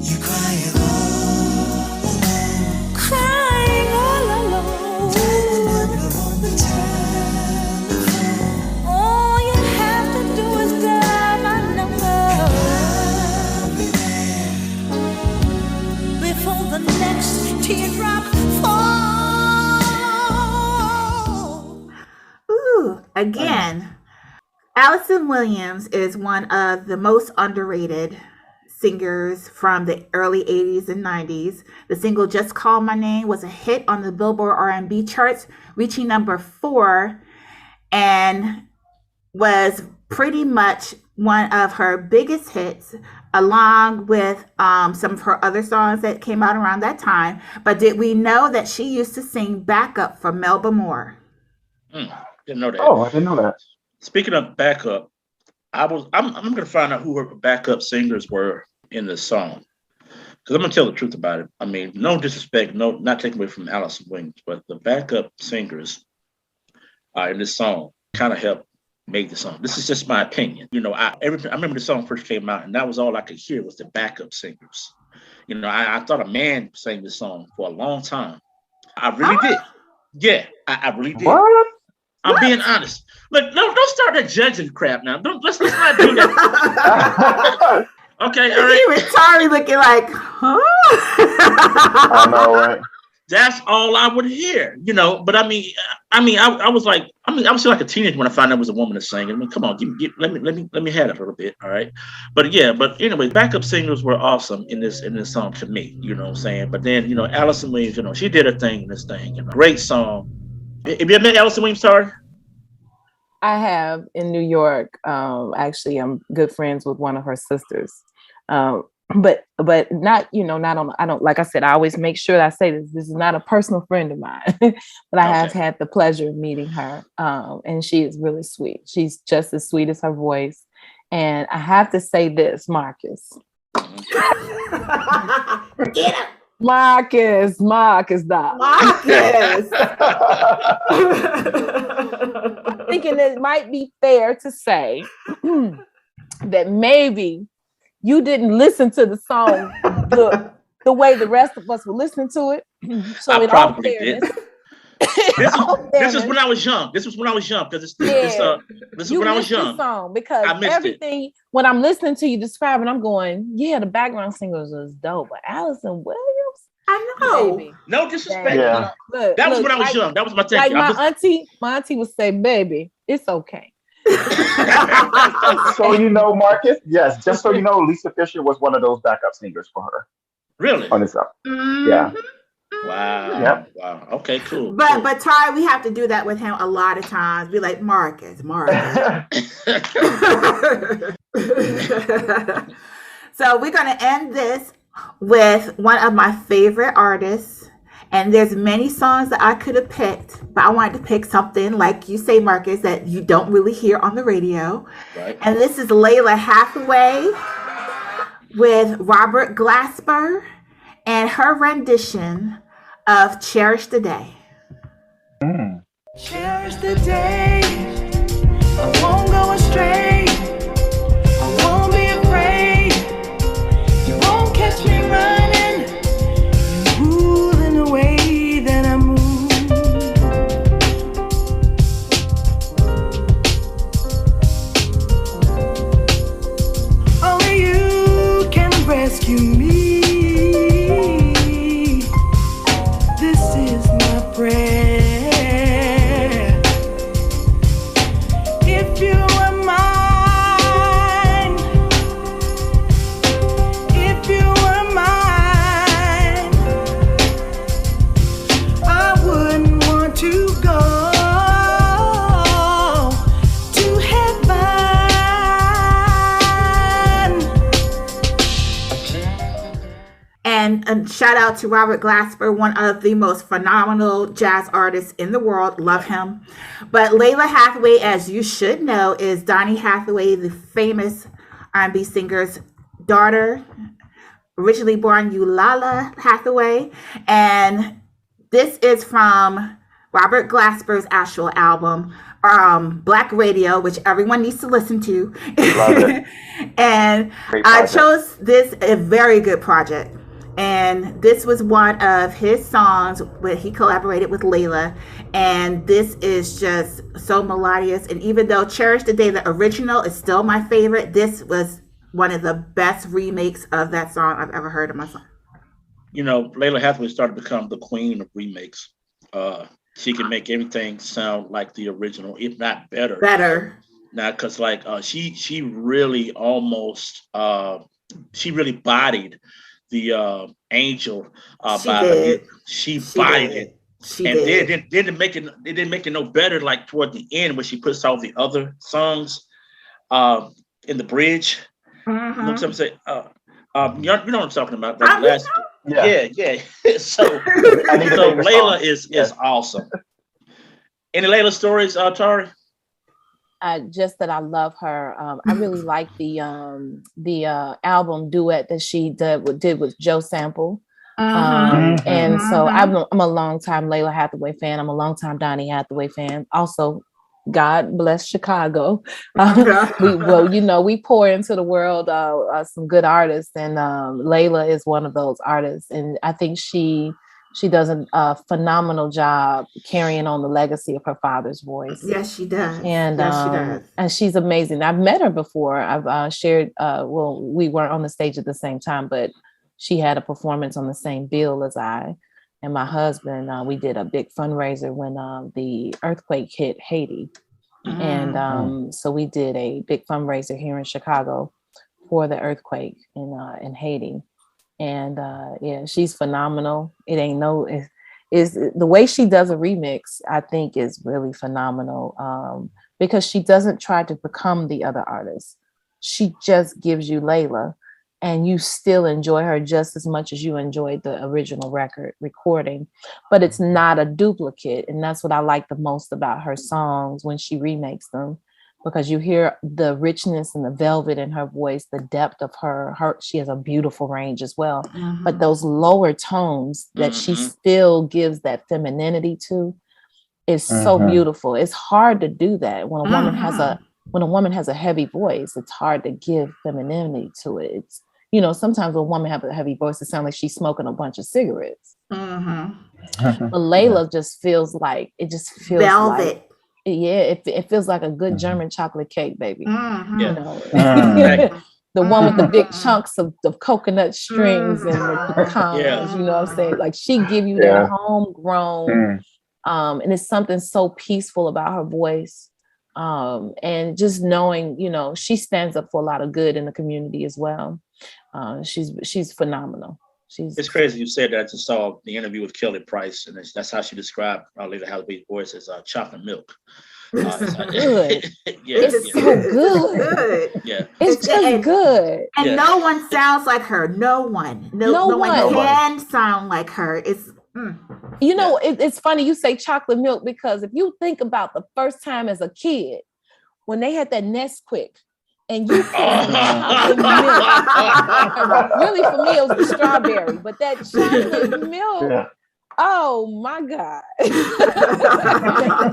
You're crying all alone. On the telephone. All you have to do is dial my number before the next teardrop falls. Ooh, again, Allison Williams is one of the most underrated singers from the early 80s and 90s. The single Just Call My Name was a hit on the Billboard R&B charts, reaching number 4, and was pretty much one of her biggest hits, along with some of her other songs that came out around that time. But did we know that she used to sing backup for Melba Moore? Didn't know that. Oh, I didn't know that. Speaking of backup, I'm gonna find out who her backup singers were in the song. Because I'm gonna tell the truth about it. I mean, no disrespect, not taking away from Allison Williams, but the backup singers in this song kind of helped make the song. This is just my opinion. You know, I remember the song first came out, and that was all I could hear was the backup singers. You know, I thought a man sang this song for a long time. I really did. Yeah, I really did. What? I'm being honest. Look, don't start that judging crap now. Let's not do that. Okay, all right. Even Tarrey looking like, huh? I know, right? That's all I would hear, you know. But I was still like a teenager when I found out it was a woman that sang. I mean, come on, let me have it a little bit, all right. But anyway, backup singers were awesome in this song to me, you know what I'm saying. But then, you know, Allison Williams, you know, she did her thing in this thing, you know, great song. Have you met Allison Williams, Tarrey? I have in New York. Actually, I'm good friends with one of her sisters. But not, you know, not on, I don't, like I said, I always make sure that I say this is not a personal friend of mine, but I have had the pleasure of meeting her. And she is really sweet. She's just as sweet as her voice. And I have to say this, Marcus. Marcus, dog. Marcus. I'm thinking it might be fair to say that maybe you didn't listen to the song the way the rest of us were listening to it. So I in probably all fairness, did. This is when I was young. This is when I was young because this is when I was young. Song because everything when I'm listening to you describing, I'm going, yeah, the background singers was dope, but Allison Williams. I know. Baby. No disrespect. Yeah. That was when I was young. That was my take. Like my auntie would say, baby, it's okay. So you know, Marcus, yes, just so you know, Lisa Fisher was one of those backup singers for her. Really? On this album. Mm-hmm. Yeah. Wow. Yep. Wow. Okay, cool. But Ty, we have to do that with him a lot of times. Be like, Marcus. So we're gonna end this with one of my favorite artists. And there's many songs that I could have picked, but I wanted to pick something like you say, Marcus, that you don't really hear on the radio. Right. And this is Layla Hathaway with Robert Glasper and her rendition of Cherish the Day. Cherish the day, I won't go astray, I won't be afraid, you won't catch me running, moving the way that I move. Only you can rescue me. This is my prayer. If you were mine, if you were mine, I wouldn't want to go to heaven. And shout out to Robert Glasper, one of the most phenomenal jazz artists in the world. Love him. But Layla Hathaway, as you should know, is Donny Hathaway, the famous R&B singer's daughter, originally born Eulala Hathaway. And this is from Robert Glasper's actual album, Black Radio, which everyone needs to listen to. Love it. And I chose this, a very good project. And this was one of his songs where he collaborated with Layla. And this is just so melodious. And even though Cherish the Day, the original, is still my favorite, this was one of the best remakes of that song I've ever heard in my song. You know, Layla Hathaway started to become the queen of remakes. She can make everything sound like the original, if not better. Better. Now, because like she really almost she really bodied the Angel. She bodied it. It didn't make it no better. Like toward the end, when she puts all the other songs in the bridge. Mm-hmm. You know what I'm saying? You know what I'm talking about? That last, yeah. So Layla is awesome. Any Layla stories, Tarrey? just that I love her. I really like the album duet that she did with Joe Sample. And so I'm a long time Layla Hathaway fan. I'm a long time Donny Hathaway fan. Also, God bless Chicago. We pour into the world some good artists, and Layla is one of those artists. And I think she does a phenomenal job carrying on the legacy of her father's voice. Yes, she does. And she does. And she's amazing. I've met her before. I've shared. We weren't on the stage at the same time, but she had a performance on the same bill as I and my husband. We did a big fundraiser when the earthquake hit Haiti. And so we did a big fundraiser here in Chicago for the earthquake in Haiti. And she's phenomenal. Is the way she does a remix, I think, is really phenomenal, because she doesn't try to become the other artist. She just gives you Layla, and you still enjoy her just as much as you enjoyed the original recording, but it's not a duplicate. And that's what I like the most about her songs when she remakes them, because you hear the richness and the velvet in her voice, the depth of her. She has a beautiful range as well, but those lower tones that she still gives that femininity to is so beautiful. It's hard to do that when a woman has a heavy voice. It's hard to give femininity to it. It's, sometimes when a woman has a heavy voice, it sounds like she's smoking a bunch of cigarettes. But Layla just feels like velvet. Like, it feels like a good German chocolate cake, baby. The one with the big chunks of coconut strings and the pecans. You know what I'm saying? Like, she give you that homegrown, and it's something so peaceful about her voice. And just knowing, she stands up for a lot of good in the community as well. She's phenomenal. It's crazy you said that. I just saw the interview with Kelly Price, and that's how she described Layla Hathaway's voice as chocolate milk. It's good. It's so good. Yeah, it's just good. And no one sounds like her. No one can sound like her. It's it's funny you say chocolate milk, because if you think about the first time as a kid when they had that Nesquik and you chocolate milk. Really, for me, it was the strawberry, but that chocolate milk. Oh my God.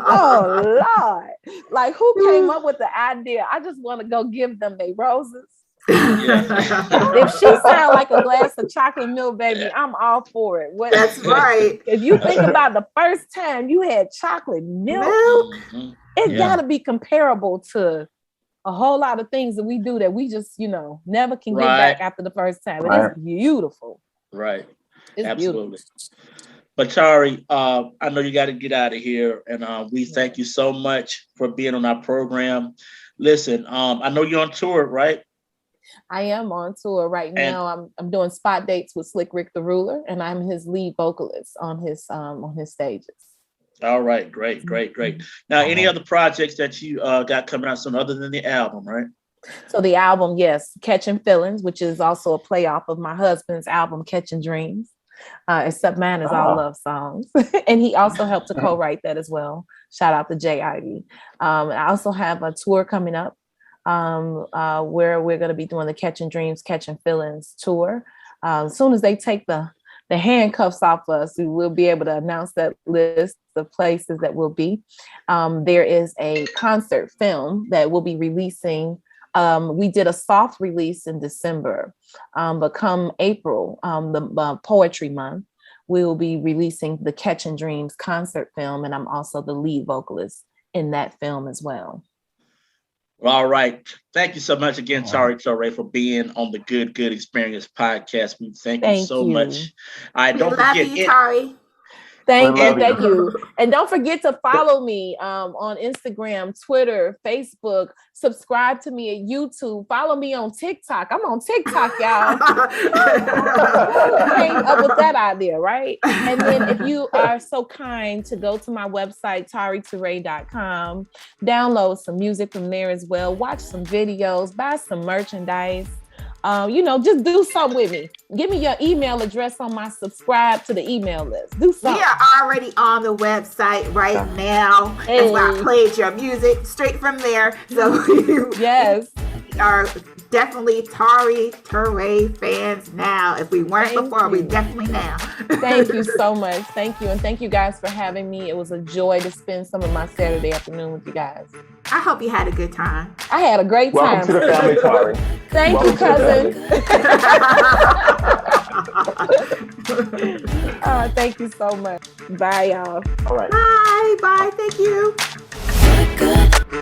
Oh Lord. Like, who came up with the idea? I just want to go give them their roses. If she sound like a glass of chocolate milk, baby, I'm all for it. That's right. If you think about the first time you had chocolate milk, it gotta be comparable to a whole lot of things that we do that we just, never can get back after the first time. It is beautiful. Right. It's absolutely beautiful. But Tarrey, I know you got to get out of here, and we thank you so much for being on our program. Listen, I know you're on tour, right? I am on tour right now. I'm doing spot dates with Slick Rick the Ruler, and I'm his lead vocalist on his stages. All right, great. Now, any other projects that you got coming out soon other than the album, right? So the album, yes, Catching Feelings, which is also a playoff of my husband's album, Catching Dreams. Except mine is all love songs. And he also helped to co-write that as well. Shout out to Jay Ivy. I also have a tour coming up where we're going to be doing the Catching Dreams, Catching Feelings tour. As soon as they take the handcuffs off us, we will be able to announce that list of places that we'll be. There is a concert film that we'll be releasing. We did a soft release in December, but come April, the Poetry Month, we will be releasing the Catching Dreams concert film, and I'm also the lead vocalist in that film as well. All right. Thank you so much again, Tarrey Torae, for being on the Good Experience podcast. We thank you so much. All right, don't forget Tarrey. Thank you. And don't forget to follow me on Instagram, Twitter, Facebook. Subscribe to me at YouTube. Follow me on TikTok. I'm on TikTok, y'all. Came up with that idea, right? And then if you are so kind to go to my website, tarreytorae.com, download some music from there as well. Watch some videos, buy some merchandise. just do something with me. Give me your email address on my subscribe to the email list. Do something. We are already on the website right now. Hey. That's why I played your music straight from there. So Yes. we are definitely Tarrey Torae fans now. If we weren't before, we definitely now. Thank you so much. Thank you. And thank you guys for having me. It was a joy to spend some of my Saturday afternoon with you guys. I hope you had a good time. I had a great time. Welcome to the family, Tarrey. Thank you, cousin. Thank you so much. Bye, y'all. All right. Bye. Thank you. Good.